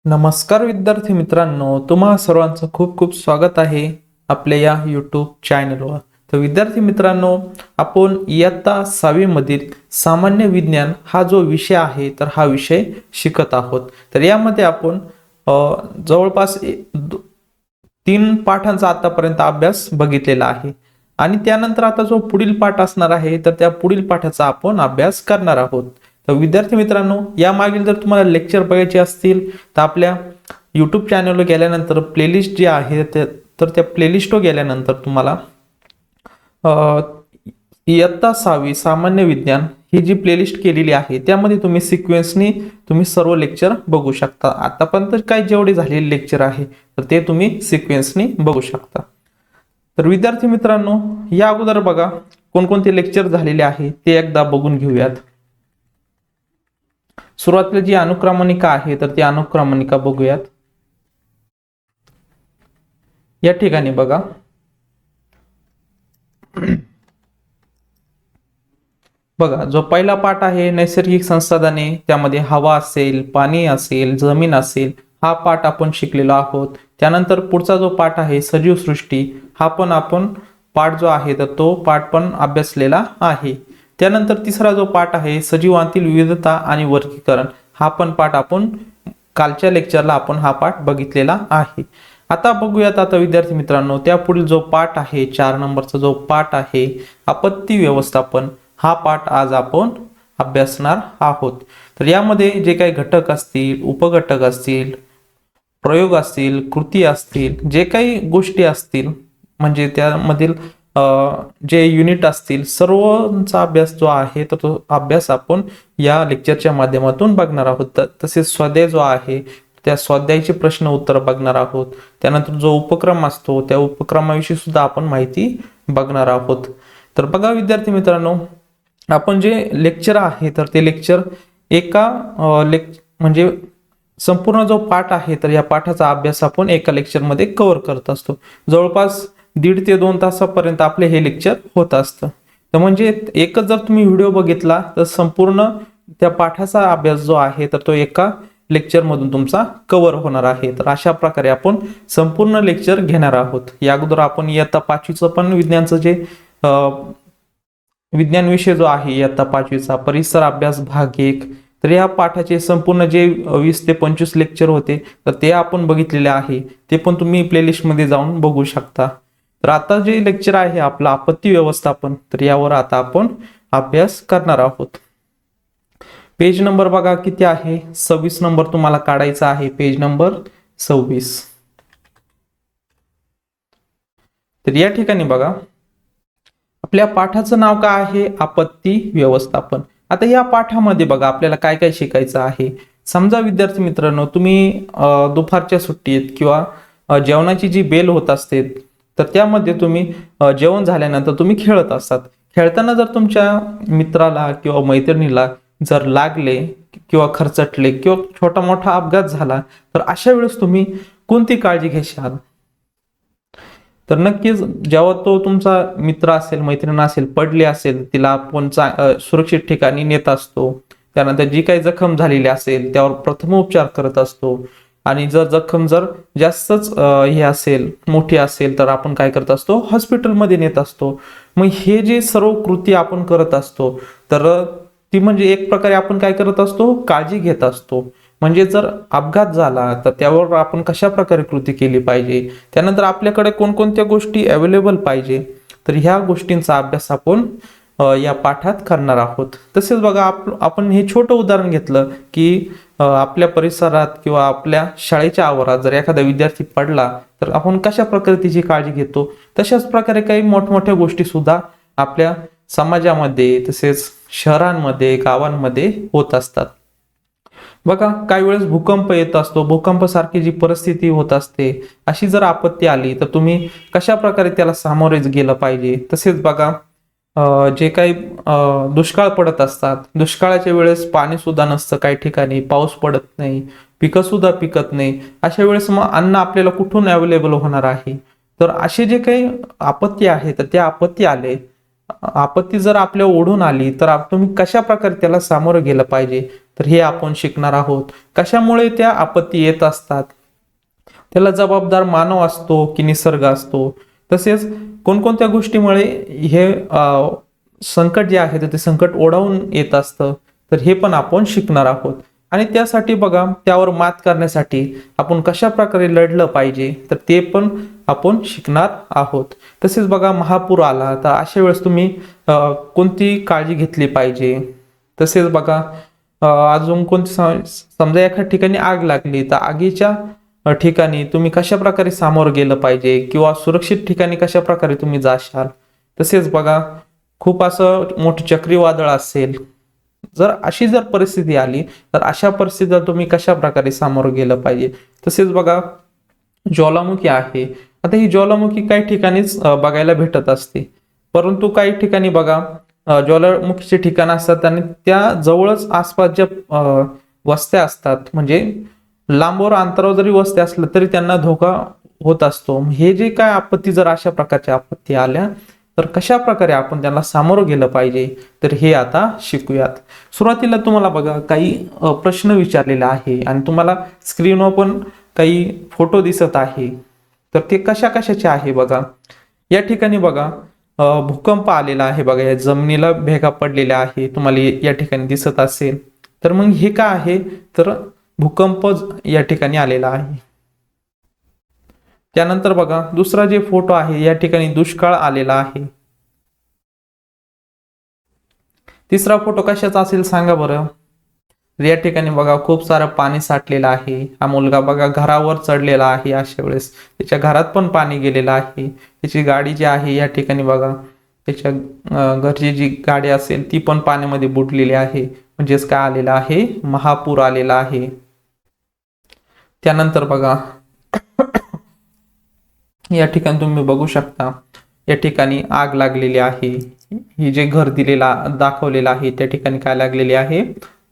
नमस्कार विद्यार्थी मित्रांनो, तुम्हा सर्वांचं खूप खूप स्वागत आहे आपल्या या यूट्यूब चॅनलवर. तर विद्यार्थी मित्रांनो, आपण इयत्ता 6वी मधील सामान्य विज्ञान हा जो विषय आहे तर हा विषय शिकत आहोत. तर यामध्ये आपण जवळपास 3 पाठांचा आतापर्यंत अभ्यास बघितलेला आहे आणि त्यानंतर आता जो पुढील पाठ असणार आहे तर त्या पुढील पाठाचा आपण अभ्यास करणार आहोत. तर विद्यार्थी मित्रांनो, यामागील जर तुम्हाला लेक्चर बघायचे असतील तर आपल्या यूट्यूब चॅनलवर गेल्यानंतर प्लेलिस्ट जी आहे तर त्या प्लेलिस्टवर गेल्यानंतर तुम्हाला इयत्ता 6वी सामान्य विज्ञान ही जी प्लेलिस्ट केलेली आहे त्यामध्ये तुम्ही सिक्वेन्सनी तुम्ही सर्व लेक्चर बघू शकता. आतापर्यंत काय जेवढे झालेले लेक्चर आहे तर ते तुम्ही सिक्वेन्सनी बघू शकता. तर विद्यार्थी मित्रांनो, या अगोदर बघा कोणकोणते लेक्चर झालेले आहे ते एकदा बघून घेऊयात. सुरुवातीला जी अनुक्रमणिका आहे तर ती अनुक्रमणिका बघूयात. या ठिकाणी बघा बघा जो पहिला पाठ आहे नैसर्गिक संसाधने, त्यामध्ये हवा असेल, पाणी असेल, जमीन असेल, हा पाठ आपण शिकलेलो आहोत. त्यानंतर पुढचा जो पाठ आहे सजीव सृष्टी, हा पण आपण पाठ जो आहे तर तो पाठ पण अभ्यासलेला आहे. त्यानंतर तिसरा जो पाठ आहे सजीवांतील विविधता आणि वर्गीकरण, हा पण पाठ आपण कालच्या लेक्चरला आपण हा पाठ बघितलेला आहे. आता बघूयात आता विद्यार्थी मित्रांनो, त्यापुढील जो पाठ आहे 4 नंबरचा जो पाठ आहे आपत्ती व्यवस्थापन, हा पाठ आज आपण अभ्यासणार आहोत. तर यामध्ये जे काही घटक असतील, उपघटक असतील, प्रयोग असतील, कृती असतील, जे काही गोष्टी असतील म्हणजे त्यामधील जे युनिट असतील सर्वांचा अभ्यास जो आहे तर तो अभ्यास आपण या लेक्चरच्या माध्यमातून बघणार आहोत. तसेच स्वाध्याय जो आहे त्या स्वाध्यायाचे प्रश्न उत्तर बघणार आहोत. त्यानंतर जो उपक्रम असतो त्या उपक्रमाविषयी सुद्धा आपण माहिती बघणार आहोत. तर बघा विद्यार्थी मित्रांनो, आपण जे लेक्चर आहे तर ते लेक्चर एका म्हणजे संपूर्ण जो पाठ आहे तर या पाठाचा अभ्यास आपण एका लेक्चरमध्ये कव्हर करत असतो. जवळपास 1.5 ते 2 तासापर्यंत आपले हे लेक्चर होत असतं. तर म्हणजे एकच जर तुम्ही व्हिडिओ बघितला तर संपूर्ण त्या पाठाचा अभ्यास जो आहे तर तो एका लेक्चर मधून तुमचा कव्हर होणार आहे. तर अशा प्रकारे आपण संपूर्ण लेक्चर घेणार आहोत. या अगोदर आपण इयत्ता 5वीचं पण विज्ञानचं जे विज्ञान विषय जो आहे इयत्ता 5वीचा परिसर अभ्यास भाग 1, तर या पाठाचे संपूर्ण जे 20 ते 25 लेक्चर होते तर ते आपण बघितलेले आहे. ते पण तुम्ही प्लेलिस्ट मध्ये जाऊन बघू शकता. तर आता जे लेक्चर आहे आपलं आपत्ती व्यवस्थापन, तर यावर आता आपण अभ्यास करणार आहोत. पेज नंबर बघा किती आहे, 26 नंबर तुम्हाला काढायचा आहे, पेज नंबर 26. तर या ठिकाणी बघा आपल्या पाठाचं नाव काय आहे, आपत्ती व्यवस्थापन. आता या पाठामध्ये बघा आपल्याला काय काय शिकायचं आहे. समजा विद्यार्थी मित्रांनो, तुम्ही दुपारच्या सुट्टीत किंवा जेवणाची जी बेल होत असते तर त्यामध्ये तुम्ही जेवण झाल्यानंतर तुम्ही खेळत असतात. खेळताना जर तुमच्या मित्राला किंवा मैत्रिणीला जर लागले किंवा खरचटले किंवा छोटा मोठा अपघात झाला तर अशा वेळेस तुम्ही कोणती काळजी घ्याल. तर नक्कीच जेव्हा तो तुमचा मित्र असेल, मैत्रीण असेल, पडली असेल, तिला आपण सुरक्षित ठिकाणी नेत असतो. त्यानंतर जी काही जखम झालेली असेल त्यावर प्रथमोपचार करत असतो आणि जर जखम जास्तच हे असेल, मोठी असेल तर आपण काय करत असतो, हॉस्पिटलमध्ये नेत असतो. मग हे जे सर्व कृती आपण करत असतो तर ती म्हणजे एक प्रकारे आपण काय करत असतो, काळजी घेत असतो. म्हणजे जर अपघात झाला तर त्यावर आपण कशा प्रकारे कृती केली पाहिजे, त्यानंतर आपल्याकडे कोणकोणत्या गोष्टी अवेलेबल पाहिजे, तर ह्या गोष्टींचा अभ्यास आपण या पाठात करणार आहोत. तसेच बघा आपण हे छोटं उदाहरण घेतलं की आपल्या परिसरात किंवा आपल्या शाळेच्या आवारात जर एखादा विद्यार्थी पडला तर आपण कशा प्रकारे तिची काळजी घेतो, तशाच प्रकारे काही मोठमोठ्या गोष्टी सुद्धा आपल्या समाजामध्ये तसेच शहरांमध्ये गावांमध्ये होत असतात. बघा काही वेळेस भूकंप येत असतो, भूकंपासारखी जी परिस्थिती होत असते, अशी जर आपत्ती आली तर तुम्ही कशा प्रकारे त्याला सामोरे गेलं पाहिजे. तसेच बघा जे काही दुष्काळ पडत असतात, दुष्काळाच्या वेळेस पाणी सुद्धा नसतं, काही ठिकाणी पाऊस पडत नाही, पिकं सुद्धा पिकत नाही. अशा वेळेस मग अन्न आपल्याला कुठून अवेलेबल होणार आहे. तर असे जे काही आपत्ती आहे तर त्या आपत्ती जर आपल्या ओढून आली तर तुम्ही कशा प्रकारे त्याला सामोरं गेलं पाहिजे तर हे आपण शिकणार आहोत. कशामुळे त्या आपत्ती येत असतात, त्याला जबाबदार मानव असतो की निसर्ग असतो, तसेच कोणकोणत्या गोष्टीमुळे हे संकट जे आहे ते संकट ओढावून येत असतं, तर हे पण आपण शिकणार आहोत. आणि त्यासाठी बघा, त्यावर मात करण्यासाठी आपण कशा प्रकारे लढलं पाहिजे, तर ते पण आपण शिकणार आहोत. तसेच बघा, महापूर आला तर अशा वेळेस तुम्ही कोणती काळजी घेतली पाहिजे. तसेच बघा, अजून कोणती समजा एखाद्या ठिकाणी आग लागली तर आगीच्या ठिकाणी तुम्ही कशा प्रकारे सामोरं गेलं पाहिजे किंवा सुरक्षित ठिकाणी कशा प्रकारे तुम्ही जाशाल. तसेच बघा, खूप असं मोठं चक्रीवादळ असेल, जर परिस्थिती आली तर अशा परिस्थितीला तुम्ही कशा प्रकारे सामोरं गेलं पाहिजे. तसेच बघा, ज्वालामुखी आहे. आता ही ज्वालामुखी काही ठिकाणीच बघायला भेटत असते, परंतु काही ठिकाणी बघा ज्वालामुखीचे ठिकाण असतात आणि त्या जवळच आसपास ज्या वस्त्या असतात, म्हणजे लांबवर अंतरावर जरी वस्त्या असल्या तरी त्यांना धोका होत असतो. हे जे काय आपत्ती, जर अशा प्रकारच्या आपत्ती आल्या तर कशा प्रकारे आपण त्यांना सामोरं गेलं पाहिजे, तर हे आता शिकूयात. सुरुवातीला तुम्हाला बघा काही प्रश्न विचारलेला आहे आणि तुम्हाला स्क्रीनवर पण काही फोटो दिसत आहे, तर ते कशा कशाचे आहे बघा. या ठिकाणी बघा भूकंप आलेला आहे बघा, या जमिनीला भेगा पडलेल्या आहे, तुम्हाला या ठिकाणी दिसत असेल. तर मग हे काय आहे, तर भूकंप या ठिकाणी आलेला आहे. त्यानंतर बघा दुसरा जे फोटो आहे, या ठिकाणी दुष्काळ आलेला आहे. तिसरा फोटो कशाचा असेल सांगा बरं. या ठिकाणी बघा खूप सारं पाणी साठलेलं आहे. हा मुलगा बघा घरावर चढलेला आहे, अशा वेळेस त्याच्या घरात पण पाणी गेलेलं आहे. त्याची गाडी जी आहे या ठिकाणी बघा, त्याच्या घरची जी गाडी असेल ती पण पाण्यामध्ये बुडलेली आहे. म्हणजेच काय आलेलं आहे, महापूर आलेला आहे. त्यानंतर बघा या ठिकाणी तुम्ही बघू शकता, या ठिकाणी आग लागलेली आहे. ही जे घर दाखवलेलं आहे त्या ठिकाणी काय लागलेली आहे,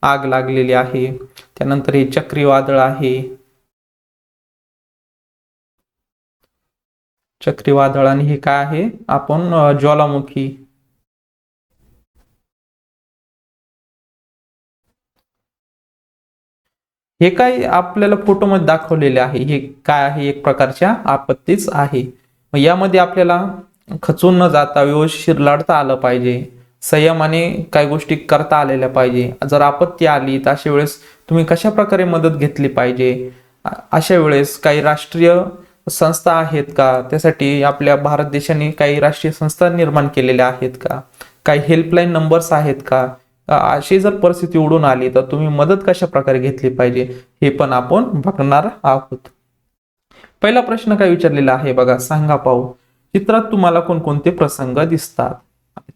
आग लागलेली आहे. त्यानंतर हे चक्रीवादळ आहे. चक्रीवादळ आणि हे काय आहे, आपण ज्वालामुखी. हे काय आपल्याला फोटोमध्ये दाखवलेले आहे, हे काय आहे, एक प्रकारच्या आपत्तीच आहे. मग यामध्ये आपल्याला खचून न जाता व्यवस्थित लढता आलं पाहिजे. संयमाने काही गोष्टी करता आलेल्या पाहिजे. जर आपत्ती आली तर अशा वेळेस तुम्ही कशा प्रकारे मदत घेतली पाहिजे. अशा वेळेस काही राष्ट्रीय संस्था आहेत का, त्यासाठी आपल्या भारत देशाने काही राष्ट्रीय संस्था निर्माण केलेल्या आहेत का, काही हेल्पलाईन नंबर्स आहेत का. अशी जर परिस्थिती उडून आली तर तुम्ही मदत कशा प्रकारे घेतली पाहिजे, हे पण आपण बघणार आहोत. पहिला प्रश्न काय विचारलेला आहे बघा, सांगा पाहू, चित्रात तुम्हाला कोणकोणते प्रसंग दिसतात.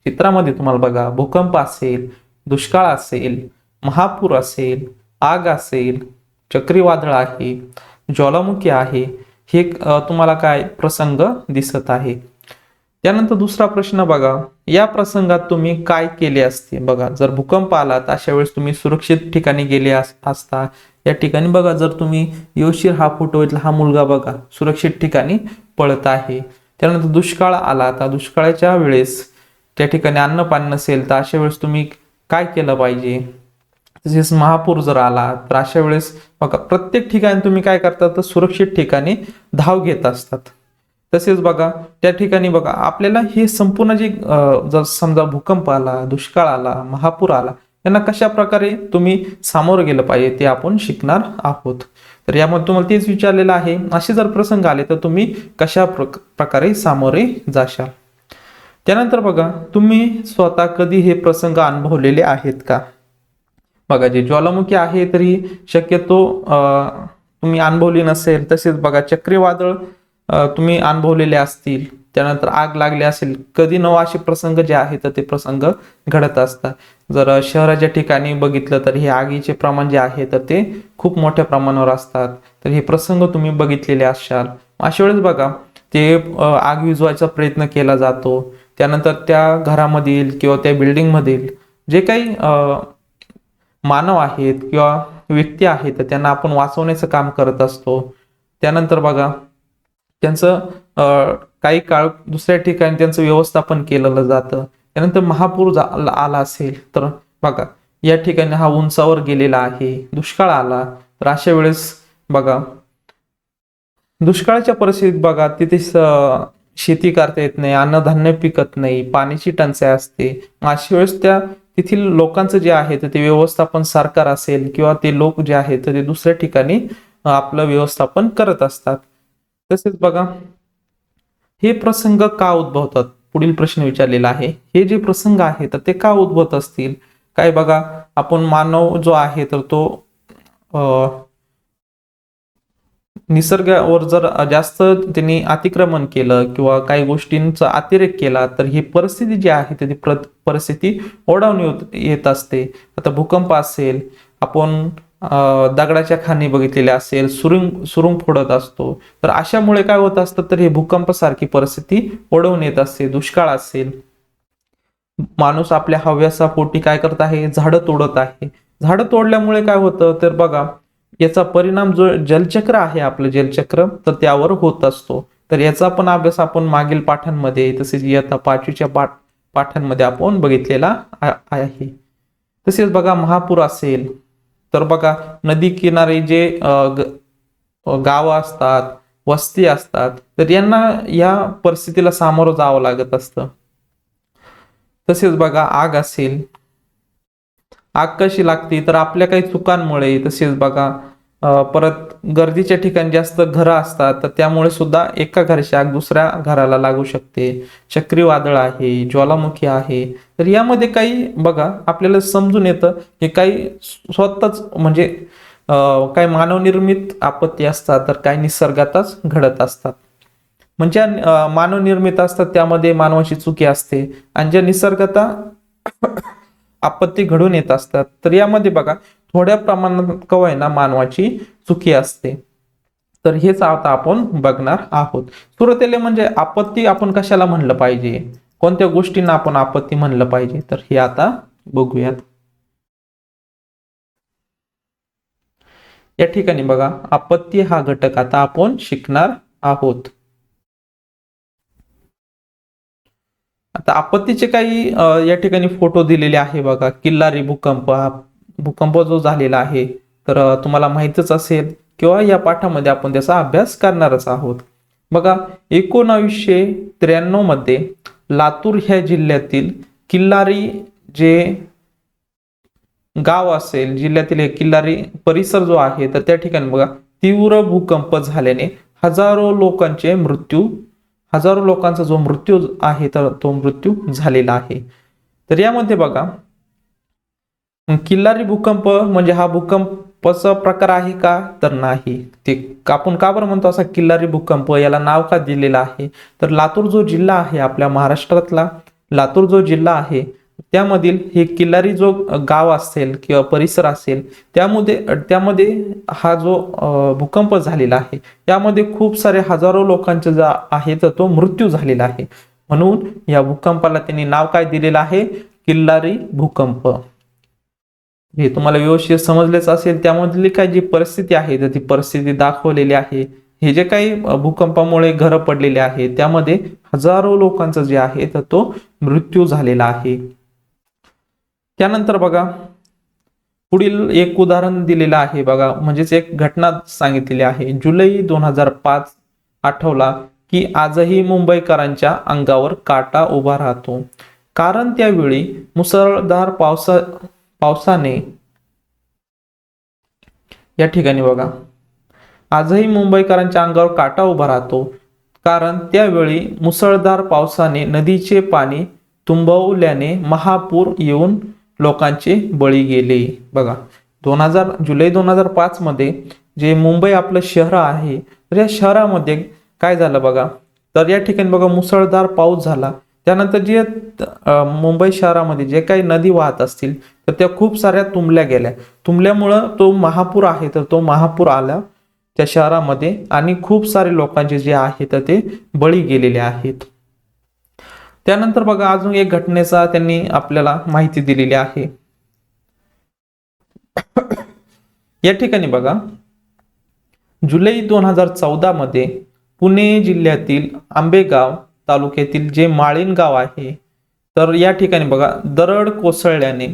चित्रामध्ये तुम्हाला बघा भूकंप असेल, दुष्काळ असेल, महापूर असेल, आग असेल, चक्रीवादळ आहे, ज्वालामुखी आहे, हे तुम्हाला काय प्रसंग दिसत आहे. त्यानंतर दुसरा प्रश्न बघा, या प्रसंगात तुम्ही काय केले असते. बघा, जर भूकंप आला तर अशा वेळेस तुम्ही सुरक्षित ठिकाणी गेले असता. या ठिकाणी बघा, जर तुम्ही योशीर हा फोटो घेतला, हा मुलगा बघा सुरक्षित ठिकाणी पळत आहे. त्यानंतर दुष्काळ आला तर दुष्काळाच्या वेळेस त्या ठिकाणी अन्न पाणी नसेल तर अशा वेळेस तुम्ही काय केलं पाहिजे. तसेच महापूर जर आला तर अशा वेळेस बघा प्रत्येक ठिकाणी तुम्ही काय करता, तर सुरक्षित ठिकाणी धाव घेत असतात. तसेच बघा त्या ठिकाणी बघा आपल्याला हे संपूर्ण जे जर समजा भूकंप आला, दुष्काळ आला, महापूर आला, यांना कशा प्रकारे तुम्ही सामोरं गेलं पाहिजे ते आपण शिकणार आहोत. तर यामध्ये तुम्हाला तेच विचारलेलं आहे, असे जर प्रसंग आले तर तुम्ही कशा प्रकारे सामोरे जाशाल. त्यानंतर बघा, तुम्ही स्वतः कधी हे प्रसंग अनुभवलेले आहेत का. बघा, जे ज्वालामुखी आहे तरी शक्यतो तुम्ही अनुभवली नसेल. तसेच बघा चक्रीवादळ तुम्ही अनुभवलेले असतील. त्यानंतर आग लागली असेल. कधी नवा असे प्रसंग जे आहेत तर ते प्रसंग घडत असतात. जर शहराच्या ठिकाणी बघितलं तर हे आगीचे प्रमाण जे आहे तर ते खूप मोठ्या प्रमाणावर असतात. तर हे प्रसंग तुम्ही बघितलेले असाल. अशा वेळेस बघा ते आग विझवायचा प्रयत्न केला जातो. त्यानंतर त्या घरामधील किंवा त्या बिल्डिंग मधील जे काही मानव आहेत किंवा व्यक्ती आहेत तर त्यांना आपण वाचवण्याचं काम करत असतो. त्यानंतर बघा त्यांचं काही काळ दुसऱ्या ठिकाणी त्यांचं व्यवस्थापन केलेलं जातं. त्यानंतर महापूर आला असेल तर बघा या ठिकाणी हा उंचावर गेलेला आहे, दुष्काळ आला, तर अशा वेळेस बघा दुष्काळाच्या परिस्थितीत बघा तिथे शेती करता येत नाही, अन्नधान्य पिकत नाही, पाण्याची टंचाई असते. अशा वेळेस त्या तेथील लोकांचं जे आहे तर ते व्यवस्थापन सरकार असेल किंवा ते लोक जे आहेत तर ते दुसऱ्या ठिकाणी आपलं व्यवस्थापन करत असतात. तसेच बघा हे प्रसंग का उद्भवतात, पुढील प्रश्न विचारलेला आहे. हे जे प्रसंग आहे तर ते का उद्भवत असतील? काय बघा, आपण मानव जो आहे तर तो निसर्गावर जर जास्त त्यांनी अतिक्रमण केलं किंवा काही गोष्टींचा अतिरेक केला तर ही परिस्थिती जी आहे ती परिस्थिती ओढावून येत असते. आता भूकंप असेल, आपण दगडाच्या खाणी बघितलेल्या असेल, सुरुंग फोडत असतो, तर अशामुळे काय होत असतं तर हे भूकंपासारखी परिस्थिती ओढवून येत असते. दुष्काळ असेल, माणूस आपल्या हव्यासापोटी काय करत आहे, झाडं तोडत आहे. झाडं तोडल्यामुळे काय होतं तर बघा याचा परिणाम जो जलचक्र आहे आपलं जलचक्र तर त्यावर होत असतो. तर याचा पण अभ्यास आपण मागील पाठांमध्ये तसेच इयत्ता 5वीच्या पाठांमध्ये आपण बघितलेला आहे. तसेच बघा महापूर असेल तर बघा नदी किनारी जे गावं असतात, वस्ती असतात, तर यांना या परिस्थितीला सामोरं जावं लागत असतं. तसेच बघा आग असेल, आग कशी लागते तर आपल्या काही चुकांमुळे. तसेच बघा परत गर्दीच्या ठिकाणी जास्त घरं असतात तर त्यामुळे सुद्धा एका घराची आग दुसऱ्या घराला लागू शकते. चक्रीवादळ आहे, ज्वालामुखी आहे, तर यामध्ये काही बघा आपल्याला समजून येतं की काही स्वतःच म्हणजे काही मानवनिर्मित आपत्ती असतात तर काही निसर्गातच घडत असतात. म्हणजे मानवनिर्मित असतात त्यामध्ये मानवाची चुकी असते, आणि ज्या निसर्गात आपत्ती घडून येत असतात तर यामध्ये बघा थोड्या प्रमाणात कवयना मानवाची चुकी असते. तर हेच आता आपण बघणार आहोत. सुरुवातीला म्हणजे आपत्ती आपण कशाला म्हणलं पाहिजे, कोणत्या गोष्टींना आपण आपत्ती म्हणलं पाहिजे, तर हे आता बघूयात. या ठिकाणी बघा आपत्ती हा घटक आता आपण शिकणार आहोत. आता आपत्तीचे काही या ठिकाणी फोटो दिलेले आहे बघा. किल्लारी भूकंप, हा भूकंप जो झालेला आहे तर तुम्हाला माहितच असेल किंवा या पाठामध्ये आपण त्याचा अभ्यास करणारच आहोत. बघा 1993 मध्ये लातूर ह्या जिल्ह्यातील किल्लारी जे गाव असेल, जिल्ह्यातील एक किल्लारी परिसर जो आहे तर त्या ठिकाणी बघा तीव्र भूकंप झाल्याने हजारो लोकांचा जो मृत्यू आहे तर तो मृत्यू झालेला आहे. तर यामध्ये बघा किल्लारी भूकंप म्हणजे हा भूकंपाचा प्रकार आहे का तर नाही. ते आपण का बरं म्हणतो असा किल्लारी भूकंप, याला नाव का दिलेलं आहे तर लातूर जो जिल्हा आहे आपल्या महाराष्ट्रातला, लातूर जो जिल्हा आहे त्यामधील हे किल्लारी जो गाव असेल किंवा परिसर असेल त्यामध्ये हा जो भूकंप झालेला आहे त्यामध्ये खूप सारे हजारो लोकांचे जो आहे तर तो मृत्यू झालेला आहे. म्हणून या भूकंपाला त्यांनी नाव काय दिलेलं आहे, किल्लारी भूकंप. हे तुम्हाला व्यवस्थित समजलेच असेल. त्यामधली काय जी परिस्थिती आहे तर ती परिस्थिती दाखवलेली आहे. हे जे काही भूकंपामुळे घरं पडलेले आहे त्यामध्ये हजारो लोकांचं जे आहे तर तो मृत्यू झालेला आहे. त्यानंतर बघा पुढील एक उदाहरण दिलेलं आहे बघा, म्हणजेच एक घटना सांगितलेली आहे. जुलै 2005 आठवला की आजही मुंबईकरांच्या अंगावर काटा उभा राहतो, कारण त्यावेळी मुसळधार पावसाने या ठिकाणी बघा आजही मुंबईकरांच्या अंगावर काटा उभा राहतो, कारण त्यावेळी मुसळधार पावसाने नदीचे पाणी तुंबवल्याने महापूर येऊन लोकांचे बळी गेले. बघा जुलै 2005 मध्ये जे मुंबई आपलं शहर आहे तर या शहरामध्ये काय झालं बघा, तर या ठिकाणी बघा मुसळधार पाऊस झाला. त्यानंतर जे मुंबई शहरामध्ये जे काही नदी वाहत असतील तर त्या खूप साऱ्या तुंबल्या गेल्या. तुंबल्यामुळं तो महापूर आहे तर तो महापूर आला त्या शहरामध्ये, आणि खूप सारे लोकांचे जे आहे तर ते बळी गेलेले आहेत. त्यानंतर बघा अजून एक घटनेचा त्यांनी आपल्याला माहिती दिलेली आहे. या ठिकाणी बघा जुलै 2014 मध्ये पुणे जिल्ह्यातील आंबेगाव तालुक्यातील जे माळीण गाव आहे तर या ठिकाणी बघा दरड कोसळल्याने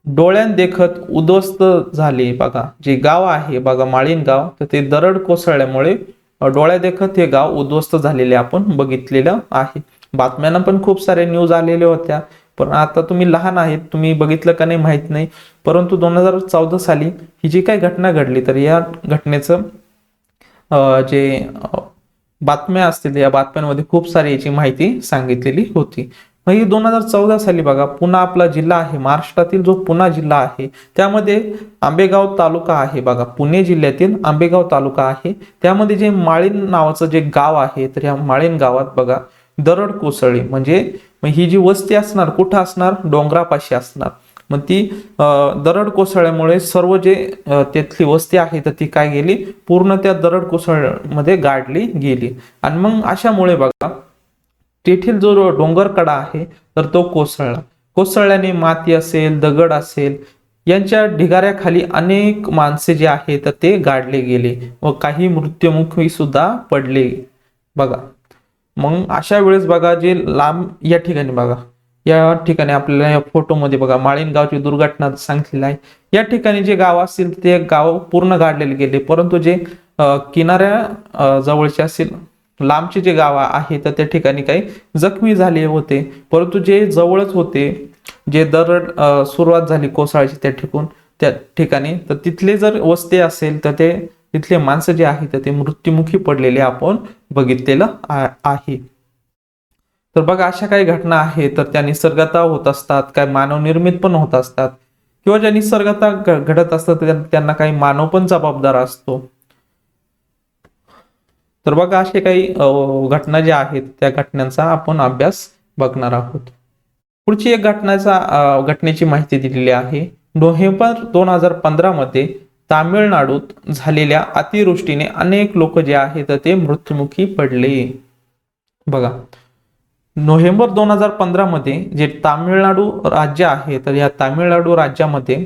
डोळ्यान देखत उद्ध्वस्त झाले बघा. जे गाव आहे बघा माळीन गाव, तर ते दरड कोसळल्यामुळे डोळ्या देखत हे गाव उद्ध्वस्त झालेले आपण बघितलेलं आहे. बातम्यांना पण खूप सारे न्यूज आलेल्या होत्या, पण आता तुम्ही लहान आहेत, तुम्ही बघितलं का नाही माहित नाही. परंतु 2014 साली ही जी काही घटना घडली, तर या घटनेचं जे बातम्या असतील या बातम्यांमध्ये खूप सारी याची माहिती सांगितलेली होती. मग ही 2014 साली बघा, पुणा आपला जिल्हा आहे, महाराष्ट्रातील जो पुणा जिल्हा आहे त्यामध्ये आंबेगाव तालुका आहे बघा. पुणे जिल्ह्यातील आंबेगाव तालुका आहे, त्यामध्ये जे माळीन नावाचं जे गाव आहे, तर या माळीन गावात बघा दरड कोसळली. म्हणजे ही जी वस्ती असणार कुठं असणार, डोंगरापाशी असणार. मग ती दरड कोसळल्यामुळे सर्व जे तिथली वस्ती आहे तर ती काय गेली, पूर्ण त्या दरड कोसळमध्ये गाडली गेली. आणि मग अशामुळे बघा तेथील जो डोंगर कडा आहे तर तो कोसळला. कोसळल्याने माती असेल, दगड असेल, यांच्या ढिगाऱ्याखाली अनेक माणसे जे आहेत तर ते गाडले गेले व काही मृत्युमुखी सुद्धा पडले बघा. मग अशा वेळेस बघा जे लांब या ठिकाणी बघा, या ठिकाणी आपल्याला या फोटोमध्ये बघा माळीन गावची दुर्घटना सांगितलेली आहे. या ठिकाणी जे गाव असतील ते गाव पूर्ण गाडलेले गेले, परंतु जे किनाऱ्या जवळचे असेल, लांबचे जे गाव आहे तर त्या ठिकाणी काही जखमी झाले होते. परंतु जे जवळच होते, जे दरड सुरुवात झाली कोसळायची त्या ठिकाणी, तर तिथले जर वस्ती असेल तर ते तिथले माणसं जे आहेत तर ते मृत्युमुखी पडलेले आपण बघितलेलं आहे. तर बघा अशा काही घटना आहेत तर त्या निसर्गात होत असतात, काय मानव निर्मित पण होत असतात, किंवा ज्या निसर्गात घडत असतात त्यांना काही मानव पण जबाबदार असतो. तर बघा असे काही घटना ज्या आहेत त्या घटनांचा आपण अभ्यास बघणार आहोत. पुढची एक घटनेची माहिती दिलेली आहे. नोव्हेंबर 2015 मध्ये तामिळनाडूत झालेल्या अतिवृष्टीने अनेक लोक जे आहेत ते मृत्युमुखी पडले बघा. नोव्हेंबर 2015 मध्ये जे तामिळनाडू राज्य आहे तर या तामिळनाडू राज्यामध्ये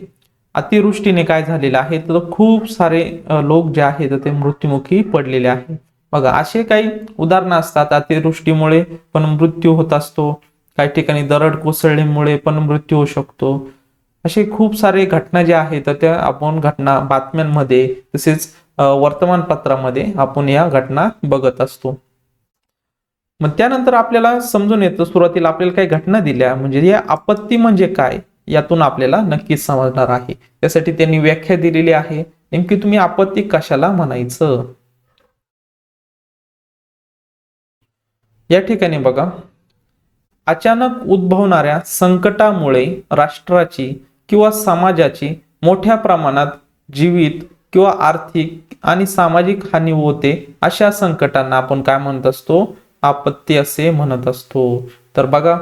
अतिवृष्टीने काय झालेलं आहे तर खूप सारे लोक जे आहेत ते मृत्युमुखी पडलेले आहेत बघा. असे काही उदाहरणं असतात, अतिवृष्टीमुळे पण मृत्यू होत असतो, काही ठिकाणी दरड कोसळल्यामुळे पण मृत्यू होऊ शकतो. असे खूप सारे घटना ज्या आहेत त्या आपण घटना बातम्यांमध्ये तसेच वर्तमानपत्रामध्ये आपण या घटना बघत असतो. मग त्यानंतर आपल्याला समजून येतं, सुरुवातीला आपल्याला काही घटना दिल्या म्हणजे या आपत्ती म्हणजे काय यातून आपल्याला नक्कीच समजणार आहे. त्यासाठी त्यांनी व्याख्या दिलेली आहे, नेमकी तुम्ही आपत्ती कशाला म्हणायचं. या ठिकाणी बघा, अचानक उद्भवणाऱ्या संकटामुळे राष्ट्राची किंवा समाजाची मोठ्या प्रमाणात जीवित किंवा आर्थिक आणि सामाजिक हानी होते, अशा संकटांना आपण काय म्हणत असतो, आपत्ती असे म्हणत असतो. तर बघा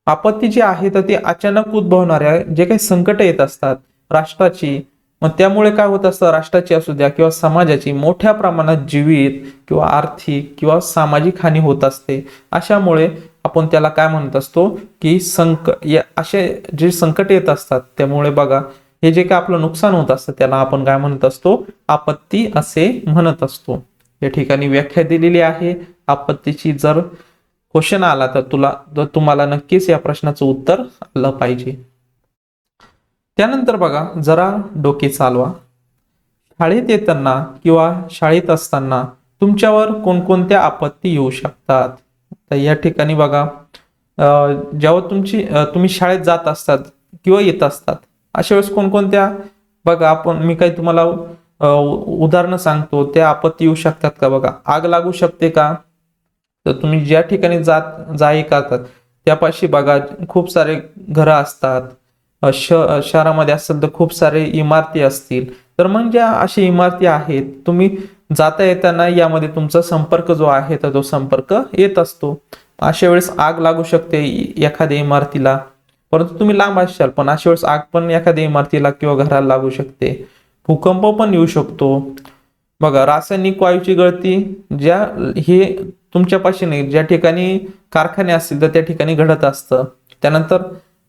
आपत्ती जी आहे तर ती अचानक उद्भवणाऱ्या जे काही संकट येत असतात राष्ट्राची, मग त्यामुळे काय होत असतं, राष्ट्राची असू द्या किंवा समाजाची मोठ्या प्रमाणात जीवित किंवा आर्थिक किंवा सामाजिक हानी होत असते. अशामुळे आपण त्याला काय म्हणत असतो की असे जे संकट येत असतात त्यामुळे बघा हे जे काय आपलं नुकसान होत असतं त्याला आपण काय म्हणत असतो, आपत्ती असे म्हणत असतो. या ठिकाणी व्याख्या दिलेली आहे आपत्तीची. जर क्वेश्चन आला तर तुम्हाला नक्कीच या प्रश्नाचं उत्तर आलं पाहिजे. त्यानंतर बघा जरा डोके चालवा. शाळेत येताना किंवा शाळेत असताना तुमच्यावर कोणकोणत्या आपत्ती येऊ शकतात. तर या ठिकाणी बघा जेव्हा तुम्ही शाळेत जात असतात किंवा येत असतात अशा वेळेस कोणकोणत्या बघा मी काही तुम्हाला उदाहरणं सांगतो, त्या आपत्ती येऊ शकतात का. बघा आग लागू शकते का, तर तुम्ही ज्या ठिकाणी जा करतात त्यापाशी बघा खूप सारे घरं असतात, शहरामध्ये असेल तर खूप सारे इमारती असतील, तर मग ज्या अशा इमारती आहेत तुम्ही जाता येताना यामध्ये तुमचा संपर्क जो आहे तर तो संपर्क येत असतो. अशा वेळेस आग लागू शकते एखाद्या इमारतीला, परंतु तुम्ही लांब असाल पण अशा वेळेस आग पण एखाद्या इमारतीला किंवा घराला लागू शकते. भूकंप पण येऊ शकतो. बघा रासायनिक वायूची गळती हे तुमच्यापाशी नाही, ज्या ठिकाणी कारखाने असतील तर त्या ठिकाणी घडत असतं. त्यानंतर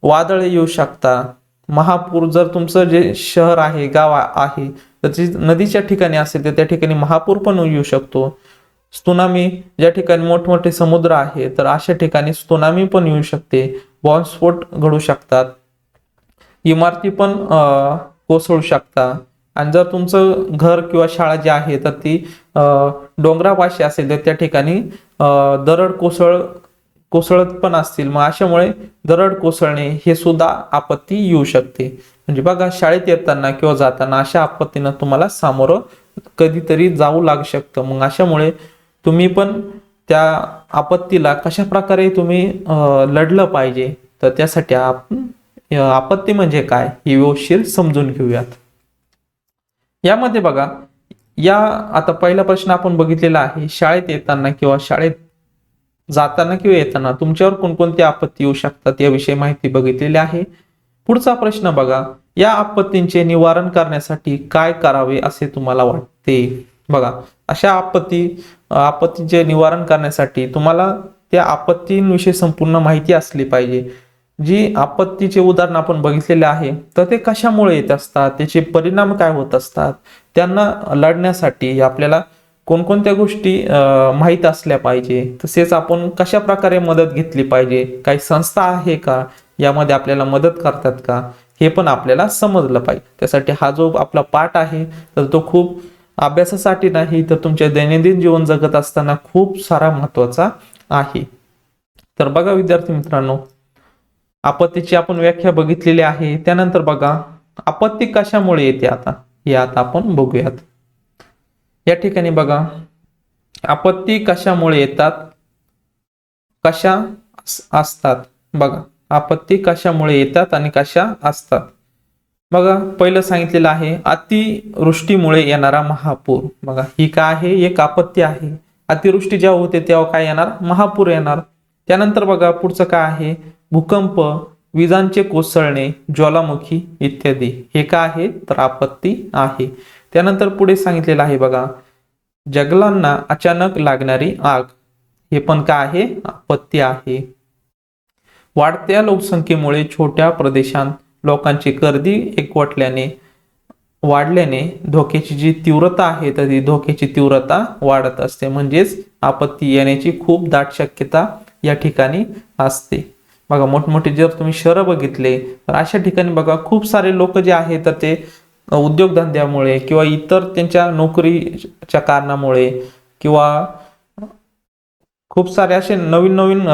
वादळ येऊ शकतात. महापूर, जर तुमचं जे शहर आहे गाव आहे तर नदीच्या ठिकाणी असेल तर त्या ठिकाणी महापूर पण येऊ शकतो. त्सुनामी, ज्या ठिकाणी मोठमोठे समुद्र आहे तर अशा ठिकाणी त्सुनामी पण येऊ शकते. बॉम्बस्फोट घडू शकतात. इमारती पण कोसळू शकतात. आणि जर तुमचं घर किंवा शाळा जी आहे तर ती डोंगरापाशी असेल तर त्या ठिकाणी दरड कोसळत पण असतील, मग अशामुळे दरड कोसळणे हे सुद्धा आपत्ती येऊ शकते. म्हणजे बघा, शाळेत येताना किंवा जाताना अशा आपत्तीनं तुम्हाला सामोरं कधीतरी जाऊ लागू शकतं. मग अशामुळे तुम्ही पण त्या आपत्तीला कशा प्रकारे तुम्ही लढलं पाहिजे, तर त्यासाठी आपण आपत्ती म्हणजे काय हे व्यवस्थित समजून घेऊयात. यामध्ये बघा, आता पहिला प्रश्न आपण बघितलेला आहे, शाळेत येताना किंवा शाळेत जाताना किंवा येताना तुमच्यावर कोणकोणती आपत्ती येऊ शकतात याविषयी माहिती बघितलेली आहे. पुढचा प्रश्न बघा, या आपत्तींचे निवारण करण्यासाठी काय करावे असे तुम्हाला वाटते? बघा, अशा आपत्तीचे निवारण करण्यासाठी तुम्हाला त्या आपत्तींविषयी संपूर्ण माहिती असली पाहिजे. जी आपत्तीचे उदाहरण आपण बघितलेले आहे, तर ते कशामुळे येत असतात, त्याचे परिणाम काय होत असतात, त्यांना लढण्यासाठी आपल्याला कोणकोणत्या गोष्टी माहीत असल्या पाहिजे. तसेच आपण कशा प्रकारे मदत घेतली पाहिजे, काही संस्था आहे का यामध्ये आपल्याला मदत करतात का, हे पण आपल्याला समजलं पाहिजे. त्यासाठी हा जो आपला पाठ आहे तर तो खूप अभ्यासासाठी नाही तर तुमच्या दैनंदिन जीवन जगत असताना खूप सारा महत्वाचा आहे. तर बघा विद्यार्थी मित्रांनो, आपत्तीची आपण व्याख्या बघितलेली आहे. त्यानंतर बघा, आपत्ती कशामुळे येते हे आता आपण बघूयात. या ठिकाणी बघा, आपत्ती कशामुळे येतात, कशा असतात. बघा, आपत्ती कशामुळे येतात आणि कशा असतात. बघा, पहिलं सांगितलेलं आहे अतिवृष्टीमुळे येणारा महापूर. बघा, ही काय आहे, एक आपत्ती आहे. अतिवृष्टी जेव्हा होते तेव्हा काय येणार, महापूर येणार. त्यानंतर बघा पुढचं काय आहे, भूकंप, विजांचे कोसळणे, ज्वालामुखी इत्यादी. हे काय आहे, तर आपत्ती आहे. त्यानंतर पुढे सांगितलेलं आहे बघा, जंगलांना अचानक लागणारी आग. हे पण काय आहे, आपत्ती आहे. वाढत्या लोकसंख्येमुळे छोट्या प्रदेशात लोकांची गर्दी वाढल्याने धोक्याची जी तीव्रता आहे तर ती धोक्याची तीव्रता वाढत असते. म्हणजेच आपत्ती येण्याची खूप दाट शक्यता या ठिकाणी असते. बघा, मोठमोठे जर तुम्ही शहरं बघितले तर अशा ठिकाणी बघा खूप सारे लोक जे आहेत तर ते उद्योगधंद्यामुळे किंवा इतर त्यांच्या नोकरीच्या कारणामुळे किंवा खूप सारे असे नवीन नवीन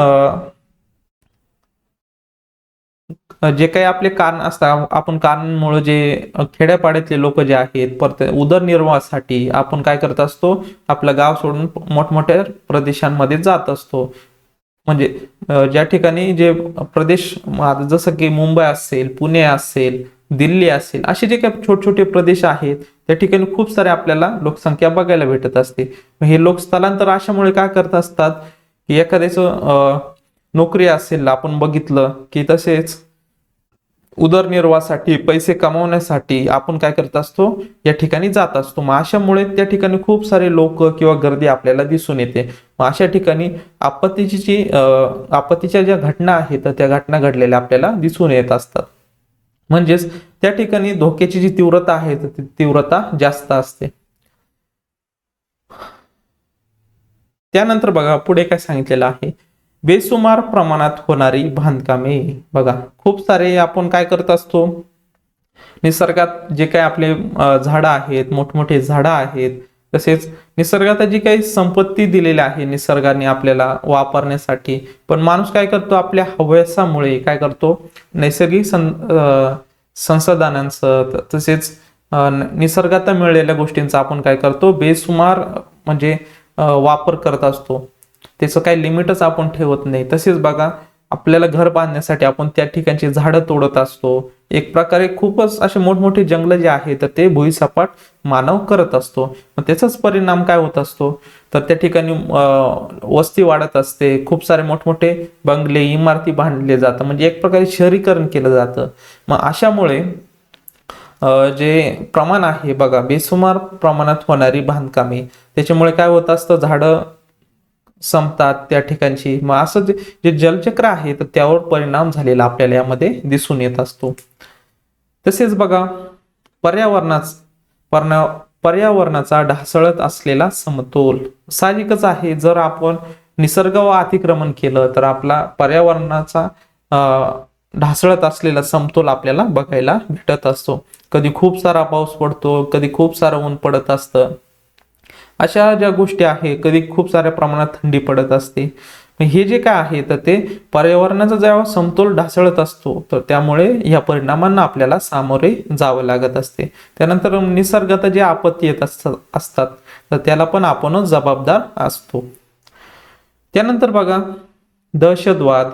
जे काही आपले कारण असतात, आपण कारणांमुळे जे खेड्यापाड्यातले लोक जे आहेत परत उदरनिर्वाहासाठी आपण काय करत असतो, आपलं गाव सोडून मोठमोठ्या प्रदेशांमध्ये जात असतो. म्हणजे ज्या ठिकाणी जे प्रदेश जसं की मुंबई असेल, पुणे असेल, दिल्ली असेल, असे जे काही छोटे छोटे प्रदेश आहेत त्या ठिकाणी खूप सारे आपल्याला लोकसंख्या बघायला भेटत असते. हे लोक स्थलांतर अशामुळे काय करत असतात की एखाद्याचं नोकरी असेल आपण बघितलं की, तसेच उदरनिर्वाहासाठी पैसे कमावण्यासाठी आपण काय करत असतो, या ठिकाणी जात असतो. मग अशामुळे त्या ठिकाणी खूप सारे लोक किंवा गर्दी आपल्याला दिसून येते. मग अशा ठिकाणी आपत्तीच्या ज्या घटना आहेत तर त्या घटना घडलेल्या आपल्याला दिसून येत असतात. म्हणजेच त्या ठिकाणी धोक्याची जी तीव्रता आहे ती तीव्रता जास्त असते. त्यानंतर बघा पुढे काय सांगितलेलं आहे, बेसुमार प्रमाणात होणारी बांधकामे. बघा, खूप सारे आपण काय करत असतो, निसर्गात जे काही आपले झाडं आहेत, मोठमोठे झाडं आहेत, तसेच निसर्गात जी काही संपत्ती दिलेली आहे निसर्गाने आपल्याला वापरण्यासाठी, पण माणूस काय करतो, आपल्या हव्यासामुळे काय करतो, नैसर्गिक संसाधनांचं तसेच निसर्गात मिळालेल्या गोष्टींचा आपण काय करतो, बेसुमार म्हणजे वापर करत असतो. त्याचं काही लिमिटच आपण ठेवत नाही. तसेच बघा, आपल्याला घर बांधण्यासाठी आपण त्या ठिकाणची झाडं तोडत असतो. एक प्रकारे खूपच असे मोठमोठे जंगल जे आहे तर ते भुईसपाट मानव करत असतो. मग त्याचाच परिणाम काय होत असतो, तर त्या ठिकाणी वस्ती वाढत असते, खूप सारे मोठमोठे बंगले इमारती बांधले जातात, म्हणजे एक प्रकारे शहरीकरण केलं जातं. मग अशामुळे जे प्रमाण आहे बघा, बेसुमार प्रमाणात होणारी बांधकामे, त्याच्यामुळे काय होत असतं, झाडं संपतात त्या ठिकाणची. मग असं जे जलचक्र आहे तर त्यावर परिणाम झालेला आपल्याला यामध्ये दिसून येत असतो. तसेच बघा, पर्यावरणाचा ढासळत असलेला समतोल. साहजिकच आहे, जर आपण निसर्ग व अतिक्रमण केलं तर आपला पर्यावरणाचा ढासळत असलेला समतोल आपल्याला बघायला भेटत असतो. कधी खूप सारा पाऊस पडतो, कधी खूप सारं ऊन पडत असतं. अशा ज्या गोष्टी आहे, कधी खूप साऱ्या प्रमाणात थंडी पडत असते. हे जे काय आहे तर ते पर्यावरणाचा जेव्हा समतोल ढासळत असतो तर त्यामुळे या परिणामांना आपल्याला सामोरे जावं लागत असते. त्यानंतर निसर्गात जे आपत्ती येत असतात तर त्याला पण आपणच जबाबदार असतो. त्यानंतर बघा दहशतवाद,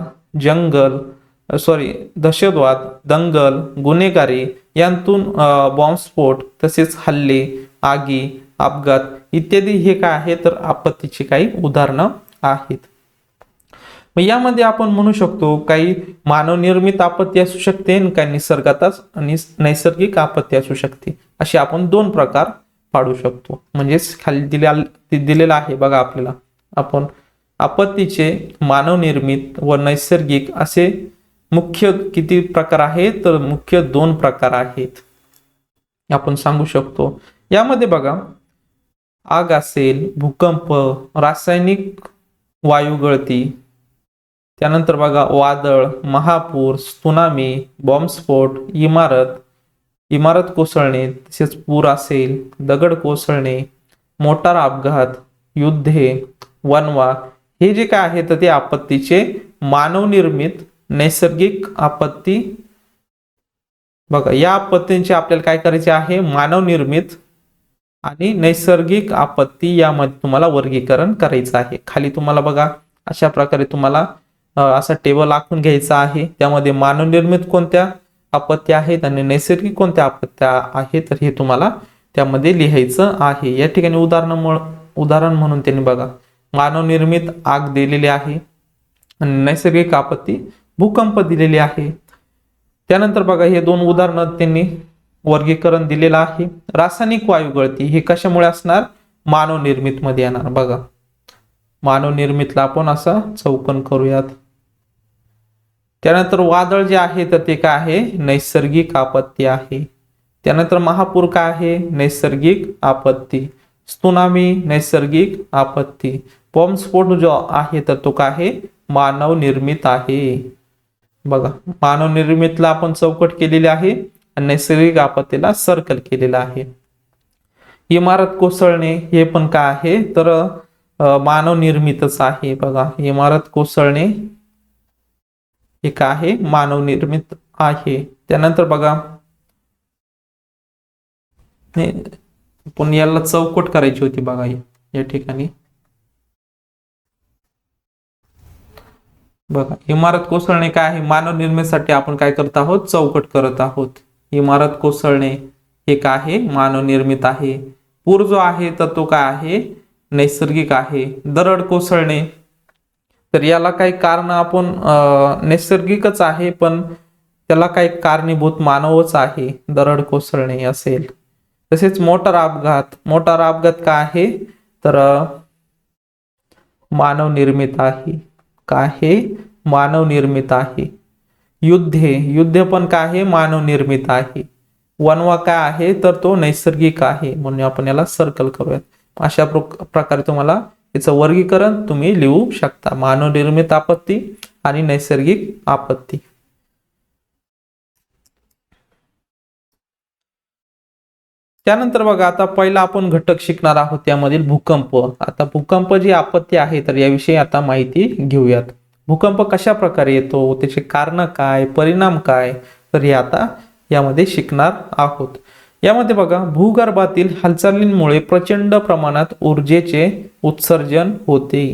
दहशतवाद, दंगल, गुन्हेगारी यांतून बॉम्बस्फोट, तसेच हल्ले, आगी, अपघात इत्यादी हे काय आहे तर आपत्तीची काही उदाहरणं आहेत. मग यामध्ये आपण म्हणू शकतो काही मानवनिर्मित आपत्ती असू शकते आणि काही निसर्गातच आणि नैसर्गिक आपत्ती असू शकते. असे आपण दोन प्रकार पाडू शकतो. म्हणजेच खाली दिलेला आहे बघा आपल्याला, आपण आपत्तीचे मानवनिर्मित व नैसर्गिक असे मुख्य किती प्रकार आहेत तर मुख्य दोन प्रकार आहेत आपण सांगू शकतो. यामध्ये बघा आग असेल, भूकंप, रासायनिक वायू गळती, त्यानंतर बघा वादळ, महापूर, त्सुनामी, बॉम्बस्फोट, इमारत कोसळणे, तसेच पूर असेल, दगड कोसळणे, मोटार अपघात, युद्धे, वणवा हे जे काय आहे तर ते आपत्तीचे मानवनिर्मित नैसर्गिक आपत्ती. बघा या आपत्तींचे आपल्याला काय करायचे आहे, मानवनिर्मित आणि नैसर्गिक आपत्ती यामध्ये तुम्हाला वर्गीकरण करायचं आहे. खाली तुम्हाला बघा अशा प्रकारे तुम्हाला असा टेबल आखून घ्यायचा आहे. त्यामध्ये मानवनिर्मित कोणत्या आपत्ती आहेत आणि नैसर्गिक कोणत्या आपत्त्या आहेत तर हे तुम्हाला त्यामध्ये लिहायचं आहे. या ठिकाणी उदाहरण म्हणून त्यांनी बघा मानवनिर्मित आग दिलेली आहे आणि नैसर्गिक आपत्ती भूकंप दिलेली आहे. त्यानंतर बघा हे दोन उदाहरणं त्यांनी वर्गीकरण दिलेलं आहे. रासायनिक वायू गळती हे कशामुळे असणार, मानवनिर्मित मध्ये येणार. बघा मानवनिर्मितला आपण असा चौकन करूयात. त्यानंतर वादळ जे आहे तर ते काय आहे, नैसर्गिक आपत्ती आहे. त्यानंतर महापूर काय आहे, नैसर्गिक आपत्ती. त्सुनामी नैसर्गिक आपत्ती. बॉम्बस्फोट जो आहे तर तो काय आहे, मानवनिर्मित आहे. बघा मानवनिर्मितला आपण चौकट केलेली आहे आणि नैसर्गिक आपत्तीला सर्कल केलेला आहे. इमारत कोसळणे हे पण काय आहे तर मानवनिर्मितच आहे. बघा इमारत कोसळणे हे काय आहे, मानवनिर्मित आहे. त्यानंतर बघा पण याला चौकट करायची होती बघा या ठिकाणी. बघा इमारत कोसळणे काय आहे, मानवनिर्मितीसाठी आपण काय करत आहोत, चौकट करत आहोत. इमारत कोसळणे हे काय आहे, मानवनिर्मित आहे. पूर जो आहे तर तो काय आहे, नैसर्गिक आहे. दरड कोसळणे तर याला काही कारण आपण नैसर्गिकच आहे पण त्याला काही कारणीभूत मानवच आहे. दरड कोसळणे असेल. तसेच मोटार अपघात काय आहे तर मानवनिर्मित आहे. काय आहे, मानवनिर्मित आहे. युद्ध पण काय आहे, मानवनिर्मित आहे. वणवा काय आहे तर तो नैसर्गिक आहे. म्हणून आपण याला सर्कल करूयात. अशा प्रकारे तुम्हाला याचं वर्गीकरण तुम्ही लिहू शकता, मानवनिर्मित आपत्ती आणि नैसर्गिक आपत्ती. त्यानंतर बघा आता पहिला आपण घटक शिकणार आहोत त्यामधील भूकंप. आता भूकंप जी आपत्ती आहे तर याविषयी आता माहिती घेऊयात. भूकंप कशा प्रकारे येतो, त्याचे कारण काय, परिणाम काय, तर हे आता यामध्ये शिकणार आहोत. यामध्ये बघा भूगर्भातील हालचालींमुळे प्रचंड प्रमाणात ऊर्जेचे उत्सर्जन होते.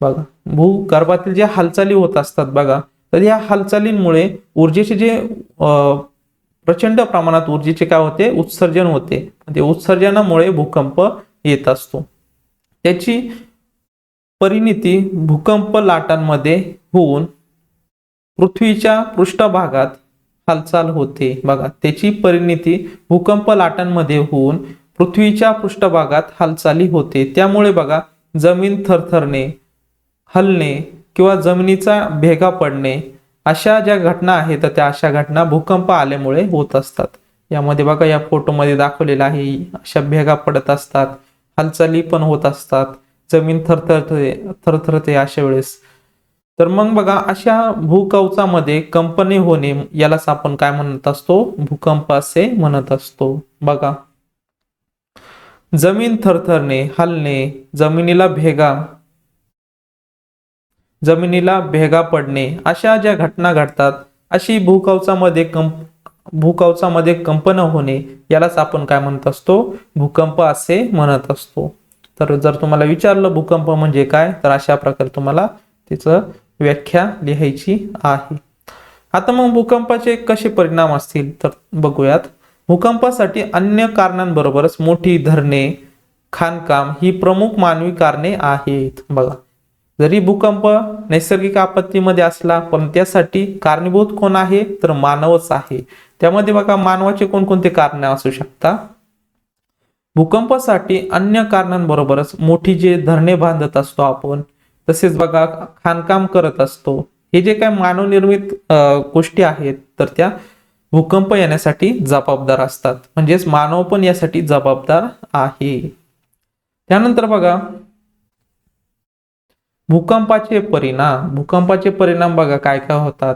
बघा भूगर्भातील ज्या हालचाली होत असतात बघा तर या हालचालींमुळे ऊर्जेचे जे प्रचंड प्रमाणात ऊर्जेचे काय होते, उत्सर्जन होते. ते उत्सर्जनामुळे भूकंप येत असतो. त्याची परिणिती भूकंप लाटांमध्ये होऊन पृथ्वीच्या पृष्ठभागात हालचाल होते. बघा त्याची परिणिती भूकंप लाटांमध्ये होऊन पृथ्वीच्या पृष्ठभागात हालचाली होते. त्यामुळे बघा जमीन थरथरणे, हलणे किंवा जमिनीचा भेगा पडणे अशा ज्या घटना आहेत त्या अशा घटना भूकंप आल्यामुळे होत असतात. यामध्ये बघा या फोटोमध्ये दाखवलेला आहे, अशा भेगा पडत असतात, हालचाली पण होत असतात, जमीन थरथरते अशा वेळेस. तर मग बघा अशा भूकवचामध्ये कंपने होणे यालाच आपण काय म्हणत असतो, भूकंप असे म्हणत असतो. बघा, जमीन थरथरणे, हलणे, जमिनीला भेगा पडणे, अशा ज्या घटना घडतात, अशी भूकवचामध्ये कंपन होणे यालाच आपण काय म्हणत असतो, भूकंप असे म्हणत असतो. तर जर तुम्हाला विचारलं भूकंप म्हणजे काय, तर अशा प्रकारे तुम्हाला त्याचं व्याख्या लिहायची आहे. आता मग भूकंपाचे कसे परिणाम असतील तर बघूयात. भूकंपासाठी अन्य कारणांबरोबरच मोठी धरणे, खाणकाम ही प्रमुख मानवी कारणे आहेत. बघा, जरी भूकंप नैसर्गिक आपत्तीमध्ये असला पण त्यासाठी कारणीभूत कोण आहे, तर मानवच आहे. त्यामध्ये बघा मानवाचे कोणकोणते कारणे असू शकतात. भूकंपासाठी अन्य कारणांबरोबरच मोठी जे धरणे बांधत असतो आपण, तसेच बघा खाणकाम करत असतो, हे जे काय मानवनिर्मित गोष्टी आहेत तर त्या भूकंप येण्यासाठी जबाबदार असतात. म्हणजेच मानव पण यासाठी जबाबदार आहे. त्यानंतर बघा भूकंपाचे परिणाम बघा काय काय होतात.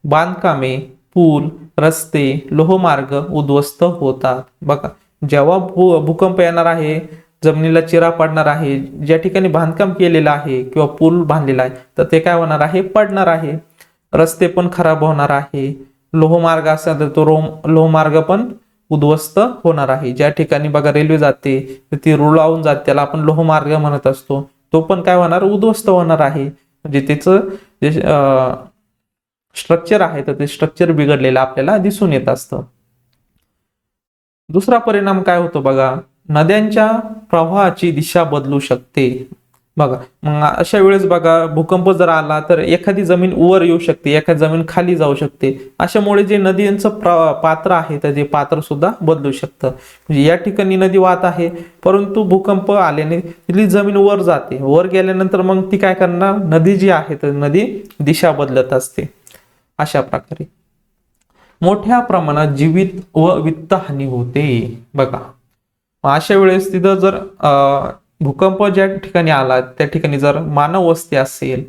बांधकामे, पूल, रस्ते, लोहमार्ग उद्ध्वस्त होतात. बघा, जेव्हा भूकंप येणार आहे, जमिनीला चिरा पडणार आहे, ज्या ठिकाणी बांधकाम केलेलं आहे किंवा पूल बांधलेला आहे तर ते काय होणार आहे, पडणार आहे. रस्ते पण खराब होणार आहे. लोहमार्ग असेल तर तो लोहमार्ग पण उद्ध्वस्त होणार आहे. ज्या ठिकाणी बघा रेल्वे जाते तर ती रुळावून जाते, त्याला आपण लोहमार्ग म्हणत असतो, तो पण काय होणार, उद्ध्वस्त होणार आहे. म्हणजे त्याचं जे स्ट्रक्चर आहे तर ते स्ट्रक्चर बिघडलेलं आपल्याला दिसून येत असतं. दुसरा परिणाम काय होतो बघा, नद्यांच्या प्रवाहाची दिशा बदलू शकते. बघा, मग अशा वेळेस बघा भूकंप जर आला तर एखादी जमीन वर येऊ शकते, एखादी जमीन खाली जाऊ शकते. अशामुळे जे नदीचं पात्र आहे तर ते पात्र सुद्धा बदलू शकतं. म्हणजे या ठिकाणी नदी वाहत आहे परंतु भूकंप आल्याने तिथली जमीन वर जाते, वर गेल्यानंतर मग ती काय करणार, नदी जी आहे तर नदी दिशा बदलत असते. अशा प्रकारे मोठ्या प्रमाणात जीवित व वित्त हानी होते. बघा, अशा वेळेस तिथं जर भूकंप ज्या ठिकाणी आला त्या ठिकाणी जर मानव वस्ती असेल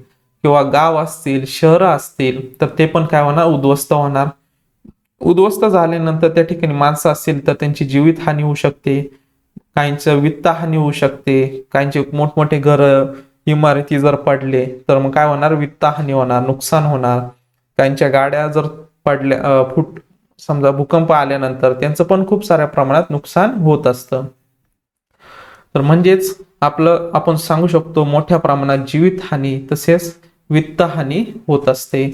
किंवा गाव असतील, शहर असतील तर ते पण काय होणार, उद्ध्वस्त होणार. उद्ध्वस्त झाल्यानंतर त्या ठिकाणी माणसं असतील तर त्यांची जीवित हानी होऊ शकते, काहींचं वित्त हानी होऊ शकते, काहींचे मोठमोठे घर, इमारती जर पडले तर मग काय होणार, वित्त हानी होणार, नुकसान होणार. काहींच्या गाड्या जर पडल्या समजा भूकंप आल्यानंतर त्यांचं पण खूप साऱ्या प्रमाणात नुकसान होत असतं. तर म्हणजेच आपण सांगू शकतो मोठ्या प्रमाणात जीवित हानी तसेच वित्त हानी होत असते.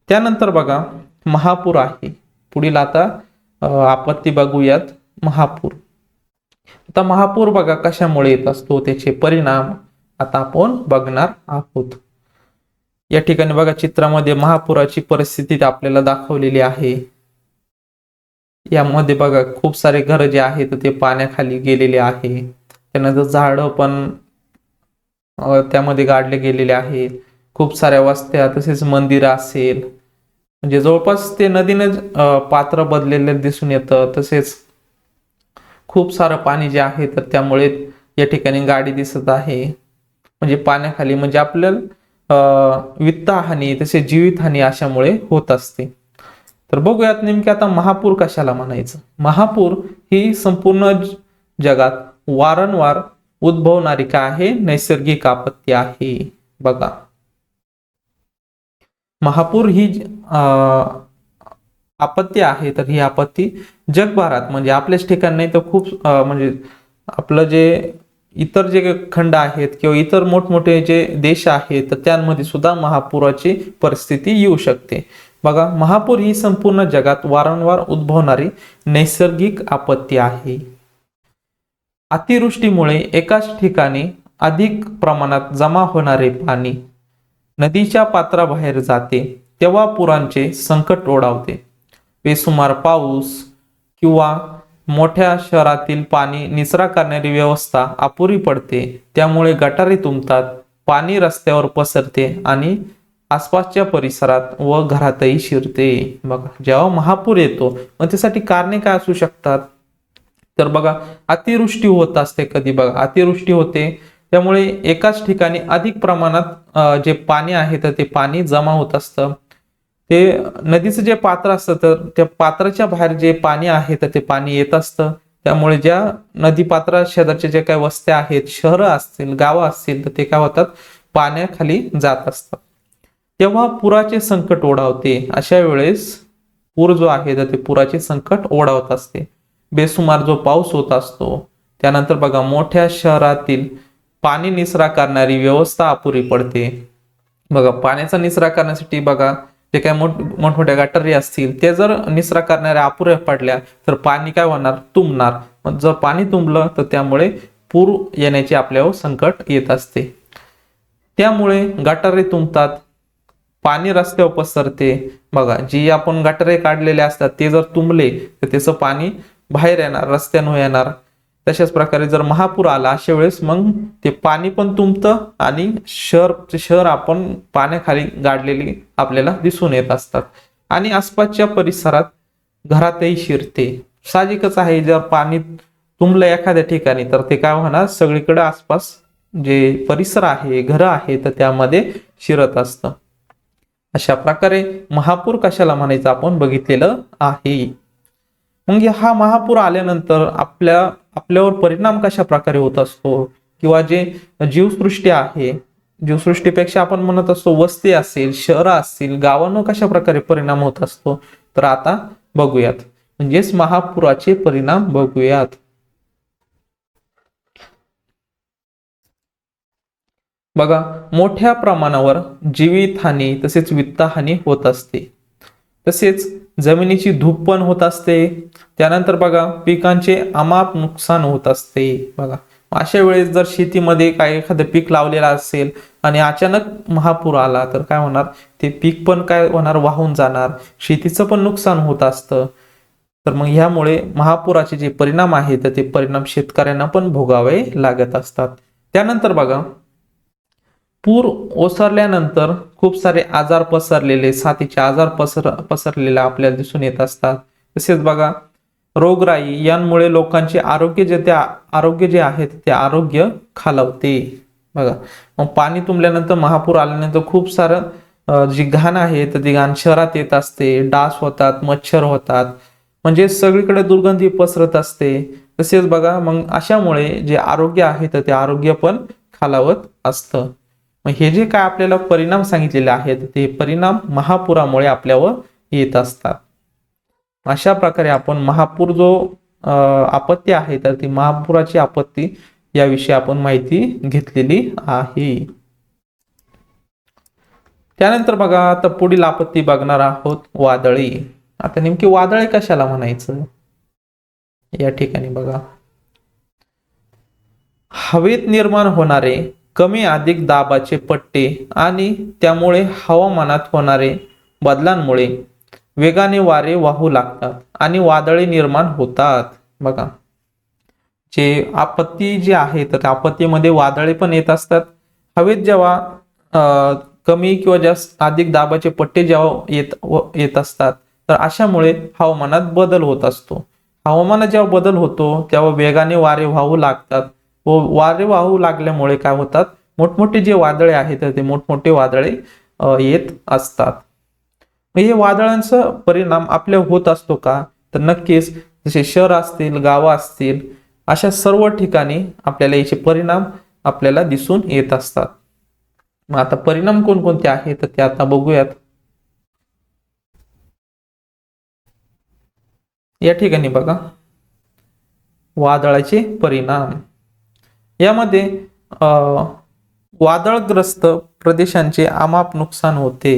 त्यानंतर बघा महापूर आहे. पुढील आता आपत्ती बघूयात, महापूर. आता महापूर बघा कशामुळे येत असतो, त्याचे परिणाम आता आपण बघणार आहोत. या ठिकाणी बघा चित्रामध्ये महापुराची परिस्थिती आपल्याला दाखवलेली आहे. यामध्ये बघा खूप सारे घर जे आहेत ते पाण्याखाली गेलेले आहे. त्यानंतर झाडं पण त्यामध्ये गाडले गेलेले आहेत. खूप साऱ्या वस्त्या तसेच मंदिर असेल, म्हणजे जवळपास ते नदीने पात्र बदलेले दिसून येतं. तसेच खूप सारं पाणी जे आहे तर त्यामुळे या ठिकाणी गाडी दिसत आहे. म्हणजे पाण्याखाली, म्हणजे आपल्याला वित्त हानी तसेच जीवित हानी अशामुळे होत असते. तर बघूयात नेमके आता महापूर कशाला म्हणायचं. महापूर ही संपूर्ण जगात वारंवार उद्भवणारी काय आहे, नैसर्गिक आपत्ती आहे. बघा, महापूर ही आपत्ती आहे तर ही आपत्ती जगभरात, म्हणजे आपल्याच ठिकाणी नाही तर खूप म्हणजे आपलं जे इतर जे खंड आहेत किंवा इतर मोठमोठे जे देश आहेत तर त्यांमध्ये सुद्धा महापुराची परिस्थिती येऊ शकते. बघा, महापूर ही संपूर्ण जगात वारंवार उद्भवणारी नैसर्गिक आपत्ती आहे. अतिवृष्टीमुळे एकाच ठिकाणी अधिक प्रमाणात जमा होणारे पाणी नदीच्या पात्राबाहेर जाते तेव्हा पुरांचे संकट ओढावते. बेसुमार पाऊस किंवा मोठ्या शहरातील पाणी निचरा करणारी व्यवस्था अपुरी पडते, त्यामुळे गटारे तुंबतात, पाणी रस्त्यावर पसरते आणि आसपासच्या परिसरात व घरातही शिरते. बघा, जेव्हा महापूर येतो मग त्यासाठी कारणे काय असू शकतात, तर बघा अतिवृष्टी होत असते. कधी बघा अतिवृष्टी होते त्यामुळे एकाच ठिकाणी अधिक प्रमाणात जे पाणी आहे तर ते पाणी जमा होत असतं. ते नदीचं जे पात्र असतं तर त्या पात्राच्या बाहेर जे पाणी आहे तर ते पाणी येत असतं. त्यामुळे ज्या नदी पात्रा शेजारचे जे काही वस्त्या आहेत, शहरं असतील, गावं असतील, तर ते काय होतात, पाण्याखाली जात असतात. तेव्हा पुराचे संकट ओढावते. अशा वेळेस पूर जो आहे तर ते पुराचे संकट ओढावत असते. बेसुमार जो पाऊस होत असतो, त्यानंतर बघा मोठ्या शहरातील पाणी निचरा करणारी व्यवस्था अपुरी पडते. बघा पाण्याचा निचरा करण्यासाठी बघा जे काही मोठमोठ्या गटारी असतील ते जर निचरा करणाऱ्या अपुऱ्या पडल्या तर पाणी काय होणार, तुंबणार. मग जर पाणी तुंबलं तर त्यामुळे पूर येण्याचे आपल्यावर संकट येत असते. त्यामुळे गटारे तुंबतात, पाणी रस्त्यावर पसरते. बघा जी आपण गटारे काढलेले असतात ते जर तुंबले तर त्याचं पाणी बाहेर येणार, रस्त्यानं येणार. तशाच प्रकारे जर महापूर आला अशा वेळेस मग ते पाणी पण तुंबतं आणि शहर आपण पाण्याखाली गाडलेली आपल्याला दिसून येत असतात आणि आसपासच्या परिसरात घरातही शिरते. साहजिकच आहे, जर पाणी तुंबलं एखाद्या ठिकाणी तर ते काय होणार, सगळीकडे आसपास जे परिसर आहे, घरं आहे तर त्यामध्ये शिरत असतं. अशा प्रकारे महापूर कशाला म्हणायचं आपण बघितलेलं आहे. मग हा महापूर आल्यानंतर आपल्यावर परिणाम कशा प्रकारे होत असतो, किंवा जे जीवसृष्टी आहे, जीवसृष्टीपेक्षा आपण म्हणत असतो वस्ती असेल, शहरं असतील, गावांवर कशा प्रकारे परिणाम होत असतो, तर आता बघूयात. म्हणजेच महापुराचे परिणाम बघूयात. बघा मोठ्या प्रमाणावर जीवितहानी तसेच वित्तहानी होत असते. तसेच जमिनीची धूप पण होत असते. त्यानंतर बघा पिकांचे अमाप नुकसान होत असते. बघा अशा वेळेस जर शेतीमध्ये काय एखादं पीक लावलेलं असेल आणि अचानक महापूर आला तर काय होणार, ते पीक पण काय होणार, वाहून जाणार, शेतीचं पण नुकसान होत असतं. तर मग ह्यामुळे महापुराचे जे परिणाम आहेत तर ते परिणाम शेतकऱ्यांना पण भोगावे लागत असतात. त्यानंतर बघा पूर ओसरल्यानंतर खूप सारे आजार पसरलेले, साथीचे आजार पसरलेले आपल्याला दिसून येत असतात. तसेच बघा रोगराई यांमुळे लोकांचे आरोग्य जे आहे ते आरोग्य खालावते. बघा मग पाणी तुंबल्यानंतर, महापूर आल्यानंतर खूप सारं जी घाण आहे तर ती घाण शहरात येत असते. डास होतात, मच्छर होतात, म्हणजे सगळीकडे दुर्गंधी पसरत असते. तसेच बघा मग अशामुळे जे आरोग्य आहे तर ते आरोग्य पण खालावत असतं. मग हे जे काय आपल्याला परिणाम सांगितलेले आहेत ते परिणाम महापुरामुळे आपल्यावर येत असतात. अशा प्रकारे आपण महापूर जो आपत्ती आहे तर ती महापुराची आपत्ती याविषयी आपण माहिती घेतलेली आहे. त्यानंतर बघा आता पुढील आपत्ती बघणार आहोत, वादळी. आता नेमकी वादळे कशाला म्हणायचं, या ठिकाणी बघा हवेत निर्माण होणारे कमी अधिक दाबाचे पट्टे आणि त्यामुळे हवामानात होणारे बदलांमुळे वेगाने वारे वाहू लागतात आणि वादळे निर्माण होतात. बघा जे आपत्ती जी आहे तर आपत्तीमध्ये वादळे पण येत असतात. हवेत जेव्हा कमी किंवा जास्त अधिक दाबाचे पट्टे जेव्हा येत असतात तर अशामुळे हवामानात बदल होत असतो. हवामानात जेव्हा बदल होतो तेव्हा वेगाने वारे वाहू लागतात व वारे वाहू लागल्यामुळे काय होतात, मोठमोठे जे वादळे आहेत तर ते मोठमोठे वादळे येत असतात. हे वादळांचा परिणाम आपल्या होत असतो का, तर नक्कीच. जसे शहर असतील, गावं असतील, अशा सर्व ठिकाणी आपल्याला याचे परिणाम आपल्याला दिसून येत असतात. मग आता परिणाम कोणकोणते आहेत तर ते आता बघूयात. या ठिकाणी बघा वादळाचे परिणाम. यामध्ये वादळग्रस्त प्रदेशांचे अमाप नुकसान होते.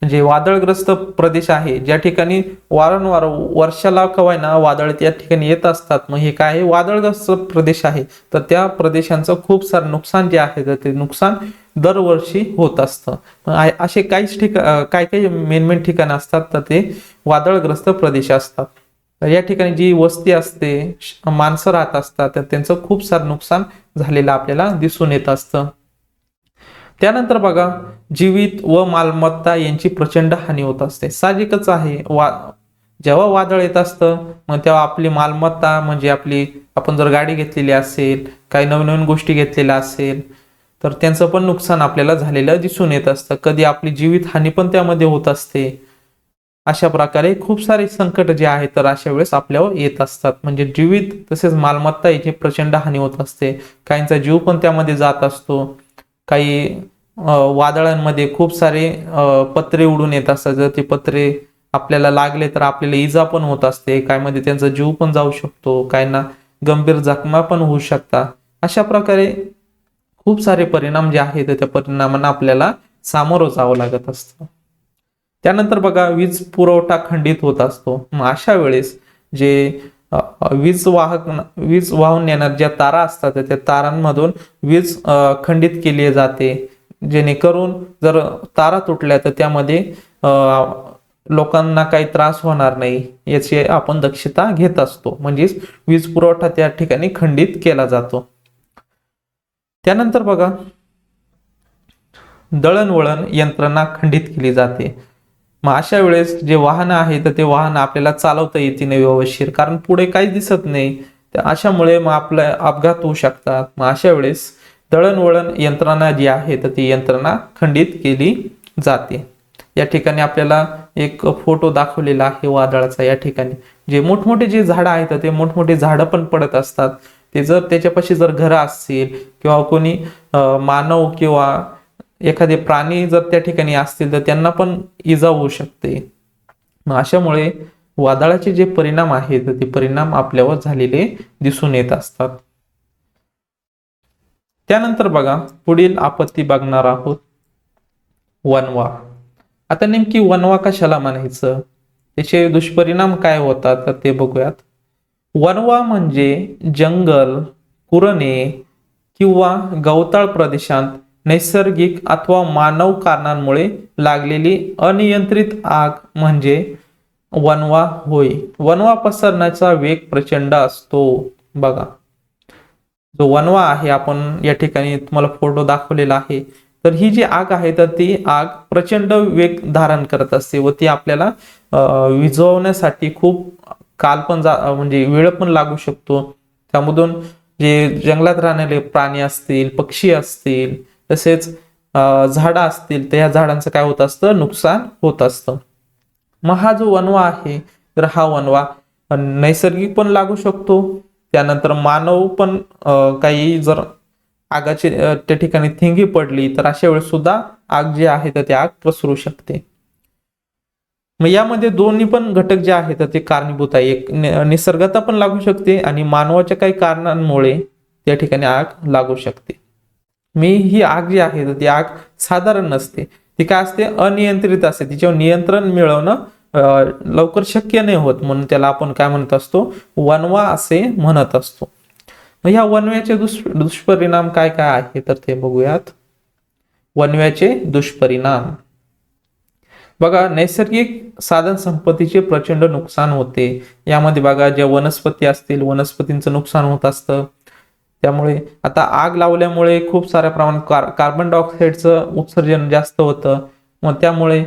म्हणजे वादळग्रस्त प्रदेश आहे ज्या ठिकाणी वारंवार वर्षाला कवायना वादळ त्या ठिकाणी येत असतात. मग हे काय आहे, वादळग्रस्त प्रदेश आहे. तर त्या प्रदेशांचं खूप सारं नुकसान जे आहे तर ते नुकसान दरवर्षी होत असतं. असे काहीच काही मेन ठिकाणं असतात तर ते वादळग्रस्त प्रदेश असतात. तर या ठिकाणी जी वस्ती असते, माणसं राहत असतात, तर त्यांचं खूप सारं नुकसान झालेलं आपल्याला दिसून येत असतं. त्यानंतर बघा जीवित व मालमत्ता यांची प्रचंड हानी होत असते. साहजिकच आहे, जेव्हा वादळ येत असतं मग तेव्हा आपली मालमत्ता म्हणजे आपण जर गाडी घेतलेली असेल, काही नवीन नवीन गोष्टी घेतलेल्या असेल तर त्यांचं पण नुकसान आपल्याला झालेलं दिसून येत असतं. कधी आपली जीवितहानी पण त्यामध्ये होत असते. अशा प्रकारे खूप सारे संकट जे आहेत तर अशा वेळेस आपल्यावर येत असतात. म्हणजे जीवित तसेच मालमत्ता याची प्रचंड हानी होत असते. काहींचा जीव पण त्यामध्ये जात असतो. काही वादळांमध्ये खूप सारे पत्रे उडून येत असतात. जर ते पत्रे आपल्याला लागले तर आपल्याला इजा पण होत असते. काहींमध्ये त्यांचा जीव पण जाऊ शकतो. काहींना गंभीर जखमा पण होऊ शकतात. अशा प्रकारे खूप सारे परिणाम जे आहेत त्या परिणामांना आपल्याला सामोरं जावं लागत असतं. त्यानंतर बघा वीज पुरवठा खंडित होत असतो. मग अशा वेळेस जे वीज वाहून नेणार ज्या तारा असतात त्या तारांमधून वीज खंडित केली जाते. जेणेकरून जर तारा तुटल्या तर त्यामध्ये लोकांना काही त्रास होणार नाही याची आपण दक्षता घेत असतो. म्हणजेच वीज पुरवठा त्या ठिकाणी खंडित केला जातो. त्यानंतर बघा दळणवळण यंत्रणा खंडित केली जाते. मग अशा वेळेस जे वाहन आहे तर ते वाहन आपल्याला चालवता येते नाही व्यवस्थित, कारण पुढे काहीच दिसत नाही. अशामुळे मग आपला अपघात होऊ शकतात. मग अशा वेळेस दळणवळण यंत्रणा जी आहे तर ती यंत्रणा खंडित केली जाते. या ठिकाणी आपल्याला एक फोटो दाखवलेला आहे वादळाचा. या ठिकाणी जे मोठमोठे जे झाडं आहेत ते मोठमोठे झाडं पण पडत असतात. ते जर त्याच्यापाशी जर घरं असतील किंवा कोणी मानव किंवा एखादे प्राणी जर त्या ठिकाणी असतील तर त्यांना पण इजा होऊ शकते. मग अशामुळे वादळाचे जे परिणाम आहेत ते परिणाम आपल्यावर झालेले दिसून येत असतात. त्यानंतर बघा पुढील आपत्ती बघणार आहोत वणवा. आता नेमकी वणवा कशाला म्हणायचं, त्याचे दुष्परिणाम काय होतात तर ते बघूयात. वणवा म्हणजे जंगल, कुरणे किंवा गवताळ प्रदेशात नैसर्गिक अथवा मानव कारणांमुळे लागलेली अनियंत्रित आग म्हणजे वणवा होय. वणवा पसरण्याचा वेग प्रचंड असतो. बघा जो वणवा आहे, आपण या ठिकाणी तुम्हाला फोटो दाखवलेला आहे, तर ही जी आग आहे तर ती आग प्रचंड वेग धारण करत असते व ती आपल्याला विझवण्यासाठी खूप काल पण म्हणजे वेळ पण लागू शकतो. त्यामधून जे जंगलात राहणारे प्राणी असतील, पक्षी असतील, तसेच झाडं असतील तर या झाडांचं काय होत असतं, नुकसान होत असतं. मग हा जो वणवा आहे तर हा वणवा नैसर्गिक पण लागू शकतो. त्यानंतर मानव पण काही जर आगाची त्या ठिकाणी थिंगी पडली तर अशा वेळेस सुद्धा आग जी आहे तर ती आग पसरू शकते. मग यामध्ये दोन्ही पण घटक जे आहेत तर ते कारणीभूत आहे. एक निसर्गता पण लागू शकते आणि मानवाच्या काही कारणांमुळे त्या ठिकाणी आग लागू शकते. ही आग जी आहे तर ती आग साधारण नसते. ती काय असते, अनियंत्रित असते. तिच्यावर नियंत्रण मिळवणं लवकर शक्य नाही होत, म्हणून त्याला आपण काय म्हणत असतो, वणवा असे म्हणत असतो. मग ह्या वणव्याचे दुष्परिणाम काय काय आहे तर ते बघूयात. वणव्याचे दुष्परिणाम बघा, नैसर्गिक साधन संपत्तीचे प्रचंड नुकसान होते. यामध्ये बघा ज्या वनस्पती असतील वनस्पतींचं नुकसान होत असतं. त्यामुळे आता आग लावल्यामुळे खूप साऱ्या प्रमाणात कार्बन डायऑक्साईडचं उत्सर्जन जास्त होतं. मग त्यामुळे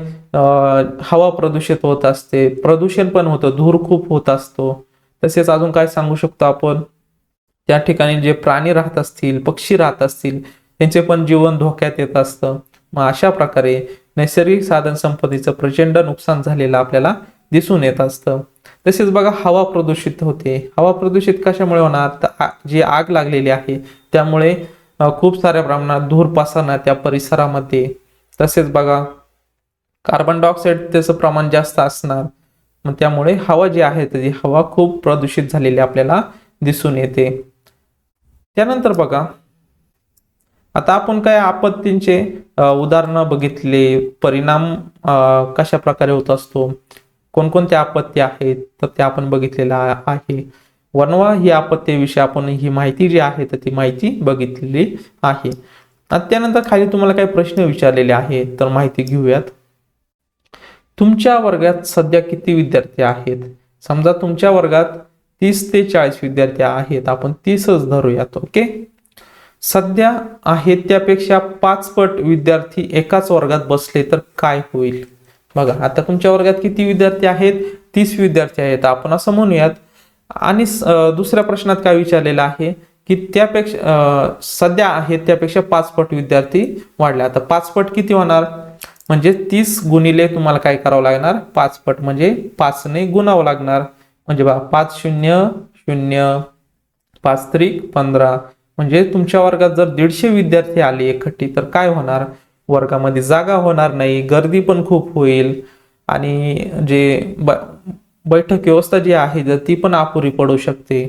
हवा प्रदूषित होत असते, प्रदूषण पण होतं, धूर खूप होत असतो. तसेच अजून काय सांगू शकतो आपण, त्या ठिकाणी जे प्राणी राहत असतील, पक्षी राहत असतील, त्यांचे पण जीवन धोक्यात येत असतं. मग अशा प्रकारे नैसर्गिक साधन संपत्तीचं प्रचंड नुकसान झालेलं आपल्याला दिसून येत असतं. तसेच बघा हवा प्रदूषित होते. हवा प्रदूषित कशामुळे होणार, तर जी आग लागलेली आहे त्यामुळे खूप साऱ्या प्रमाणात धूर पसरणार त्या परिसरामध्ये. तसेच बघा कार्बन डायऑक्साईड त्याचं प्रमाण जास्त असणार. मग त्यामुळे हवा जी आहे ती हवा खूप प्रदूषित झालेली आपल्याला दिसून येते. त्यानंतर बघा आता आपण काय आपत्तींचे उदाहरणं बघितले, परिणाम कशा प्रकारे होत असतो, कोणकोणत्या आपत्ती आहेत तर ते आपण बघितलेला आहे. वणवा ही आपत्तीविषयी आपण ही माहिती जी आहे तर ती माहिती बघितलेली आहे. त्यानंतर खाली तुम्हाला काही प्रश्न विचारलेले आहेत तर माहिती घेऊयात. तुमच्या वर्गात सध्या किती विद्यार्थी आहेत? समजा तुमच्या वर्गात 30 ते 40 विद्यार्थी आहेत, आपण 30च धरूयात. ओके, सध्या आहेत त्यापेक्षा 5 पट विद्यार्थी एकाच वर्गात बसले तर काय होईल? बघा आता तुमच्या वर्गात किती विद्यार्थी आहेत, 30 विद्यार्थी आहेत आपण असं म्हणूयात. आणि दुसऱ्या प्रश्नात काय विचारलेलं आहे की त्यापेक्षा सध्या आहेत त्यापेक्षा 5 पट विद्यार्थी वाढले. आता 5 पट किती होणार, म्हणजे 30 गुणिले तुम्हाला काय करावं लागणार, 5 पट म्हणजे 5 ने गुणावं लागणार. म्हणजे बघा 5 0 0 5 त्रिक 15, म्हणजे तुमच्या वर्गात जर 150 विद्यार्थी आले एकखट्टी तर काय होणार, वर्गामध्ये जागा होणार नाही, गर्दी पण खूप होईल आणि जे बैठक व्यवस्था जी आहे तर ती पण अपुरी पडू शकते.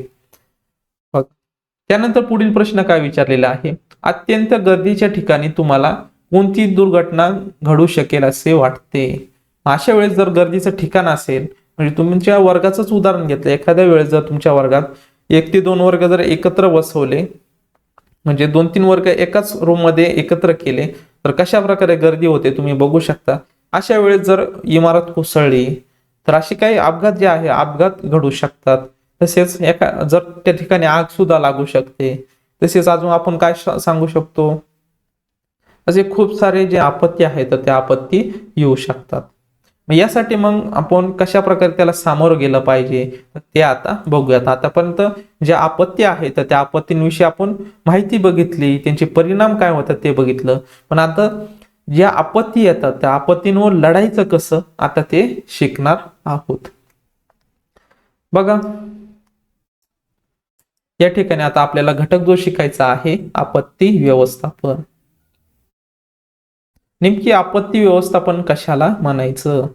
त्यानंतर पुढील प्रश्न काय विचारलेला आहे, अत्यंत गर्दीच्या ठिकाणी तुम्हाला कोणती दुर्घटना घडू शकेल असे वाटते. अशा वेळेस जर गर्दीचं ठिकाण असेल, म्हणजे तुमच्या वर्गाचंच उदाहरण घेतलं, एखाद्या वेळेस जर तुमच्या वर्गात 1 ते 2 वर्ग जर एकत्र बसवले, म्हणजे 2-3 वर्ग एकाच रूम मध्ये एकत्र केले तर कशा प्रकारे गर्दी होते तुम्ही बघू शकता. अशा वेळेस जर इमारत कोसळली तर असे काही अपघात जे आहे अपघात घडू शकतात. तसेच जर त्या ठिकाणी आग सुद्धा लागू शकते. तसेच अजून आपण काय सांगू शकतो, असे खूप सारे जे आपत्ती आहेत तर त्या आपत्ती येऊ शकतात. यासाठी मग आपण कशा प्रकारे त्याला सामोरं गेलं पाहिजे ते आता बघूयात. आतापर्यंत ज्या आपत्ती आहेत तर त्या आपत्तींविषयी आपण माहिती बघितली, त्यांचे परिणाम काय होतात ते बघितलं. पण आता ज्या आपत्ती येतात त्या आपत्तींवर लढायचं कसं आता ते शिकणार आहोत. बघा या ठिकाणी आता आपल्याला घटक जो शिकायचा आहे आपत्ती व्यवस्थापन. नेमकी आपत्ती व्यवस्थापन कशाला म्हणायचं,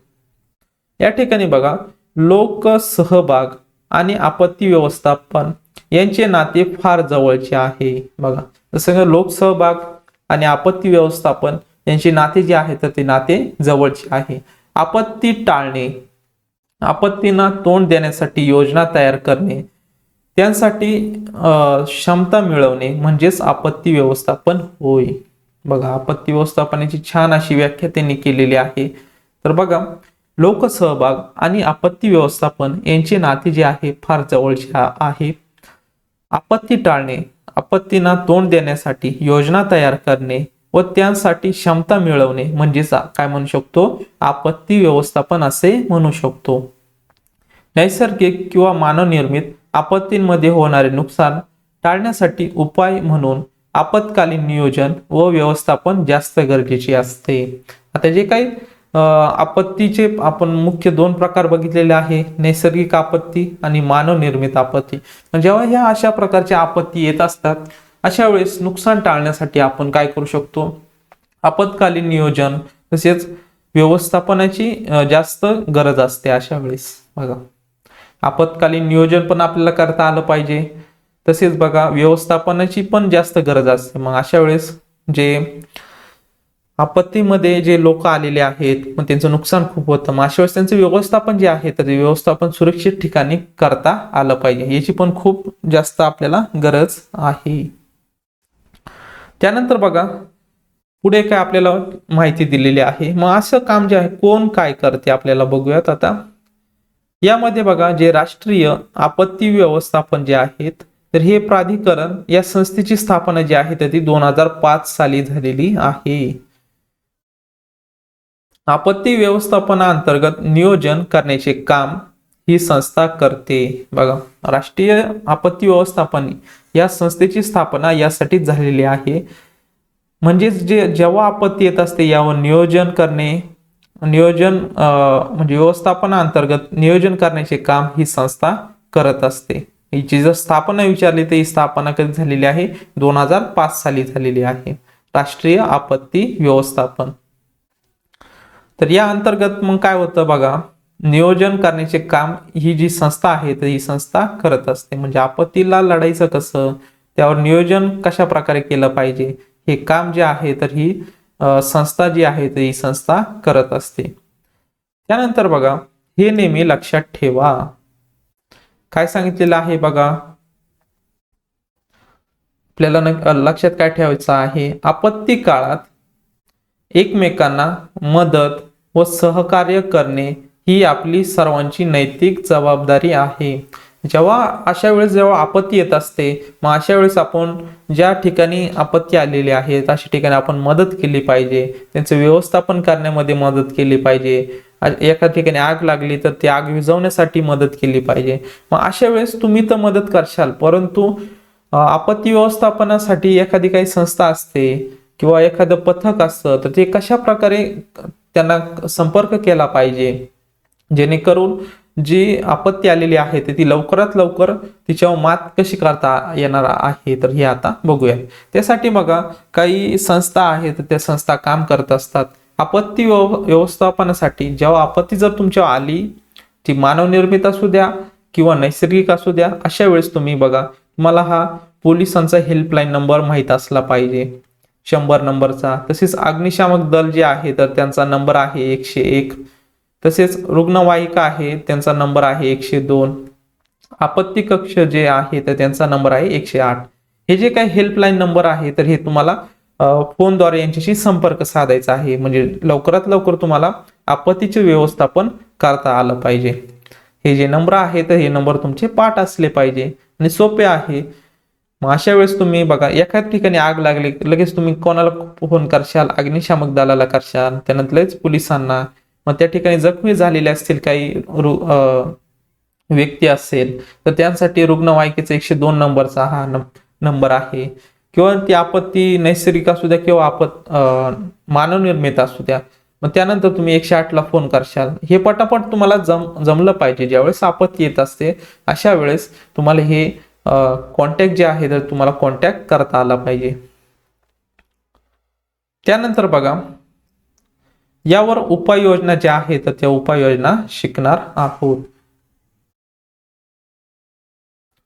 या ठिकाणी बघा लोक सहभाग आणि आपत्ती व्यवस्थापन यांचे नाते फार जवळचे आहे. बघा जसं लोक सहभाग आणि आपत्ती व्यवस्थापन यांची नाते जे आहेत तर ते नाते जवळचे आहे. आपत्ती टाळणे, आपत्तींना तोंड देण्यासाठी योजना तयार करणे, त्यांसाठी क्षमता मिळवणे म्हणजेच आपत्ती व्यवस्थापन होय. बघा आपत्ती व्यवस्थापनाची छान अशी व्याख्या त्यांनी केलेली आहे. तर बघा लोकसहभाग आणि आपत्ती व्यवस्थापन यांचे नाते जे आहे फार जवळचे आहे. आपत्ती टाळणे, आपत्तींना तोंड देण्यासाठी योजना तयार करणे व त्यांसाठी क्षमता मिळवणे म्हणजेच काय म्हणू शकतो, आपत्ती व्यवस्थापन असे म्हणू शकतो. नैसर्गिक किंवा मानवनिर्मित आपत्तींमध्ये होणारे नुकसान टाळण्यासाठी उपाय म्हणून आपत्कालीन नियोजन व व्यवस्थापन जास्त गरजेचे असते. आता जे काही आपत्तीचे आपण मुख्य 2 प्रकार बघितलेले आहे, नैसर्गिक आपत्ती आणि मानवनिर्मित आपत्ती. जेव्हा ह्या अशा प्रकारच्या आपत्ती येत असतात अशा वेळेस नुकसान टाळण्यासाठी आपण काय करू शकतो, आपत्कालीन नियोजन तसेच व्यवस्थापनाची जास्त गरज असते. अशा वेळेस बघा आपत्कालीन नियोजन पण आपल्याला करता आलं पाहिजे, तसेच बघा व्यवस्थापनाची पण जास्त गरज असते. मग अशा वेळेस जे आपत्तीमध्ये जे लोक आलेले आहेत मग त्यांचं नुकसान खूप होतं, मग अशा वेळेस त्यांचं व्यवस्थापन जे आहे तर ते व्यवस्थापन सुरक्षित ठिकाणी करता आलं पाहिजे, याची पण खूप जास्त आपल्याला गरज आहे. त्यानंतर बघा पुढे काय आपल्याला माहिती दिलेली आहे. मग असं काम जे आहे कोण काय करते आपल्याला बघूयात. आता यामध्ये बघा जे राष्ट्रीय आपत्ती व्यवस्थापन जे आहेत तर हे प्राधिकरण या संस्थेची स्थापना जी आहे तर ती 2005 साली झालेली आहे. आपत्ती व्यवस्थापनाअंतर्गत नियोजन करण्याचे काम ही संस्था करते. बघा राष्ट्रीय आपत्ती व्यवस्थापन या संस्थेची स्थापना यासाठी झालेली आहे. म्हणजेच जेव्हा आपत्ती येत असते यावर नियोजन करणे, म्हणजे व्यवस्थापनाअंतर्गत नियोजन करण्याचे काम ही संस्था करत असते. हिची जर स्थापना विचारली तर ही स्थापना कधी झालेली आहे, 2005 साली झालेली आहे, राष्ट्रीय आपत्ती व्यवस्थापन. तर या अंतर्गत मग काय होतं बघा, नियोजन करण्याचे काम ही जी संस्था आहे तर ही संस्था करत असते. म्हणजे आपत्तीला लढायचं कसं, त्यावर नियोजन कशा प्रकारे केलं पाहिजे हे काम जे आहे तर ही संस्था जी आहे तर ही संस्था करत असते. त्यानंतर बघा हे नेहमी लक्षात ठेवा, काय सांगितलेलं आहे बघा, आपल्याला लक्षात काय ठेवायचं आहे, आपत्ती काळात एकमेकांना मदत व सहकार्य करणे ही आपली सर्वांची नैतिक जबाबदारी आहे. जेव्हा अशा वेळेस जेव्हा आपत्ती येत असते मग अशा वेळेस आपण ज्या ठिकाणी आपत्ती आलेली आहे अशा ठिकाणी आपण मदत केली पाहिजे, त्यांचं व्यवस्थापन करण्यामध्ये मदत केली पाहिजे. एका ठिकाणी आग लागली तर ती आग विझवण्यासाठी मदत केली पाहिजे. मग अशा वेळेस तुम्ही तर मदत करशाल, परंतु आपत्ती व्यवस्थापनासाठी एखादी काही संस्था असते किंवा एखादं पथक असतं, तर ते कशा प्रकारे त्यांना संपर्क केला पाहिजे जेणेकरून जी आपत्ती आलेली आहे ती लवकरात लवकर तिच्यावर मात कशी करता येणार आहे, तर हे आता बघूया. त्यासाठी बघा काही संस्था आहेत, त्या संस्था काम करत असतात आपत्ती व्यवस्थापनासाठी. जेव्हा आपत्ती जर तुमच्यावर आली, ती मानवनिर्मित असू द्या किंवा नैसर्गिक असू द्या, अशा वेळेस तुम्ही बघा, तुम्हाला हा पोलिसांचा हेल्पलाईन नंबर माहीत असला पाहिजे, 100 नंबरचा. तसेच अग्निशामक दल जे आहे तर त्यांचा नंबर आहे 101. तसेच रुग्णवाहिका आहे, त्यांचा नंबर आहे 102. आपत्ती कक्ष जे आहे तर त्यांचा नंबर आहे 108. हे जे काही हेल्पलाईन नंबर आहे तर हे तुम्हाला फोनद्वारे यांच्याशी संपर्क साधायचा आहे, म्हणजे लवकरात लवकर तुम्हाला आपत्तीचे व्यवस्थापन करता आलं पाहिजे. हे जे नंबर आहे तर हे नंबर तुमचे पाठ असले पाहिजे आणि सोपे आहे. मग अशा वेळेस तुम्ही बघा, एखाद्या ठिकाणी आग लागली लगेच तुम्ही कोणाला फोन करशाल? अग्निशामक दलाला करशाल, त्यानंतर लगेच पोलिसांना. मग त्या ठिकाणी जखमी झालेले असतील काही व्यक्ती असेल तर त्यांसाठी रुग्णवाहिकेचा 102 नंबरचा हा नंबर आहे. किंवा ती आपत्ती नैसर्गिक असू द्या किंवा मानवनिर्मित असू द्या, मग त्यानंतर तुम्ही 108ला फोन करशाल. हे पटापट तुम्हाला जमलं पाहिजे. ज्यावेळेस आपत्ती येत असते अशा वेळेस तुम्हाला हे कॉन्टॅक्ट जे आहे तर तुम्हाला कॉन्टॅक्ट करता आला पाहिजे. त्यानंतर बघा, यावर उपाययोजना ज्या आहेत तर त्या उपाययोजना शिकणार आहोत.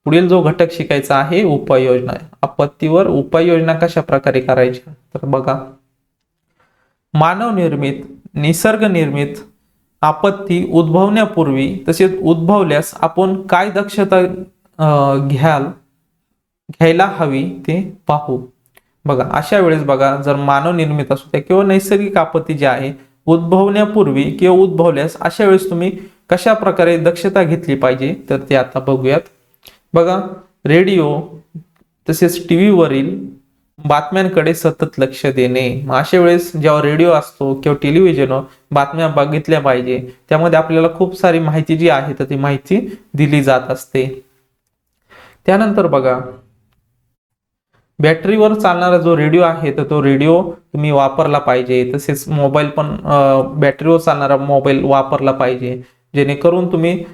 पुढील जो घटक शिकायचा आहे उपाययोजना. आपत्तीवर उपाययोजना कशा प्रकारे करायच्या, तर बघा, मानव निर्मित, निसर्ग निर्मित आपत्ती उद्भवण्यापूर्वी तसेच उद्भवल्यास आपण काय दक्षता घ्यायला हवी ते पाहू. बघा, अशा वेळेस बघा, जर मानव निर्मित असू द्या किंवा नैसर्गिक आपत्ती जी आहे उद्भवण्यापूर्वी किंवा उद्भवल्यास अशा वेळेस तुम्ही कशा प्रकारे दक्षता घेतली पाहिजे तर ते आता बघूयात. बघा, रेडिओ तसेच टीव्हीवरील बातम्यांकडे सतत लक्ष देणे. मग अशा वेळेस जेव्हा रेडिओ असतो किंवा टेलिव्हिजनवर बातम्या बघितल्या पाहिजे, त्यामध्ये आपल्याला खूप सारी माहिती जी आहे तर ती माहिती दिली जात असते. त्यानंतर बघा, बॅटरीवर चालणारा जो रेडिओ आहे तर तो रेडिओ तुम्ही वापरला पाहिजे. तसेच मोबाईल पण बॅटरीवर चालणारा मोबाईल वापरला पाहिजे, जेणेकरून तुम्ही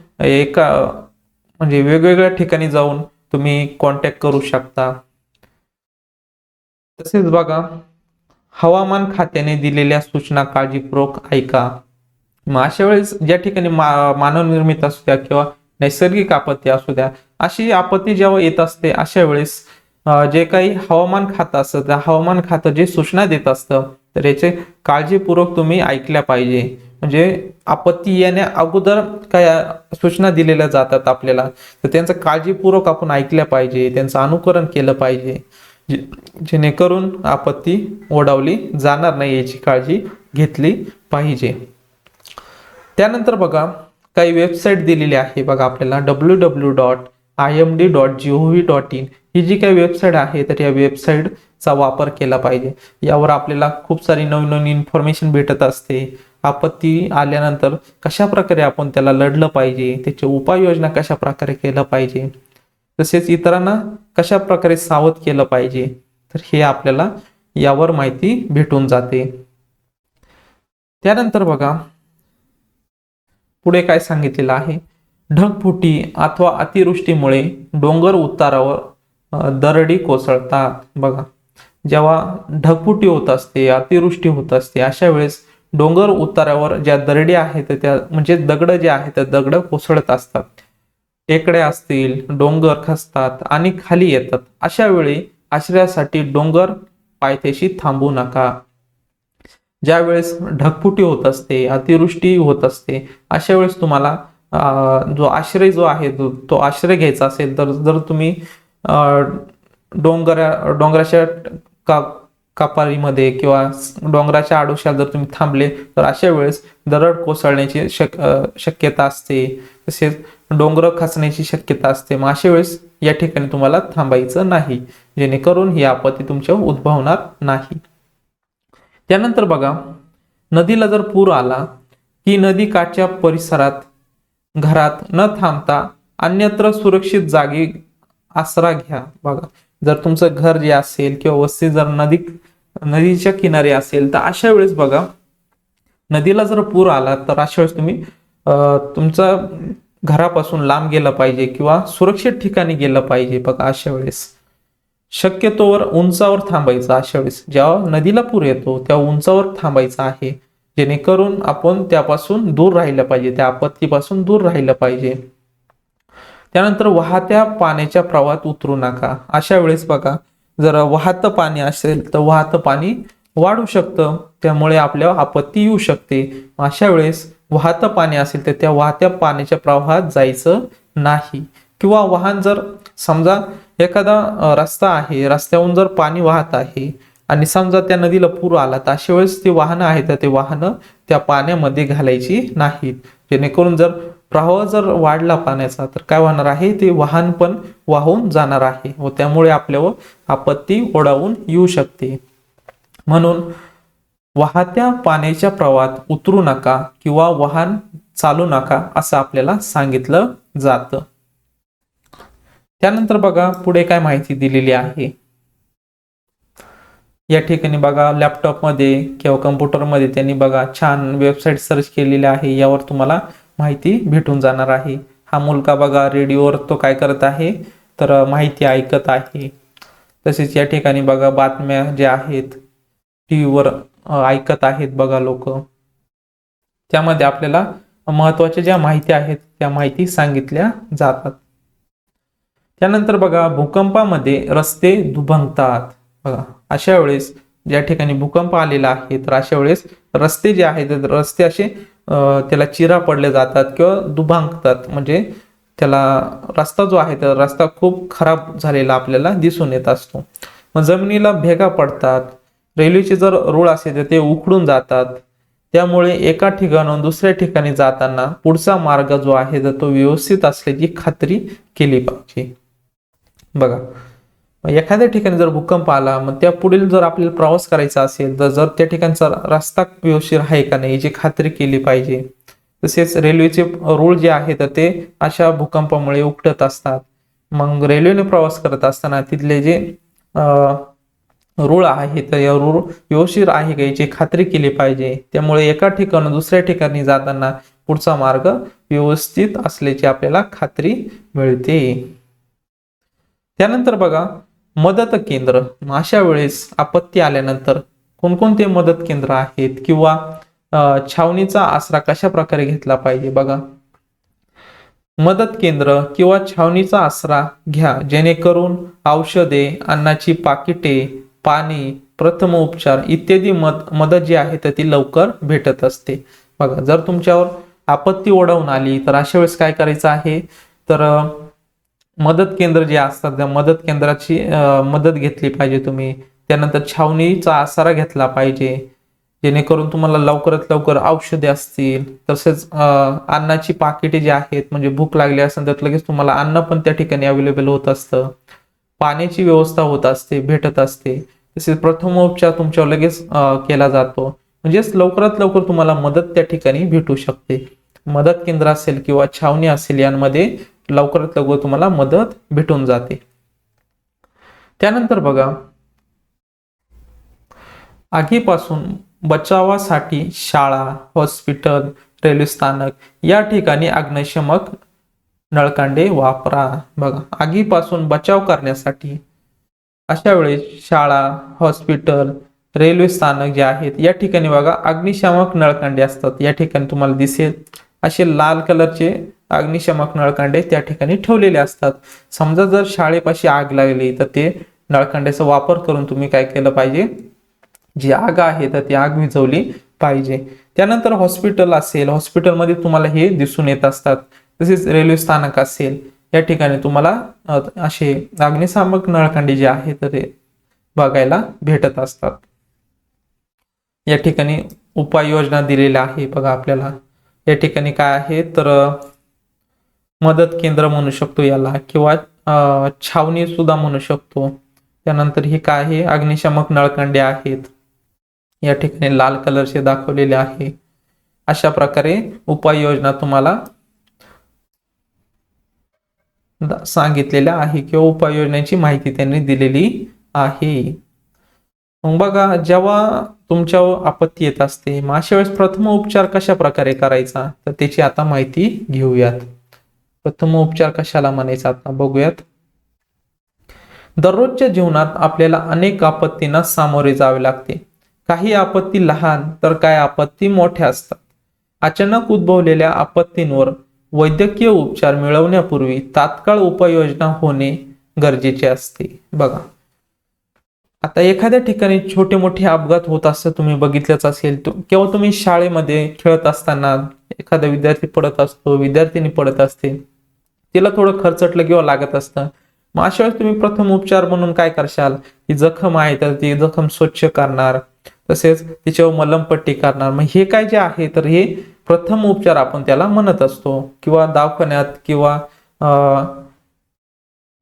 म्हणजे वेगवेगळ्या ठिकाणी जाऊन तुम्ही कॉन्टॅक्ट करू शकता. तसेच बघा, हवामान खात्याने दिलेल्या सूचना काळजीपूर्वक ऐका. मग अशा वेळेस ज्या ठिकाणी मानवनिर्मित असू द्या किंवा नैसर्गिक आपत्ती असू द्या, अशी आपत्ती जेव्हा येत असते अशा वेळेस जे काही हवामान खातं असतं, त्या हवामान खातं जे सूचना देत असतं तर याचे काळजीपूर्वक तुम्ही ऐकल्या पाहिजे. म्हणजे आपत्ती येण्या अगोदर काय सूचना दिलेल्या जातात आपल्याला, तर त्यांचं काळजीपूर्वक आपण ऐकल्या पाहिजे, त्यांचं अनुकरण केलं पाहिजे, जेणेकरून आपत्ती ओढावली जाणार नाही याची काळजी घेतली पाहिजे. त्यानंतर बघा, काही वेबसाईट दिलेली आहे बघा आपल्याला, www.imd.gov.in. ही जी काही वेबसाईट आहे तर या वेबसाईटचा वापर केला पाहिजे. यावर आपल्याला खूप सारी नवीन नवीन इन्फॉर्मेशन भेटत असते. आपत्ती आल्यानंतर कशा प्रकारे आपण त्याला लढलं पाहिजे, त्याची उपाययोजना कशा प्रकारे केलं पाहिजे, तसेच इतरांना कशा प्रकारे सावध केलं पाहिजे, तर हे आपल्याला यावर माहिती भेटून जाते. त्यानंतर बघा, पुढे काय सांगितलेलं आहे, ढगफुटी अथवा अतिवृष्टीमुळे डोंगर उतारावर दरडी कोसळतात. बघा, जेव्हा ढगफुटी होत असते, अतिवृष्टी होत असते, अशा वेळेस डोंगर उतारावर ज्या दरडी आहेत त्या म्हणजे दगड जे आहेत त्या दगड कोसळत असतात. टेकड्या असतील, डोंगर खचतात आणि खाली येतात. अशा वेळी आश्रयासाठी डोंगर पायथ्याशी थांबू नका. ज्या वेळेस ढगफुटी होत असते, अतिवृष्टी होत असते, अशा वेळेस तुम्हाला जो आश्रय जो आहे तो आश्रय घ्यायचा असेल तर जर तुम्ही डोंगराच्या कपारीमध्ये किंवा डोंगराच्या आडोशात जर तुम्ही थांबले तर अशा वेळेस दरड कोसळण्याची शक्यता असते, तसेच डोंगर खचण्याची शक्यता असते. मग अशा वेळेस या ठिकाणी तुम्हाला थांबायचं नाही, जेणेकरून ही आपत्ती तुमच्यावर उद्भवणार नाही. त्यानंतर बघा, नदीला जर पूर आला की नदी काठच्या परिसरात घरात न थांबता अन्यत्र सुरक्षित जागी आसरा घ्या. बघा, जर तुमचं घर जे असेल किंवा वस्ती जर नदीच्या किनारी असेल तर अशा वेळेस बघा, नदीला जर पूर आला तर अशा वेळेस तुम्ही तुमचा घरापासून लांब गेलं पाहिजे किंवा सुरक्षित ठिकाणी गेलं पाहिजे. बघा, अशा वेळेस शक्यतोवर उंचावर थांबायचं. अशा वेळेस जेव्हा नदीला पूर येतो तेव्हा उंचावर थांबायचं आहे, जेणेकरून आपण त्यापासून दूर राहिलं पाहिजे, त्या आपत्तीपासून दूर राहिलं पाहिजे. त्यानंतर वाहत्या पाण्याच्या प्रवाहात उतरू नका. अशा वेळेस बघा, जर वाहतं पाणी असेल तर वाहतं पाणी वाढू शकतं, त्यामुळे आपल्यावर आपत्ती येऊ शकते. अशा वेळेस वाहतं पाणी असेल तर त्या वाहत्या पाण्याच्या प्रवाहात जायचं नाही. किंवा वाहन जर समजा एखादा रस्ता आहे, रस्त्यावरून जर पाणी वाहत आहे आणि समजा त्या नदीला पूर आला तर अशा वेळेस ती वाहनं आहेत तर ते वाहनं त्या पाण्यामध्ये घालायची नाहीत, जेणेकरून जर प्रवाह जर वाढला पाण्याचा तर काय होणार आहे, ते वाहन पण वाहून जाणार आहे व त्यामुळे आपल्यावर आपत्ती ओढावून येऊ शकते. म्हणून वाहत्या पाण्याच्या प्रवाहात उतरू नका किंवा वाहन चालू नका असं आपल्याला सांगितलं जातं. त्यानंतर बघा पुढे काय माहिती दिलेली आहे. या ठिकाणी बघा, लॅपटॉपमध्ये किंवा कम्प्युटरमध्ये त्यांनी बघा छान वेबसाईट सर्च केलेली आहे, यावर तुम्हाला माहिती भेटून जाणार आहे. हा मुलगा बघा रेडिओवर तो काय करत आहे तर माहिती ऐकत आहे. तसेच या ठिकाणी बघा बातम्या ज्या आहेत टीव्हीवर ऐकत आहेत बघा लोक, त्यामध्ये आपल्याला महत्वाच्या ज्या माहिती आहेत त्या माहिती सांगितल्या जातात. त्यानंतर बघा भूकंपामध्ये रस्ते दुभंगतात. बघा, अशा वेळेस ज्या ठिकाणी भूकंप आलेला आहे तर अशा वेळेस रस्ते जे आहेत रस्ते असे त्याला चिरा पडले जातात किंवा दुभांगतात, म्हणजे त्याला रस्ता जो आहे तर रस्ता खूप खराब झालेला आपल्याला दिसून येत असतो. मग जमिनीला भेगा पडतात, रेल्वेचे जर रूळ असेल तर ते उखडून जातात. त्यामुळे एका ठिकाणाहून दुसऱ्या ठिकाणी जाताना पुढचा मार्ग जो आहे तर तो व्यवस्थित असल्याची खात्री केली पाहिजे. बघा, एखाद्या ठिकाणी जर भूकंप आला मग त्या पुढील जर आपल्याला प्रवास करायचा असेल तर जर त्या ठिकाणचा रस्ता व्यवस्थित आहे का नाही याची खात्री केली पाहिजे. तसेच रेल्वेचे रूळ जे आहेत तर ते अशा भूकंपामुळे उखडत असतात. मग रेल्वेने प्रवास करत असताना तिथले जे रूळ आहे तर या रूळ व्यवस्थित आहे का याची खात्री केली पाहिजे. त्यामुळे एका ठिकाणून दुसऱ्या ठिकाणी जाताना पुढचा मार्ग व्यवस्थित असल्याची आपल्याला खात्री मिळते. त्यानंतर बघा मदत केंद्र. अशा वेळेस आपत्ती आल्यानंतर कोणकोणते मदत केंद्र आहेत किंवा छावणीचा आसरा कशा प्रकारे घेतला पाहिजे. बघा, मदत केंद्र किंवा छावणीचा आसरा घ्या, जेणेकरून औषधे, अन्नाची पाकिटे, पाणी, प्रथम उपचार इत्यादी मदत जी आहे तर ती लवकर भेटत असते. बघा, जर तुमच्यावर आपत्ती ओढवून आली तर अशा वेळेस काय करायचं आहे तर मदत केंद्र जे असतात त्या मदत केंद्राची मदत घेतली पाहिजे तुम्ही. त्यानंतर छावणीचा आसरा घेतला पाहिजे, जेणेकरून तुम्हाला लवकरात लवकर औषधे असतील, तसेच अन्नाची पाकिटे जे आहेत म्हणजे भूक लागली असेल तर लगेच तुम्हाला अन्न पण त्या ठिकाणी अवेलेबल होत असतं, पाण्याची व्यवस्था होत असते, भेटत असते. तसेच प्रथमोपचार तुमच्यावर लगेच केला जातो, म्हणजेच लवकरात लवकर तुम्हाला मदत त्या ठिकाणी भेटू शकते. मदत केंद्र असेल किंवा छावणी असेल यांमध्ये लवकरात लवकर तुम्हाला मदत भेटून जाते. त्यानंतर बघा, आगीपासून बचावासाठी शाळा, हॉस्पिटल, रेल्वे स्थानक या ठिकाणी अग्निशमक नळकांडे वापरा. बघा, आगीपासून बचाव करण्यासाठी अशा वेळेस शाळा, हॉस्पिटल, रेल्वे स्थानक जे आहेत या ठिकाणी बघा अग्निशामक नळकांडे असतात. या ठिकाणी तुम्हाला दिसेल असे लाल कलरचे अग्निशामक नळकांडे त्या ठिकाणी ठेवलेले असतात. समजा जर शाळेपाशी आग लागली तर ते नळकांड्याचा वापर करून तुम्ही काय केलं पाहिजे, जी आग आहे तर ती आग विझवली पाहिजे. त्यानंतर हॉस्पिटल असेल, हॉस्पिटलमध्ये तुम्हाला हे दिसून येत असतात. तसेच रेल्वे स्थानक असेल या ठिकाणी तुम्हाला असे अग्निशामक नळकांडे जे आहेत तर ते बघायला भेटत असतात. या ठिकाणी उपाययोजना दिलेल्या आहे बघा आपल्याला. या ठिकाणी काय आहे तर मदत केंद्र म्हणू शकतो याला किंवा छावणी सुद्धा म्हणू शकतो. त्यानंतर हे काय आहे, अग्निशामक नळकांडे आहेत, या ठिकाणी लाल कलरचे दाखवलेले आहे. अशा प्रकारे उपाययोजना तुम्हाला सांगितलेल्या आहे किंवा उपाययोजनेची माहिती त्यांनी दिलेली आहे. मग बघा, जेव्हा तुमच्यावर आपत्ती येत असते मग अशा वेळेस प्रथम उपचार कशा प्रकारे करायचा, तर त्याची आता माहिती घेऊयात. प्रथम उपचार कशाला म्हणायचा आता बघूयात. दररोजच्या जीवनात आपल्याला अनेक आपत्तींना सामोरे जावे लागते. काही आपत्ती लहान तर काही आपत्ती मोठ्या असतात. अचानक उद्भवलेल्या आपत्तींवर वैद्यकीय उपचार मिळवण्यापूर्वी तात्काळ उपाययोजना होणे गरजेचे असते. बघा, आता एखाद्या ठिकाणी छोटे मोठे अपघात होत असतं, तुम्ही बघितलंच असेल. किंवा तुम्ही शाळेमध्ये खेळत असताना एखादा विद्यार्थी पडत असतो, विद्यार्थिनी पडत असते, तिला थोडं खरचटलं किंवा लागत असतं. मग अशा वेळेस तुम्ही प्रथम उपचार म्हणून काय करशाल, ही जखम आहे तर ती जखम स्वच्छ करणार, तसेच तिच्यावर मलमपट्टी करणार. मग हे काय जे आहे तर हे प्रथम उपचार आपण त्याला म्हणत असतो. किंवा दवाखान्यात किंवा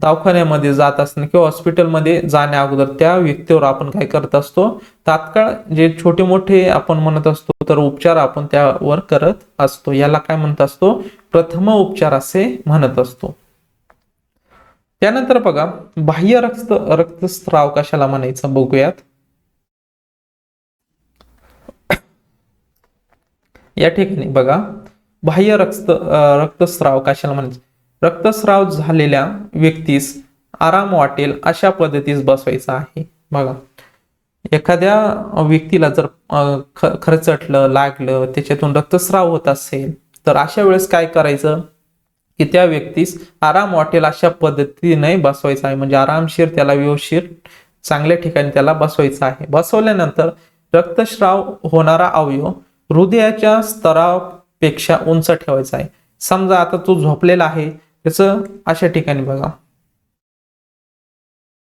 दवाखान्यामध्ये जात असताना किंवा हॉस्पिटलमध्ये जाण्या अगोदर त्या व्यक्तीवर आपण काय करत असतो, तात्काळ जे छोटे मोठे आपण म्हणत असतो तर उपचार आपण त्यावर करत असतो. याला काय म्हणत असतो, प्रथम उपचार असे म्हणत असतो. त्यानंतर बघा, बाह्य रक्तस्राव कशाला म्हणायचं बघूयात. या ठिकाणी बघा, बाह्य रक्तस्राव कशाला म्हणायचं. रक्तस्राव झालेल्या व्यक्तीस आराम वाटेल अशा पद्धतीस बसवायचं आहे. बघा, एखाद्या व्यक्तीला जर खरचटलं, लागलं, त्याच्यातून रक्तस्राव होत असेल तर अशा वेळेस काय करायचं की त्या व्यक्तीस आराम वाटेल अशा पद्धतीने बसवायचं आहे. म्हणजे आरामशीर त्याला व्यवस्थित चांगल्या ठिकाणी त्याला बसवायचं आहे. बसवल्यानंतर रक्तस्राव होणारा अवयव हृदयाच्या स्तरापेक्षा उंच ठेवायचा आहे. समजा आता तो झोपलेला आहे, त्याचं अशा ठिकाणी बघा,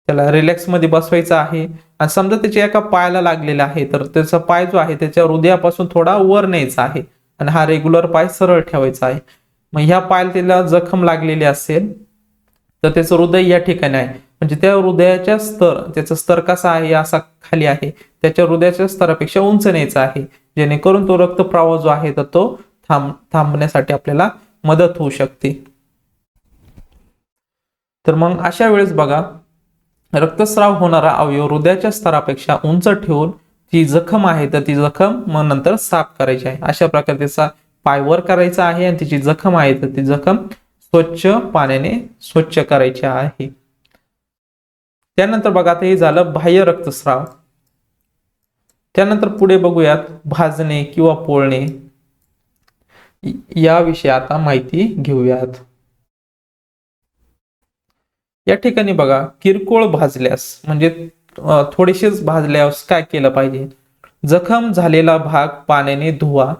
त्याला रिलॅक्स मध्ये बसवायचं आहे. आणि समजा त्याच्या एका पायाला लागलेला आहे तर त्याचा पाय जो आहे त्याच्या हृदयापासून थोडा वर न्यायचा आहे आणि हा रेग्युलर पाय सरळ ठेवायचा आहे. मग ह्या पायाला त्याला जखम लागलेली असेल तर त्याचं हृदय या ठिकाणी आहे. म्हणजे त्या हृदयाच्या त्याचा स्तर कसा आहे, असा खाली आहे, त्याच्या हृदयाच्या स्तरापेक्षा उंच न्यायचा आहे, जेणेकरून तो रक्तप्रवाह जो आहे तर तो थांबण्यासाठी आपल्याला मदत होऊ शकते. तर मग अशा वेळेस बघा, रक्तस्राव होणारा अवयव हृदयाच्या स्तरापेक्षा उंच ठेवून जी जखम आहे तर ती जखम मग नंतर साफ करायची आहे. अशा प्रकारे त्याचा पाय वर करायचा आहे आणि तिची जखम आहे तर ती जखम स्वच्छ पाण्याने स्वच्छ करायची आहे. त्यानंतर बघा, आता हे झालं बाह्य रक्तस्राव. त्यानंतर पुढे बघूयात भाजणे किंवा पोळणे याविषयी आता माहिती घेऊयात. या ठिकाणी बघा, किरकोळ भाजल्यास म्हणजे थोडेसेच भाजल्यास काय केलं पाहिजे, जखम झालेला भाग पाण्याने धुवा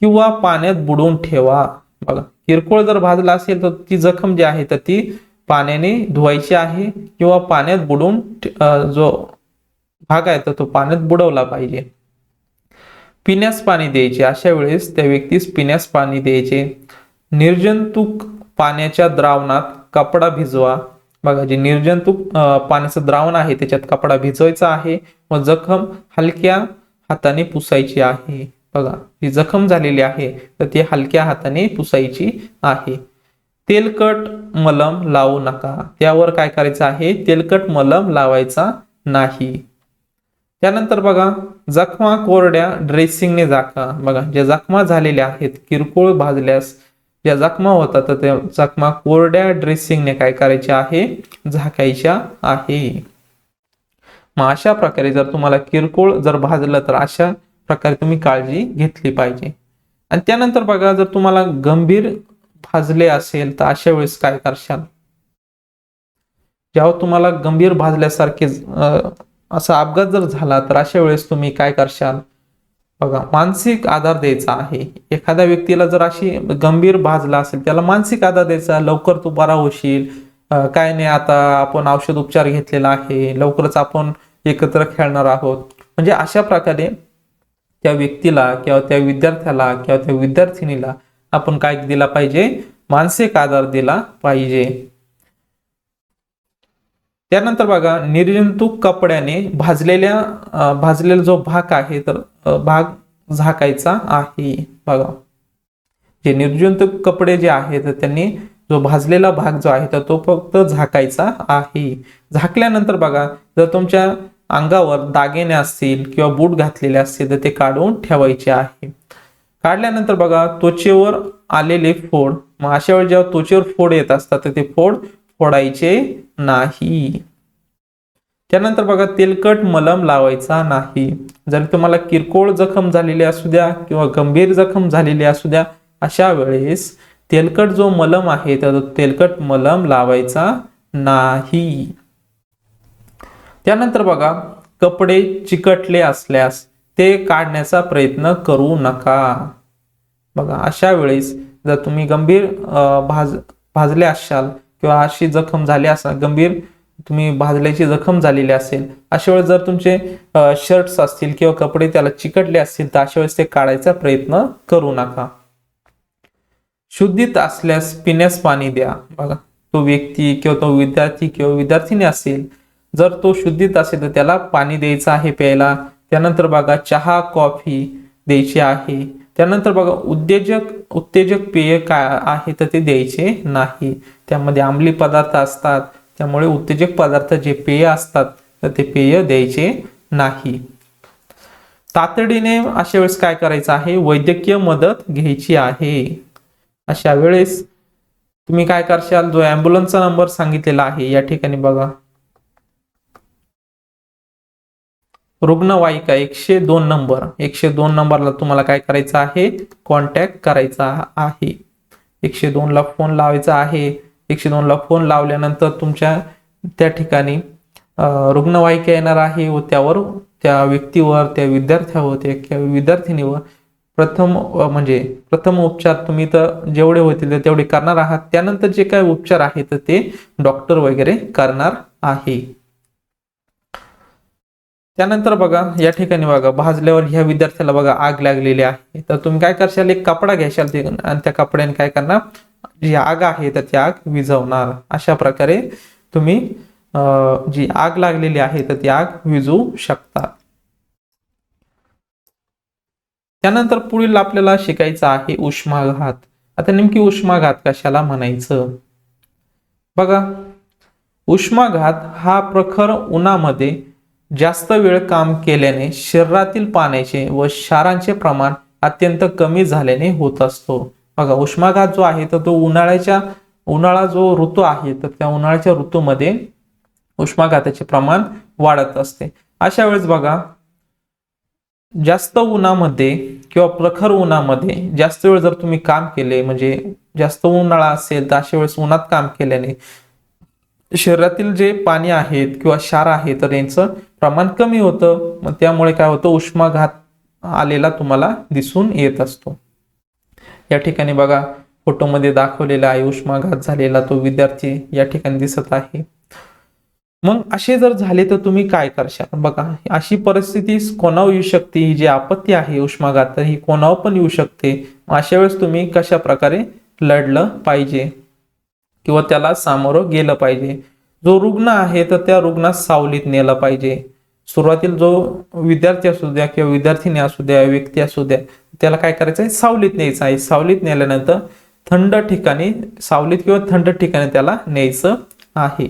किंवा पाण्यात बुडवून ठेवा. बघा, किरकोळ जर भाजला असेल तर ती जखम जी आहे तर ती पाण्याने धुवायची आहे किंवा पाण्यात बुडवून जो भाग आहे तर तो पाण्यात बुडवला पाहिजे. पिण्यास पाणी द्यायचे, अशा वेळेस त्या व्यक्तीस पिण्यास पाणी द्यायचे. निर्जंतुक पाण्याच्या द्रावणात कपडा भिजवा. बघा, जे निर्जंतुक पाण्याचं द्रावण आहे त्याच्यात कपडा भिजवायचा आहे व जखम हलक्या हाताने पुसायची आहे. बघा, जी जखम झालेली आहे तर ती हलक्या हाताने पुसायची आहे. तेलकट मलम लावू नका, त्यावर काय करायचं आहे, तेलकट मलम लावायचा नाही. त्यानंतर बघा, जखमा कोरड्या ड्रेसिंगने झाका. बघा, ज्या जखमा झालेल्या आहेत, किरकोळ भाजल्यास ज्या जखमा होतात तर त्या जखमा कोरड्या ड्रेसिंगने काय करायचे आहे, झाकायच्या आहे. मग अशा प्रकारे जर तुम्हाला किरकोळ जर भाजलं तर अशा प्रकारे तुम्ही काळजी घेतली पाहिजे. आणि त्यानंतर बघा, जर तुम्हाला गंभीर भाजले असेल तर अशा वेळेस काय करशाल, जेव्हा तुम्हाला गंभीर भाजल्यासारखे असा अपघात जर झाला तर अशा वेळेस तुम्ही काय करशाल, बघा, मानसिक आधार द्यायचा आहे. एखाद्या व्यक्तीला जर अशी गंभीर भाजला असेल त्याला मानसिक आधार द्यायचा, लवकर तू बरा होशील, काय नाही, आता आपण औषध उपचार घेतलेला आहे, लवकरच आपण एकत्र खेळणार आहोत. म्हणजे अशा प्रकारे त्या व्यक्तीला किंवा त्या विद्यार्थ्याला किंवा त्या विद्यार्थिनीला आपण काय दिला पाहिजे, मानसिक आधार दिला पाहिजे. त्यानंतर बघा, निर्जंतुक कपड्याने भाजलेला जो भाग आहे तर भाग झाकायचा आहे बघा. जे निर्जंतुक कपडे जे आहेत तर त्यांनी जो भाजलेला भाग जो आहे तर तो फक्त झाकायचा आहे. झाकल्यानंतर बघा जर तुमच्या अंगावर दागिने असतील किंवा बूट घातलेले असतील तर ते काढून ठेवायचे आहे. काढल्यानंतर बघा त्वचेवर आलेले फोड, मग अशा वेळी जेव्हा त्वचेवर फोड येत असतात तर ते फोड फोडायचे नाही. त्यानंतर बघा तेलकट मलम लावायचा नाही. जर तुम्हाला किरकोळ जखम झालेली असू द्या किंवा गंभीर जखम झालेली असू द्या, अशा वेळेस तेलकट जो मलम आहे तर तेलकट मलम लावायचा नाही. त्यानंतर बघा कपडे चिकटले असल्यास ते काढण्याचा प्रयत्न करू नका. बघा अशा वेळेस जर तुम्ही गंभीर भाजले असाल किंवा अशी जखम झाली असेल, गंभीर तुम्ही भाजल्याची जखम झालेली असेल, अशा वेळेस जर तुमचे शर्ट्स असतील किंवा कपडे त्याला चिकटले असतील तर अशा वेळेस ते काढायचा प्रयत्न करू नका. शुद्धीत असल्यास पिण्यास पाणी द्या. बघा तो व्यक्ती किंवा तो विद्यार्थी किंवा विद्यार्थिनी असेल, जर तो शुद्धीत असेल तर त्याला पाणी द्यायचं आहे प्यायला. त्यानंतर बघा चहा कॉफी द्यायची आहे. त्यानंतर बघा उत्तेजक पेय काय आहे तर ते द्यायचे नाही. त्यामध्ये अंमली पदार्थ असतात, त्यामुळे उत्तेजक पदार्थ जे पेय असतात तर ते पेय द्यायचे नाही. तातडीने अशा वेळेस काय करायचं आहे, वैद्यकीय मदत घ्यायची आहे. अशा वेळेस तुम्ही काय करशाल, जो ॲम्ब्युलन्सचा नंबर सांगितलेला आहे या ठिकाणी बघा, रुग्णवाहिका 102 नंबर, 102 नंबरला तुम्हाला काय करायचं आहे, कॉन्टॅक्ट करायचा आहे. 102 ला फोन लावायचा आहे. 102 ला फोन लावल्यानंतर तुमच्या त्या ठिकाणी रुग्णवाहिका येणार आहे व त्यावर त्या व्यक्तीवर, त्या विद्यार्थ्यावर, त्या विद्यार्थिनीवर प्रथम उपचार तुम्ही तर जेवढे होतील तेवढे करणार आहात. त्यानंतर जे काही उपचार आहेत ते डॉक्टर वगैरे करणार आहे. त्यानंतर बघा या ठिकाणी बघा भाजल्यावर ह्या विद्यार्थ्याला बघा आग लागलेली आहे, तर तुम्ही काय करशाल, एक कपडा घ्याल आणि त्या कपड्याने काय करणार, जी आग आहे तर ती आग विझवणार. अशा प्रकारे तुम्ही जी आग लागलेली आहे तर ती आग विझवू शकता. त्यानंतर पुढील आपल्याला शिकायचं आहे उष्माघात. आता नेमकी उष्माघात कशाला म्हणायचं बघा. उष्माघात हा प्रखर उन्हामध्ये जास्त वेळ काम केल्याने शरीरातील पाण्याचे व क्षारांचे प्रमाण अत्यंत कमी झाल्याने होत असतो. बघा उष्माघात जो आहे तर तो उन्हाळा जो ऋतू आहे तर त्या उन्हाळ्याच्या ऋतूमध्ये उष्माघाताचे प्रमाण वाढत असते. अशा वेळेस बघा जास्त उन्हामध्ये किंवा प्रखर उन्हामध्ये जास्त वेळ जर तुम्ही काम केले, म्हणजे जास्त उन्हाळा असेल तर अशा वेळेस उन्हात काम केल्याने शरीरातील जे पाणी आहेत किंवा क्षार आहे तर यांचं प्रमाण कमी होतं. मग त्यामुळे काय होतं, उष्माघात आलेला तुम्हाला दिसून येत असतो. या ठिकाणी बघा फोटोमध्ये दाखवलेला आहे उष्माघात झालेला तो विद्यार्थी या ठिकाणी दिसत आहे. मग असे जर झाले तर तुम्ही काय करशाल बघा. अशी परिस्थिती कोणावर येऊ शकते, ही जी आपत्ती आहे उष्माघात तर ही कोणावर पण येऊ शकते. अशा वेळेस तुम्ही कशा प्रकारे लढलं पाहिजे किंवा त्याला सामोरं गेलं पाहिजे. जो रुग्ण आहे तर त्या रुग्णास सावलीत नेलं पाहिजे. सुरुवातीला जो विद्यार्थी असू द्या किंवा विद्यार्थिनी असू द्या, व्यक्ती असू द्या, त्याला काय करायचं आहे, सावलीत न्यायचं आहे. सावलीत नेल्यानंतर थंड ठिकाणी, सावलीत किंवा थंड ठिकाणी त्याला न्यायचं आहे.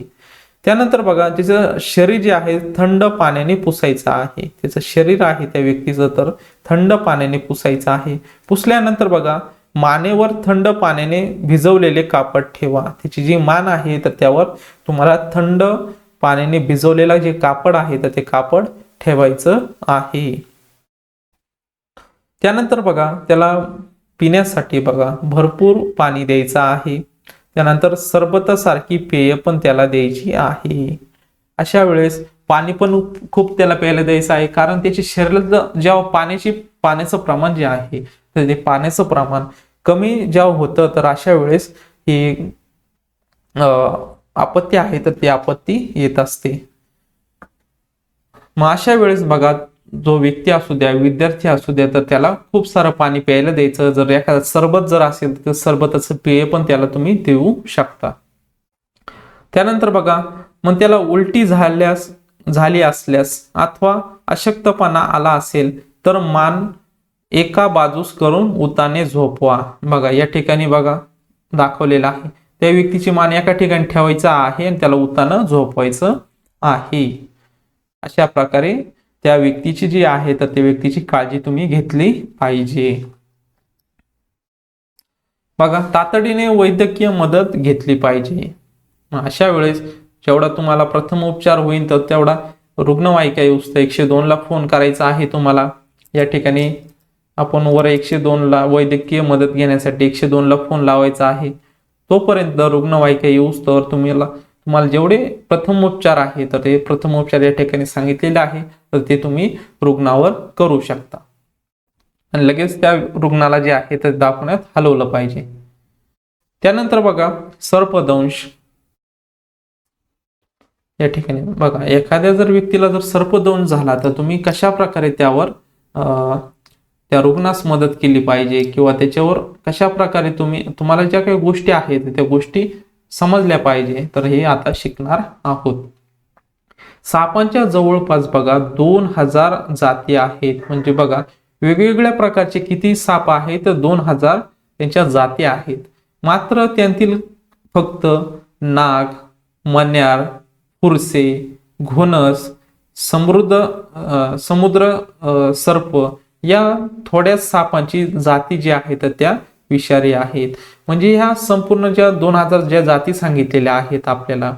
त्यानंतर बघा त्याचं शरीर जे आहे थंड पाण्याने पुसायचं आहे. त्याचं शरीर आहे त्या व्यक्तीचं तर थंड पाण्याने पुसायचं आहे. पुसल्यानंतर बघा मानेवर थंड पाण्याने भिजवलेले कापड ठेवा. त्याची जी मान आहे तर त्यावर तुम्हाला थंड पाण्याने भिजवलेला जे कापड आहे तर ते कापड ठेवायचं आहे. त्यानंतर बघा त्याला पिण्यासाठी बघा भरपूर पाणी द्यायचं आहे. त्यानंतर सरबतासारखी पेय पण त्याला द्यायची आहे. अशा वेळेस पाणी पण खूप त्याला प्यायला द्यायचं आहे, कारण त्याच्या शरीरात जेव्हा पाण्याचं प्रमाण जे आहे तर ते पाण्याचं प्रमाण कमी जेव्हा होतं तर अशा वेळेस ही आपत्ती आहे तर ती आपत्ती येत असते. मग अशा वेळेस बघा जो व्यक्ती असू द्या, विद्यार्थी असू द्या, तर त्याला खूप सारं पाणी प्यायला द्यायचं. जर एखादा सरबत जर असेल तर सरबताचं पेय पण त्याला तुम्ही देऊ शकता. त्यानंतर बघा मग त्याला उलटी झाली असल्यास अथवा अशक्तपणा आला असेल तर मान एका बाजूस करून उताने झोपवा. बघा या ठिकाणी बघा दाखवलेलं आहे, त्या व्यक्तीची मान एका ठिकाणी ठेवायचा आहे आणि त्याला उतानं झोपवायचं आहे. अशा प्रकारे त्या व्यक्तीची जी आहे तर त्या व्यक्तीची काळजी तुम्ही घेतली पाहिजे. बघा तातडीने वैद्यकीय मदत घेतली पाहिजे. अशा वेळेस जेवढा तुम्हाला प्रथम उपचार होईल तर तेवढा रुग्णवाहिका व्यवस्था 102 ला फोन करायचा आहे तुम्हाला. या ठिकाणी आपण वर 102 ला वैद्यकीय मदत घेण्यासाठी 102 ला फोन लावायचा आहे. तोपर्यंत रुग्णवाहिका येऊस्तोवर तुम्हाला जेवढे प्रथमोपचार आहे तर ते प्रथमोपचार या ठिकाणी सांगितलेले आहे तर ते तुम्ही रुग्णावर करू शकता आणि लगेच त्या रुग्णाला जे आहे ते दवाखान्यात हलवलं पाहिजे. त्यानंतर बघा सर्पदंश. या ठिकाणी बघा एखाद्या जर व्यक्तीला जर सर्पदंश झाला तर तुम्ही कशा प्रकारे त्यावर त्या रुग्णास मदत केली पाहिजे किंवा त्याच्यावर कशा प्रकारे तुम्हाला ज्या काही गोष्टी आहेत त्या गोष्टी समजल्या पाहिजे तर हे आता शिकणार आहोत. सापांच्या जवळपास बघा 2000 जाती आहेत. म्हणजे बघा वेगवेगळ्या प्रकारचे किती साप आहेत तर 2000 त्यांच्या जाती आहेत. मात्र त्यांतील फक्त नाग, मण्यार, फुरसे, घोणस, समुद्र सर्प या थोड्या सापांची जाती जी आहेत त्या विषारी आहेत. म्हणजे ह्या संपूर्ण ज्या 2000 ज्या जाती सांगितलेल्या आहेत आपल्याला,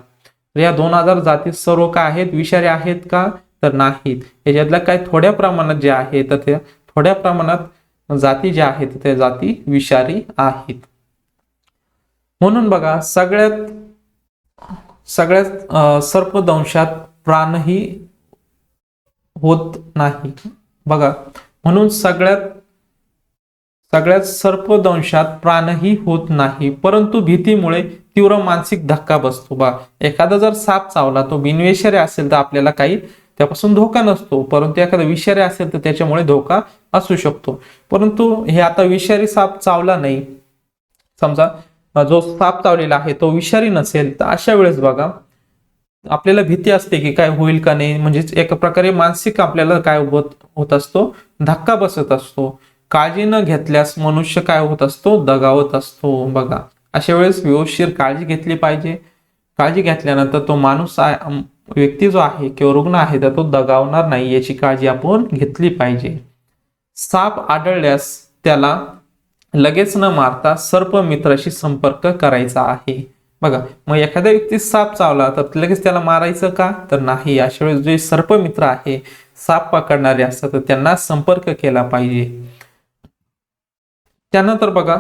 या 2000 जाती सर्व काय आहेत विषारी आहेत का तर नाहीत. याच्यातल्या काही थोड्या प्रमाणात ज्या आहेत तर त्या थोड्या प्रमाणात जाती ज्या आहेत त्या जाती विषारी आहेत. म्हणून बघा सगळ्यात सर्पदंशात प्राणही होत नाही. बघा म्हणून सगळ्यात सर्पदंशात प्राणही होत नाही, परंतु भीतीमुळे तीव्र मानसिक धक्का बसतो. बा एखादा जर साप चावला तो बिनविषारी असेल तर आपल्याला काही त्यापासून धोका नसतो, परंतु एखादा विषारी असेल तर त्याच्यामुळे धोका असू शकतो. परंतु हे आता विषारी साप चावला नाही, समजा जो साप चावलेला आहे तो विषारी नसेल तर अशा वेळेस बघा आपल्याला भीती असते की काय होईल का नाही. म्हणजेच एका प्रकारे मानसिक आपल्याला काय होत असतो धक्का बसत असतो. काळजी न घेतल्यास मनुष्य काय होत असतो दगावत असतो. बघा अशा वेळेस व्यवस्थित काळजी घेतली पाहिजे. काळजी घेतल्यानंतर तो माणूस व्यक्ती जो आहे किंवा रुग्ण आहे तर तो दगावणार नाही याची काळजी आपण घेतली पाहिजे. साप आढळल्यास त्याला लगेच न मारता सर्पमित्राशी संपर्क करायचा आहे. बघा मग एखाद्या व्यक्ती साप चावला तर लगेच त्याला मारायचं का तर नाही. अशा वेळेस जे सर्पमित्र आहे साप पकडणारे असतात तर त्यांना संपर्क केला पाहिजे. त्यानंतर बघा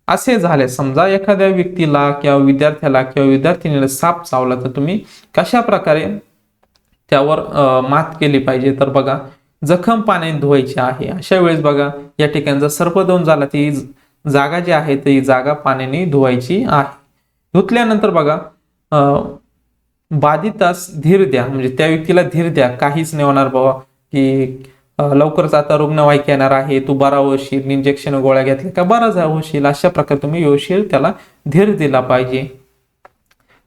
असे झाले समजा एखाद्या व्यक्तीला किंवा विद्यार्थ्याला किंवा विद्यार्थिनीला साप चावला तर तुम्ही कशा प्रकारे त्यावर मात केली पाहिजे तर बघा जखम पाण्याने धुवायची आहे. अशा वेळेस बघा या ठिकाणी जर सर्पदंश झाला ती जागा जी आहे ती जागा पाण्याने धुवायची आहे. धुतल्यानंतर बघा बाधितास धीर द्या. म्हणजे त्या व्यक्तीला धीर द्या, काहीच नाही होणार बाबा की लवकरच आता रुग्णवाहिका येणार आहे, तू बरा होशील, इंजेक्शन गोळ्या घेतल्या का बरा होशील, अशा प्रकारे तुम्ही व्यवस्थित त्याला धीर दिला पाहिजे.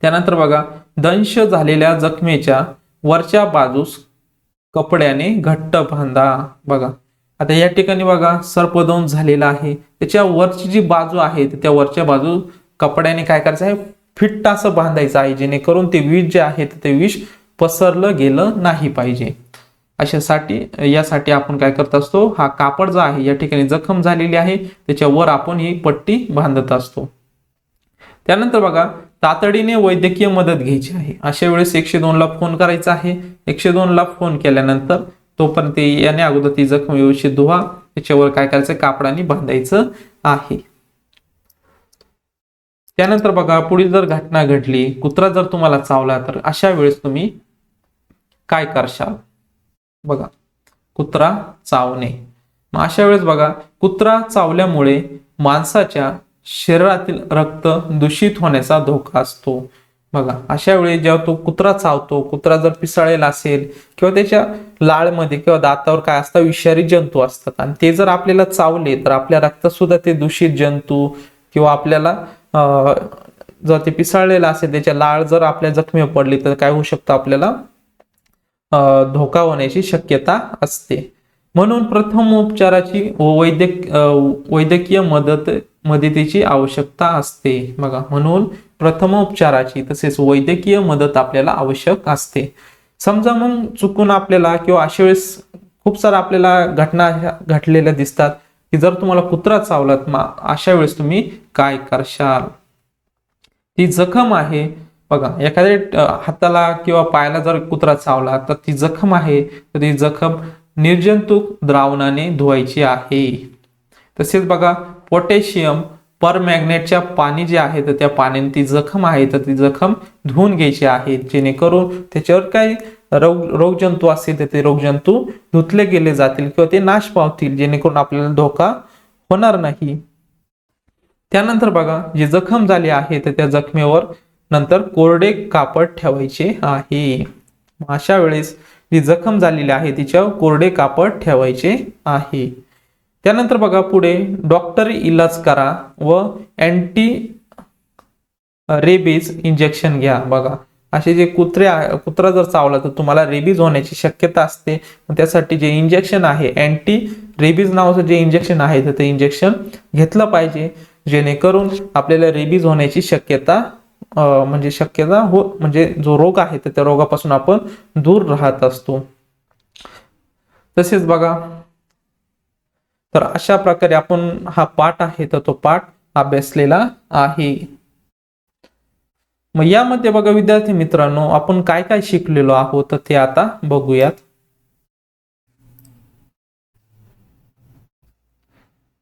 त्यानंतर बघा दंश झालेल्या जखमेच्या वरच्या बाजूस कपड्याने घट्ट बांधा. बघा आता या ठिकाणी बघा सर्पदंश झालेला आहे, त्याच्या वरची जी बाजू आहे त्या वरच्या बाजू कपड्याने काय करायचं आहे फिट्ट असं बांधायचं आहे, जेणेकरून ते विष जे आहे ते विष पसरलं गेलं नाही पाहिजे. यासाठी आपण काय करत असतो हा कापड जो आहे या ठिकाणी जखम झालेली आहे त्याच्यावर आपण ही पट्टी बांधत असतो. त्यानंतर बघा तातडीने वैद्यकीय मदत घ्यायची आहे. अशा वेळेस 102 ला फोन करायचा आहे. 102 ला फोन केल्यानंतर तोपर्यंत याने अगोदर ती जखम व्यवस्थित धुवा, त्याच्यावर काय करायचं कापडाने बांधायचं आहे. त्यानंतर बघा पुढील जर घटना घडली, कुत्रा जर तुम्हाला चावला तर अशा वेळेस तुम्ही काय करशाल. बघा कुत्रा चावणे, मग अशा वेळेस बघा कुत्रा चावल्यामुळे माणसाच्या शरीरातील रक्त दूषित होण्याचा धोका असतो. बघा अशा वेळी जेव्हा तो कुत्रा चावतो, कुत्रा जर पिसाळलेला असेल किंवा त्याच्या लाळमध्ये किंवा दातावर काय असतं विषारी जंतू असतात आणि ते जर आपल्याला चावले तर आपल्या रक्तात सुद्धा ते दूषित जंतू किंवा आपल्याला जर ते पिसाळलेलं असेल त्याच्या लाळ जर आपल्या जखमीवर पडली तर काय होऊ शकतं आपल्याला धोका होण्याची शक्यता असते. म्हणून प्रथम उपचाराची व वैद्यकीय मदतीची आवश्यकता असते बघा. म्हणून प्रथम उपचाराची तसेच वैद्यकीय मदत आपल्याला आवश्यक असते. समजा मग चुकून आपल्याला किंवा अशा वेळेस खूप साऱ्या आपल्याला घटना अशा घडलेल्या दिसतात की जर तुम्हाला कुत्रा चावलात मग अशा वेळेस तुम्ही काय करशाल. ती जखम आहे बघा, एखाद्या हाताला किंवा पायाला जर कुत्रा चावला तर ती जखम आहे तर ती जखम निर्जंतुक द्रावणाने धुवायची आहे. तसेच बघा पोटॅशियम परमॅग्नेटच्या पाणी जे आहे तर त्या पाण्याने ती जखम आहे तर ती जखम धुवून घ्यायची आहे, जेणेकरून त्याच्यावर काही रोगजंतू असतील तर ते रोगजंतू धुतले गेले जातील किंवा ते नाश पावतील, जेणेकरून आपल्याला धोका होणार नाही. त्यानंतर बघा जी जखम झाली आहे तर त्या जखमेवर नंतर कोरडे कापड ठेवायचे आहे. अशा वेळेस जी जखम झालेली आहे तिच्यावर कोरडे कापड ठेवायचे आहे. त्यानंतर बघा पुढे डॉक्टरी इलाज करा व अँटी रेबीज इंजेक्शन घ्या. बघा असे जे कुत्रा जर चावला तर तुम्हाला रेबीज होण्याची शक्यता असते. त्यासाठी जे इंजेक्शन आहे अँटी रेबीज नावाचं जे इंजेक्शन आहे तर ते इंजेक्शन घेतलं पाहिजे, जेणेकरून आपल्याला रेबीज होण्याची शक्यता म्हणजे जो रोग आहे तर त्या रोगापासून आपण दूर राहत असतो. तसेच बघा तर अशा प्रकारे आपण हा पाठ आहे तर तो पाठ अभ्यासलेला आहे. मग यामध्ये बघा विद्यार्थी मित्रांनो आपण काय काय शिकलेलो आहोत तर ते आता बघूयात.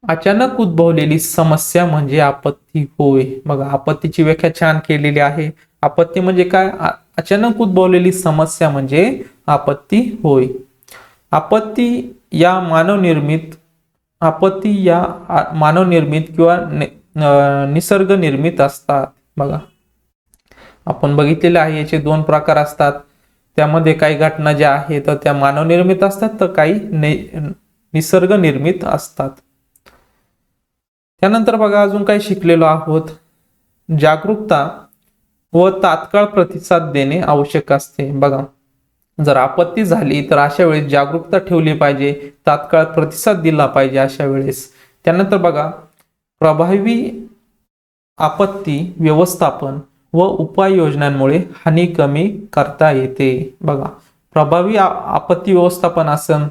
अचानक उद्भवलेली समस्या म्हणजे आपत्ती होय. बघा आपत्तीची व्याख्या छान केलेली आहे. आपत्ती म्हणजे काय? अचानक उद्भवलेली समस्या म्हणजे आपत्ती होय. आपत्ती या मानवनिर्मित किंवा निसर्ग निर्मित असतात. बघा आपण बघितलेलं आहे याचे दोन प्रकार असतात. त्यामध्ये काही घटना ज्या आहेत तर त्या मानवनिर्मित असतात तर काही निसर्ग निर्मित असतात. त्यानंतर बघा अजून काही शिकलेलो आहोत. जागरूकता व तात्काळ प्रतिसाद देणे आवश्यक असते. बघा जर आपत्ती झाली तर अशा वेळेस जागरूकता ठेवली पाहिजे, तात्काळ प्रतिसाद दिला पाहिजे अशा वेळेस. त्यानंतर बघा प्रभावी आपत्ती व्यवस्थापन व उपाययोजनांमुळे हानी कमी करता येते. बघा प्रभावी आपत्ती व्यवस्थापन असं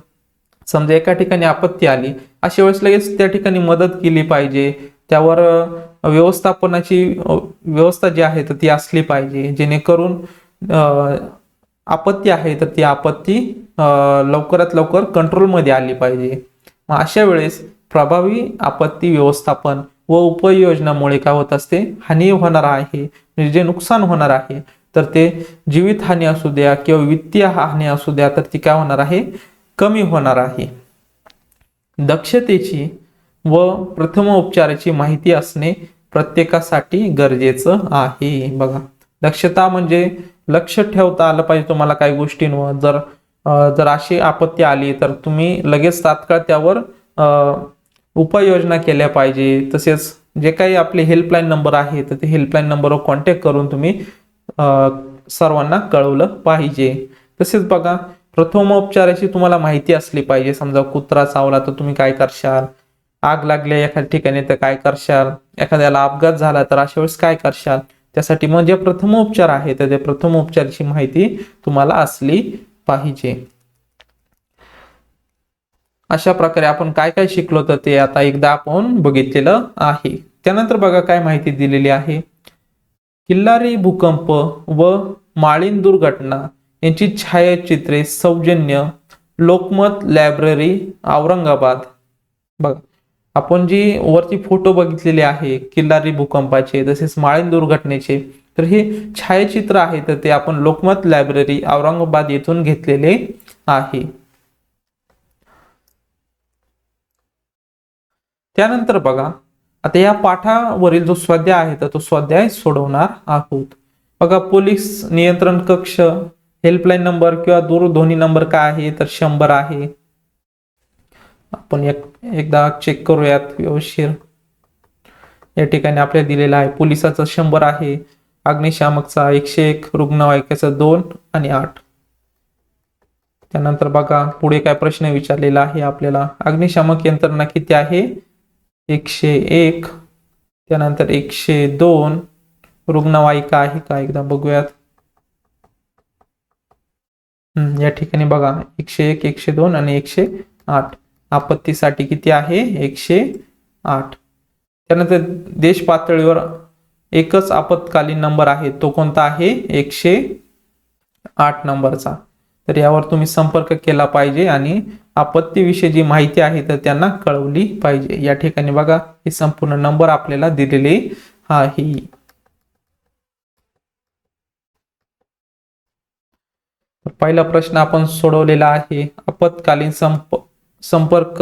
समजा एका ठिकाणी आपत्ती आली अशा वेळेस लगेच त्या ठिकाणी मदत केली पाहिजे. त्यावर व्यवस्थापनाची व्यवस्था जी आहे तर ती असली पाहिजे, जेणेकरून आपत्ती आहे तर ती आपत्ती लवकरात लवकर कंट्रोलमध्ये आली पाहिजे. मग अशा वेळेस प्रभावी आपत्ती व्यवस्थापन व उपाययोजनामुळे काय होत असते, हानी होणार आहे म्हणजे जे नुकसान होणार आहे तर ते जीवित हानी असू द्या किंवा वित्तीय हानी असू द्या तर ती काय होणार आहे, कमी होणार आहे. दक्षतेची व प्रथमोपचाराची माहिती असणे प्रत्येकासाठी गरजेचं आहे. बघा दक्षता म्हणजे लक्ष ठेवता आलं पाहिजे तुम्हाला काही गोष्टींवर. जर अशी आपत्ती आली तर तुम्ही लगेच तात्काळ त्यावर उपाययोजना केल्या पाहिजे. तसेच जे काही आपले हेल्पलाईन नंबर आहे तर ते हेल्पलाईन नंबरवर कॉन्टॅक्ट करून तुम्ही सर्वांना कळवलं पाहिजे. तसेच बघा प्रथमोपचाराची तुम्हाला माहिती असली पाहिजे. समजा कुत्रा चावला तर तुम्ही काय करशाल, आग लागल्या एखाद्या ठिकाणी तर काय करशाल, एखाद्याला अपघात झाला तर अशा वेळेस काय करशाल. त्यासाठी मग जे प्रथमोपचार आहे तर त्या प्रथमोपचाराची माहिती तुम्हाला असली पाहिजे. अशा प्रकारे आपण काय काय शिकलो तर ते आता एकदा आपण बघितलेलं आहे. त्यानंतर बघा काय माहिती दिलेली आहे. किल्लारी भूकंप व माळीण दुर्घटना यांची छायाचित्रे सौजन्य लोकमत लायब्ररी औरंगाबाद. बघा आपण जी वरती फोटो बघितलेले आहे किल्लारी भूकंपाचे तसेच माळीण दुर्घटनेचे, तर हे छायाचित्र आहे तर ते आपण लोकमत लायब्ररी औरंगाबाद येथून घेतलेले आहे. त्यानंतर बघा आता या पाठावरील जो स्वाध्याय आहे तर तो स्वाध्याय सोडवणार आहोत. बघा पोलीस नियंत्रण कक्ष हेल्पलाईन नंबर किंवा दूरध्वनी नंबर काय आहे तर 100 आहे. आपण एकदा चेक करूयात व्यवस्थित. या ठिकाणी आपल्याला दिलेला आहे पोलिसाचा 100 आहे, अग्निशामकचा 101, रुग्णवाहिकेचा 2 आणि 8. त्यानंतर बघा पुढे काय प्रश्न विचारलेला आहे आपल्याला, अग्निशामक यंत्रणा किती आहे? 101. त्यानंतर 102. रुग्णवाहिका आहे का एकदा बघूयात. या ठिकाणी बघा 101, 102 आणि 108. आपत्तीसाठी किती आहे? 108. त्यानंतर देश पातळीवर एकच आपत्कालीन नंबर आहे, तो कोणता आहे? 108 नंबरचा. तर यावर तुम्ही संपर्क केला पाहिजे आणि आपत्तीविषयी जी माहिती आहे तर त्यांना कळवली पाहिजे. या ठिकाणी बघा हे संपूर्ण नंबर आपल्याला दिलेले आहे. पहिला प्रश्न आपण सोडवलेला आहे. आपत्कालीन संपर्क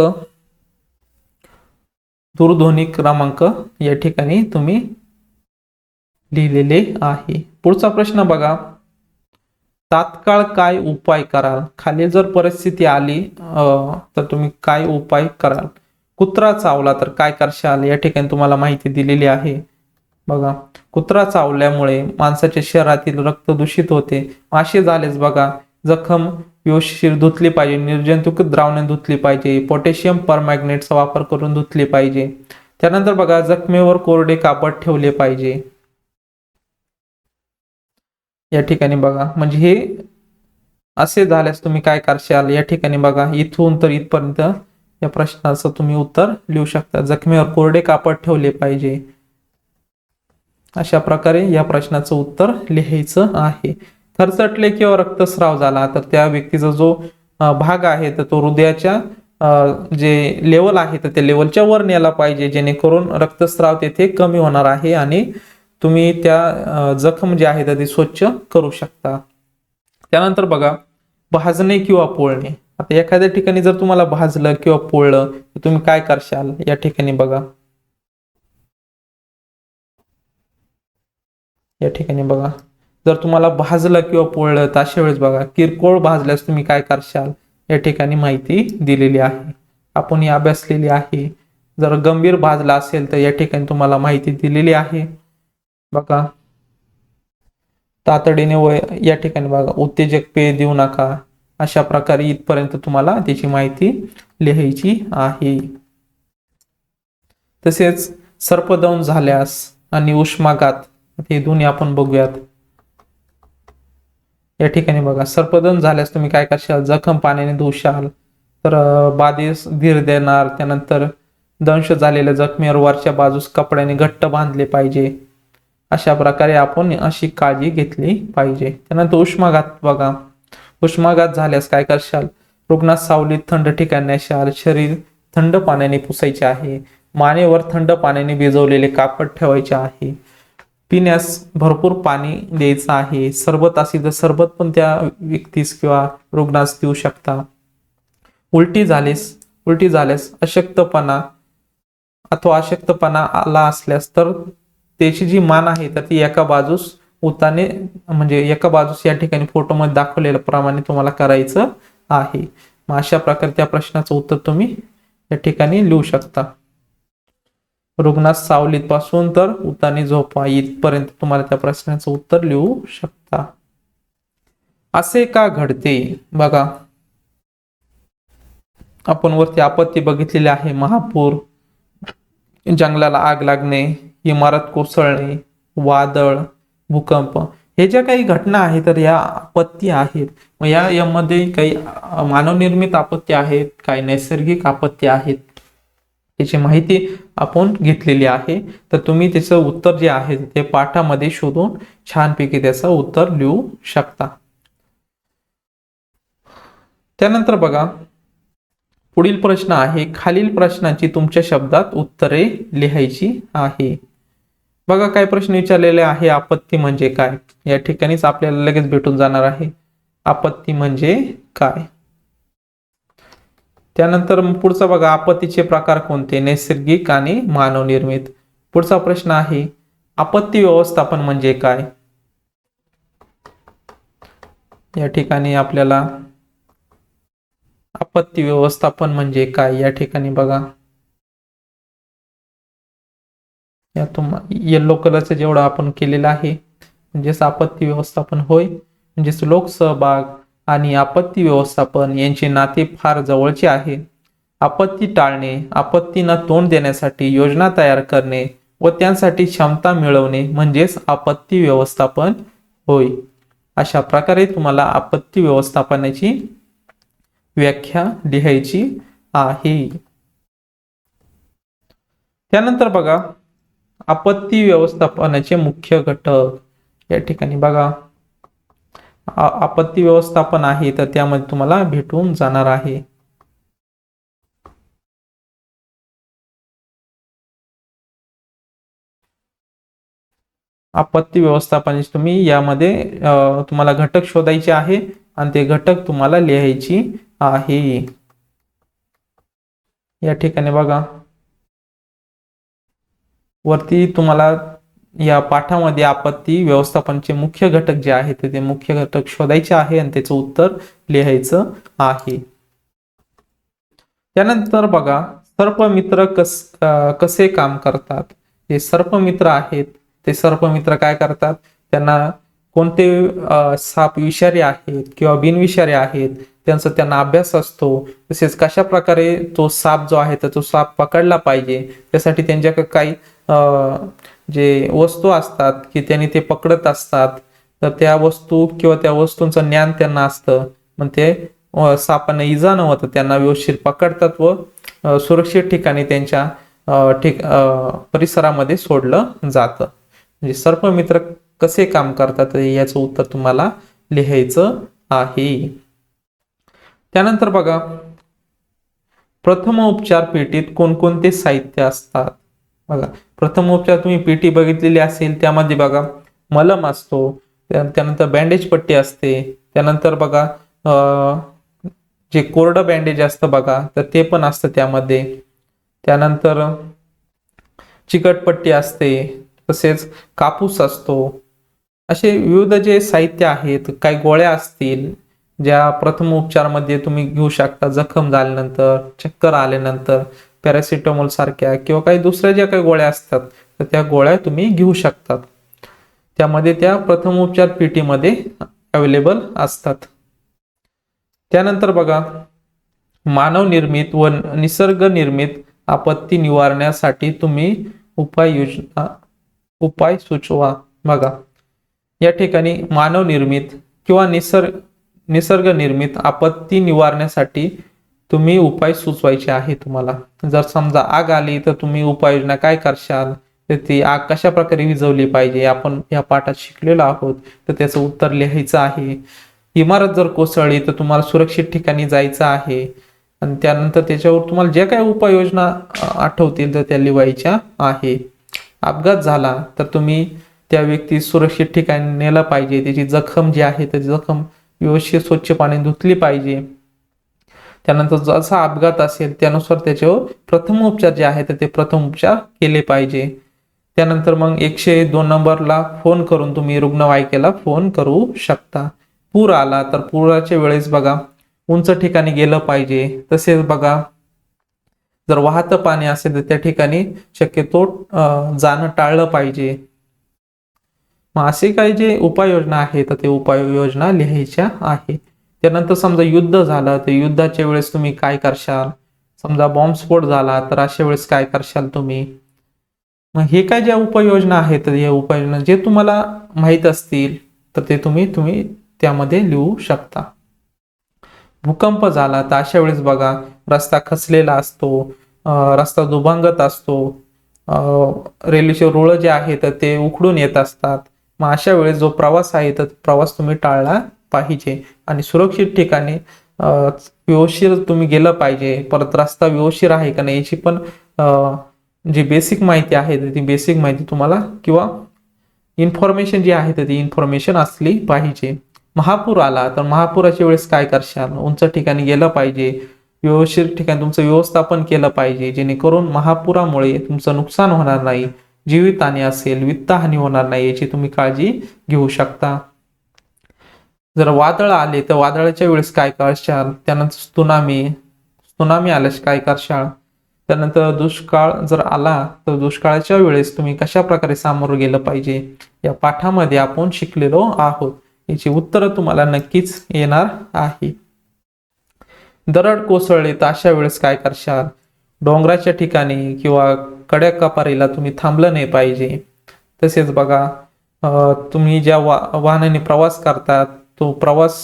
दूरध्वनी क्रमांक या ठिकाणी तुम्ही लिहिलेले आहे. पुढचा प्रश्न बघा, तात्काळ काय उपाय कराल? खाली जर परिस्थिती आली तर तुम्ही काय उपाय कराल? कुत्रा चावला तर काय करशाल? या ठिकाणी तुम्हाला माहिती दिलेली आहे. बघा कुत्रा चावल्यामुळे माणसाच्या शरीरातील रक्त दूषित होते. असे झालेच बघा, जखम व्यवस्थित धुतली पाहिजे, निर्जंतुक द्रावणे धुतली पाहिजे, पोटॅशियम परमॅग्नेटचा वापर करून धुतली पाहिजे. त्यानंतर बघा जखमेवर कोरडे कापड ठेवले पाहिजे. या ठिकाणी बघा म्हणजे हे असे झाल्यास तुम्ही काय करशाल? या ठिकाणी बघा इथून तर इथपर्यंत या प्रश्नाचं तुम्ही उत्तर लिहू शकता. जखमेवर कोरडे कापड ठेवले पाहिजे. अशा प्रकारे या प्रश्नाचं उत्तर लिहायचं आहे. खरचटले किंवा रक्तस्राव झाला तर त्या व्यक्तीचा जो भाग आहे तर तो हृदयाच्या जे लेवल आहे तर त्या लेवलच्या वर नेला पाहिजे, जेणेकरून रक्तस्राव तेथे कमी होणार आहे आणि तुम्ही त्या जखम जी आहे तर ती स्वच्छ करू शकता. त्यानंतर बघा भाजणे किंवा पोळणे. आता एखाद्या ठिकाणी जर तुम्हाला भाजलं किंवा पोळलं तर तुम्ही काय करशाल? या ठिकाणी बघा, या ठिकाणी बघा जर तुम्हाला भाजलं किंवा पोळलं तर अशा वेळेस बघा किरकोळ भाजल्यास तुम्ही काय करशाल? या ठिकाणी माहिती दिलेली आहे, आपण ही अभ्यासलेली आहे. जर गंभीर भाजला असेल तर या ठिकाणी तुम्हाला माहिती दिलेली आहे. बघा तातडीने या ठिकाणी बघा उत्तेजक पेय देऊ नका. अशा प्रकारे इथपर्यंत तुम्हाला त्याची माहिती लिहायची आहे. तसेच सर्पदंश झाल्यास आणि उष्माघात हे दोन्ही आपण बघूयात. या ठिकाणी बघा सर्पदंश झाल्यास तुम्ही काय करशाल? जखम पाण्याने धुशाल तर बाधित धीर देणार. त्यानंतर दंश झालेल्या जखमेवर वरच्या बाजूस कपड्याने घट्ट बांधले पाहिजे. अशा प्रकारे आपण अशी काळजी घेतली पाहिजे. त्यानंतर उष्माघात बघा, उष्माघात झाल्यास काय करशाल? रुग्णास सावलीत थंड ठिकाणी नेशाल. शरीर थंड पाण्याने पुसायचे आहे. मानेवर थंड पाण्याने भिजवलेले कापड ठेवायचे आहे. पिण्यास भरपूर पाणी द्यायचं आहे. सरबत असेल तर सरबत पण त्या व्यक्तीस किंवा रुग्णास देऊ शकता. उलटी झाल्यास अशक्तपणा अथवा अशक्तपणा आला असल्यास तर त्याची जी मान आहे तर ती एका बाजूस उताने म्हणजे एका बाजूस या ठिकाणी फोटोमध्ये दाखवलेल्या प्रमाणे तुम्हाला करायचं आहे. मग अशा प्रकारे त्या प्रश्नाचं उत्तर तुम्ही या ठिकाणी लिहू शकता. रुग्णास सावलीत पासून तर उताने झोपा इथपर्यंत तुम्हाला त्या प्रश्नाचं उत्तर लिहू शकता. असे का घडते? बघा आपण वरती आपत्ती बघितलेली आहे. महापूर, जंगलाला आग लागणे, इमारत कोसळणे, वादळ, भूकंप, हे ज्या काही घटना आहेत तर या आपत्ती आहेत. मग यामध्ये काही मानवनिर्मित आपत्ती आहेत, काही नैसर्गिक आपत्ती आहेत. त्याची माहिती आपण घेतलेली आहे. तर तुम्ही त्याचं उत्तर जे आहे ते पाठामध्ये शोधून छानपैकी त्याचं उत्तर लिहू शकता. त्यानंतर बघा पुढील प्रश्न आहे, खालील प्रश्नांची तुमच्या शब्दात उत्तरे लिहायची आहे. बघा काय प्रश्न विचारलेले आहे, आपत्ती म्हणजे काय? या ठिकाणीच आपल्याला लगेच भेटून जाणार आहे आपत्ती म्हणजे काय. त्यानंतर पुढचा बघा आपत्तीचे प्रकार कोणते? नैसर्गिक आणि मानवनिर्मित. पुढचा प्रश्न आहे, आपत्ती व्यवस्थापन म्हणजे काय? या ठिकाणी आपल्याला आपत्ती व्यवस्थापन म्हणजे काय या ठिकाणी बघा या येलो कलरचं जेवढं आपण केलेलं आहे म्हणजेच आपत्ती व्यवस्थापन होय. म्हणजेच लोकसहभाग, आणि आपत्ती व्यवस्थापन यांचे नाते फार जवळचे आहे. आपत्ती टाळणे, आपत्तींना तोंड देण्यासाठी योजना तयार करणे व त्यांसाठी क्षमता मिळवणे म्हणजेच आपत्ती व्यवस्थापन होय. अशा प्रकारे तुम्हाला आपत्ती व्यवस्थापनाची व्याख्या लिहायची आहे. त्यानंतर बघा आपत्ती व्यवस्थापनाचे मुख्य घटक. या ठिकाणी बघा आपत्ती व्यवस्थापन आहे तर त्यामध्ये तुम्हाला भेटून जाणार आहे. आपत्ती व्यवस्थापनाचे तुम्ही यामध्ये तुम्हाला घटक शोधायचे आहे आणि ते घटक तुम्हाला लिहायची आहे. या ठिकाणी बघा वरती तुम्हाला या पाठामध्ये आपत्ती व्यवस्थापनाचे मुख्य घटक जे आहेत ते मुख्य घटक शोधायचे आहे आणि त्याचं उत्तर लिहायचं आहे. त्यानंतर बघा सर्पमित्र कसे काम करतात. जे सर्पमित्र आहेत ते सर्पमित्र काय करतात, त्यांना कोणते साप विषारी आहेत किंवा बिनविषारी आहेत त्यांना अभ्यास असतो. तसेच कशा प्रकारे तो साप जो आहे तर तो साप पकडला पाहिजे त्यासाठी त्यांच्याकडे काही जे वस्तू असतात की त्यांनी ते पकडत असतात. तर त्या वस्तू किंवा त्या वस्तूंचं ज्ञान त्यांना असतं. मग ते सापांना इजा न होता त्यांना व्यवस्थित पकडतात व सुरक्षित ठिकाणी त्यांच्या परिसरामध्ये सोडलं जातं. म्हणजे सर्पमित्र कसे काम करतात याचं उत्तर तुम्हाला लिहायचं आहे. त्यानंतर बघा प्रथमोपचार पेटीत कोणकोणते साहित्य असतात. बघा प्रथमोपचार तुम्ही पेटी बघितलेली असेल त्यामध्ये बघा मलम असतो, त्यानंतर बँडेज पट्टी असते, त्यानंतर बघा जे कोरडं बँडेज असतं बघा तर ते पण असतं त्यामध्ये, त्यानंतर चिकटपट्टी असते, तसेच कापूस असतो. असे विविध जे साहित्य आहेत, काही गोळ्या असतील ज्या प्रथमोपचारमध्ये तुम्ही घेऊ शकता. जखम झाल्यानंतर, चक्कर आल्यानंतर पॅरासिटामॉल सारख्या किंवा काही दुसऱ्या ज्या काही गोळ्या असतात तर त्या गोळ्या तुम्ही घेऊ शकतात. त्यामध्ये त्या प्रथमोपचार पेटीमध्ये अवेलेबल असतात. त्यानंतर बघा मानव निर्मित व निसर्ग निर्मित आपत्ती निवारण्यासाठी तुम्ही उपाय सुचवा. बघा या ठिकाणी मानव निर्मित किंवा निसर्ग निर्मित आपत्ती निवारण्यासाठी तुम्ही उपाय सुचवायचे आहे तुम्हाला. जर समजा आग आली तर तुम्ही उपाययोजना काय करशाल, तर ती आग कशा प्रकारे विझवली पाहिजे आपण या पाठात शिकलेलो आहोत तर त्याचं उत्तर लिहायचं आहे. इमारत जर कोसळली तर तुम्हाला सुरक्षित ठिकाणी जायचं आहे आणि त्यानंतर त्याच्यावर तुम्हाला जे काही उपाययोजना आठवतील तर त्या लिहायच्या आहे. अपघात झाला तर तुम्ही त्या व्यक्ती सुरक्षित ठिकाणी नेला पाहिजे. त्याची जखम जी आहे तर जखम व्यवस्थित स्वच्छ पाणी धुतली पाहिजे. त्यानंतर जसा अपघात असेल त्यानुसार त्याच्यावर प्रथमोपचार जे आहे तर ते प्रथमोपचार केले पाहिजे. त्यानंतर मग 102 नंबरला फोन करून तुम्ही रुग्णवाहिकेला फोन करू शकता. पूर आला तर पुराच्या वेळेस बघा उंच ठिकाणी गेलं पाहिजे. तसेच बघा जर वाहतं पाणी असेल तर त्या ठिकाणी शक्यतो जाणं टाळलं पाहिजे. मग असे काही जे उपाययोजना आहेत तर ते उपाययोजना लिहायच्या आहेत. त्यानंतर समजा युद्ध झालं तर युद्धाच्या वेळेस तुम्ही काय करशाल, समजा बॉम्बस्फोट झाला तर अशा वेळेस काय करशाल तुम्ही. मग हे काय ज्या उपाययोजना आहेत तर या उपाययोजना जे तुम्हाला माहीत असतील तर ते तुम्ही त्यामध्ये लिहू शकता. भूकंप झाला तर अशा वेळेस बघा रस्ता खचलेला असतो, रस्ता दुभांगत असतो, रेल्वेचे रुळ जे आहेत तर ते उखडून येत असतात. मग अशा वेळेस जो प्रवास आहे तर प्रवास तुम्ही टाळला पाहिजे आणि सुरक्षित ठिकाणी व्यवस्थित तुम्ही गेलं पाहिजे. परत रस्ता व्यवस्थित आहे का नाही याची पण जी बेसिक माहिती आहे ती बेसिक माहिती तुम्हाला किंवा इन्फॉर्मेशन जी आहे ती इन्फॉर्मेशन असली पाहिजे. महापूर आला तर महापुराच्या वेळेस काय करशाल, उंच ठिकाणी गेलं पाहिजे, व्यवस्थित ठिकाणी तुमचं व्यवस्थापन केलं पाहिजे जेणेकरून महापुरामुळे तुमचं नुकसान होणार नाही, जीवितहानी असेल, वित्तहानी होणार नाही याची तुम्ही काळजी घेऊ शकता. जर वादळ आले तर वादळाच्या वेळेस काय करशाल, त्यानंतर सुनामी आल्यास काय करशाल, त्यानंतर दुष्काळ जर आला तर दुष्काळाच्या वेळेस तुम्ही कशा प्रकारे सामोरं गेलं पाहिजे या पाठामध्ये आपण शिकलेलो आहोत. याची उत्तरं तुम्हाला नक्कीच येणार आहे. दरड कोसळली तर अशा वेळेस काय करशाल? डोंगराच्या ठिकाणी किंवा कड्या कपारीला तुम्ही थांबलं नाही पाहिजे. तसेच बघा, तुम्ही ज्या वाहनाने प्रवास करतात तो प्रवास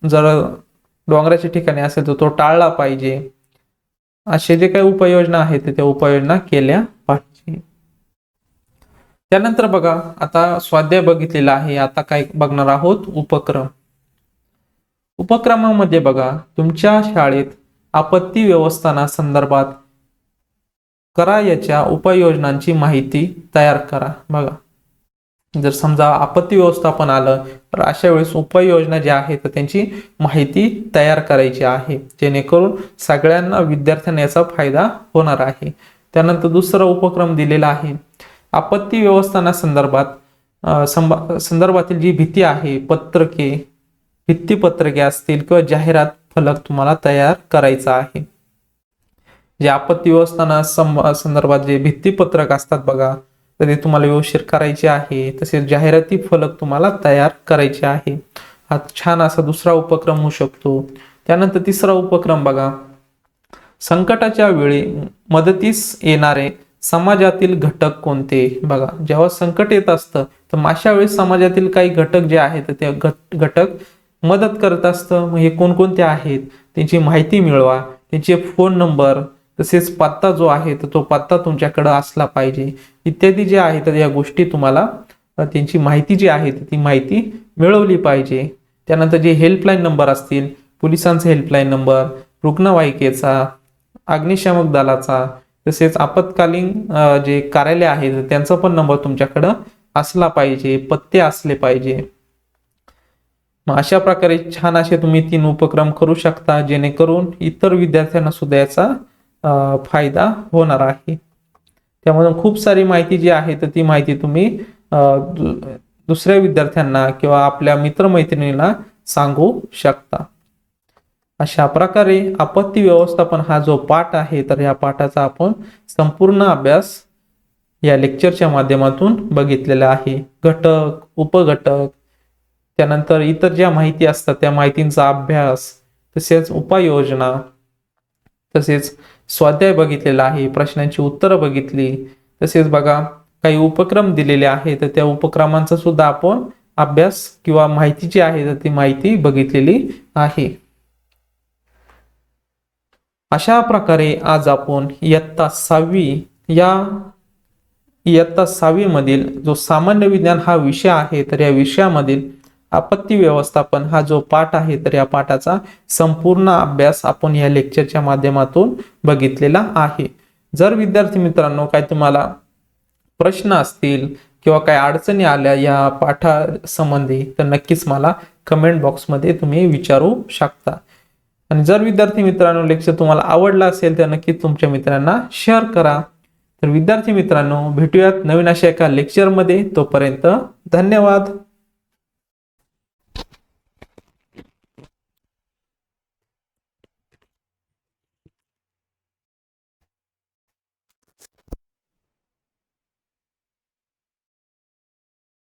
जर डोंगराच्या ठिकाणी असेल तर तो टाळला पाहिजे. असे जे काही उपाययोजना आहेत त्या उपाययोजना केल्या पाहिजे. त्यानंतर बघा, आता स्वाध्याय बघितलेला आहे, आता काय बघणार आहोत? उपक्रम. उपक्रमामध्ये बघा, तुमच्या शाळेत आपत्ती व्यवस्थापनासंदर्भात करा याच्या उपाययोजनांची माहिती तयार करा. बघा, जर समजा आपत्ती व्यवस्थापन आलं तर अशा वेळेस उपाययोजना ज्या आहेत त्यांची माहिती तयार करायची आहे, जेणेकरून सगळ्यांना विद्यार्थ्यांना याचा फायदा होणार आहे. त्यानंतर दुसरा उपक्रम दिलेला आहे, आपत्ती व्यवस्थापनासंदर्भात संदर्भातील जी भीती आहे, पत्रके, भित्तीपत्रके असतील किंवा जाहिरात फलक तुम्हाला तयार करायचा आहे. जे आपत्ती व्यवस्थापना संदर्भात जे भित्तीपत्रक असतात बघा, तर ते तुम्हाला व्यवस्थित करायचे आहे. तसेच जाहिराती फलक तुम्हाला तयार करायचे आहे. हा छान असा दुसरा उपक्रम होऊ शकतो. त्यानंतर तिसरा उपक्रम बघा, संकटाच्या वेळी मदतीस येणारे समाजातील घटक कोणते? बघा, जेव्हा संकट येत असतं तर अशा वेळेस समाजातील काही घटक जे आहेत ते घटक मदत करत असतं. मग हे कोणकोणते आहेत त्यांची माहिती मिळवा. त्यांचे फोन नंबर तसेच पत्ता जो आहे तर तो पत्ता तुमच्याकडे असला पाहिजे, इत्यादी जे आहे तर या गोष्टी तुम्हाला त्यांची माहिती जी आहे ती माहिती मिळवली पाहिजे. त्यानंतर जे हेल्पलाईन नंबर असतील, पोलिसांचा हेल्पलाईन नंबर, रुग्णवाहिकेचा, अग्निशामक दलाचा, तसेच आपत्कालीन जे कार्यालय आहे त्यांचा पण नंबर तुमच्याकडं असला पाहिजे, पत्ते असले पाहिजे. मग अशा प्रकारे छान असे तुम्ही 3 उपक्रम करू शकता, जेणेकरून इतर विद्यार्थ्यांना सुद्धा याचा फायदा होणार आहे. त्यामधून खूप सारी माहिती जी आहे तर ती माहिती तुम्ही दुसऱ्या विद्यार्थ्यांना किंवा आपल्या मित्रमैत्रिणींना सांगू शकता. अशा प्रकारे आपत्ती व्यवस्थापन हा जो पाठ आहे तर या पाठाचा आपण संपूर्ण अभ्यास या लेक्चरच्या माध्यमातून बघितलेला आहे. घटक, उपघटक, त्यानंतर इतर ज्या माहिती असतात त्या माहितींचा अभ्यास, तसेच उपाययोजना, तसेच स्वाध्याय बघितलेला आहे, प्रश्नांची उत्तरं बघितली. तसेच बघा, काही उपक्रम दिलेले आहेत तर त्या उपक्रमांचा सुद्धा आपण अभ्यास किंवा माहिती जी आहे तर ती माहिती बघितलेली आहे. अशा प्रकारे आज आपण इयत्ता 6वी मधील जो सामान्य विज्ञान हा विषय आहे तर या विषयामधील आपत्ती व्यवस्थापन हा जो पाठ आहे तर या पाठाचा संपूर्ण अभ्यास आपण या लेक्चरच्या माध्यमातून बघितलेला आहे. जर विद्यार्थी मित्रांनो काही तुम्हाला प्रश्न असतील किंवा काही अडचणी आल्या या पाठासंबंधी तर नक्कीच मला कमेंट बॉक्समध्ये तुम्ही विचारू शकता. आणि जर विद्यार्थी मित्रांनो लेक्चर तुम्हाला आवडला असेल तर नक्कीच तुमच्या मित्रांना शेअर करा. तर विद्यार्थी मित्रांनो, भेटूयात नवीन अशा एका लेक्चरमध्ये. तोपर्यंत धन्यवाद.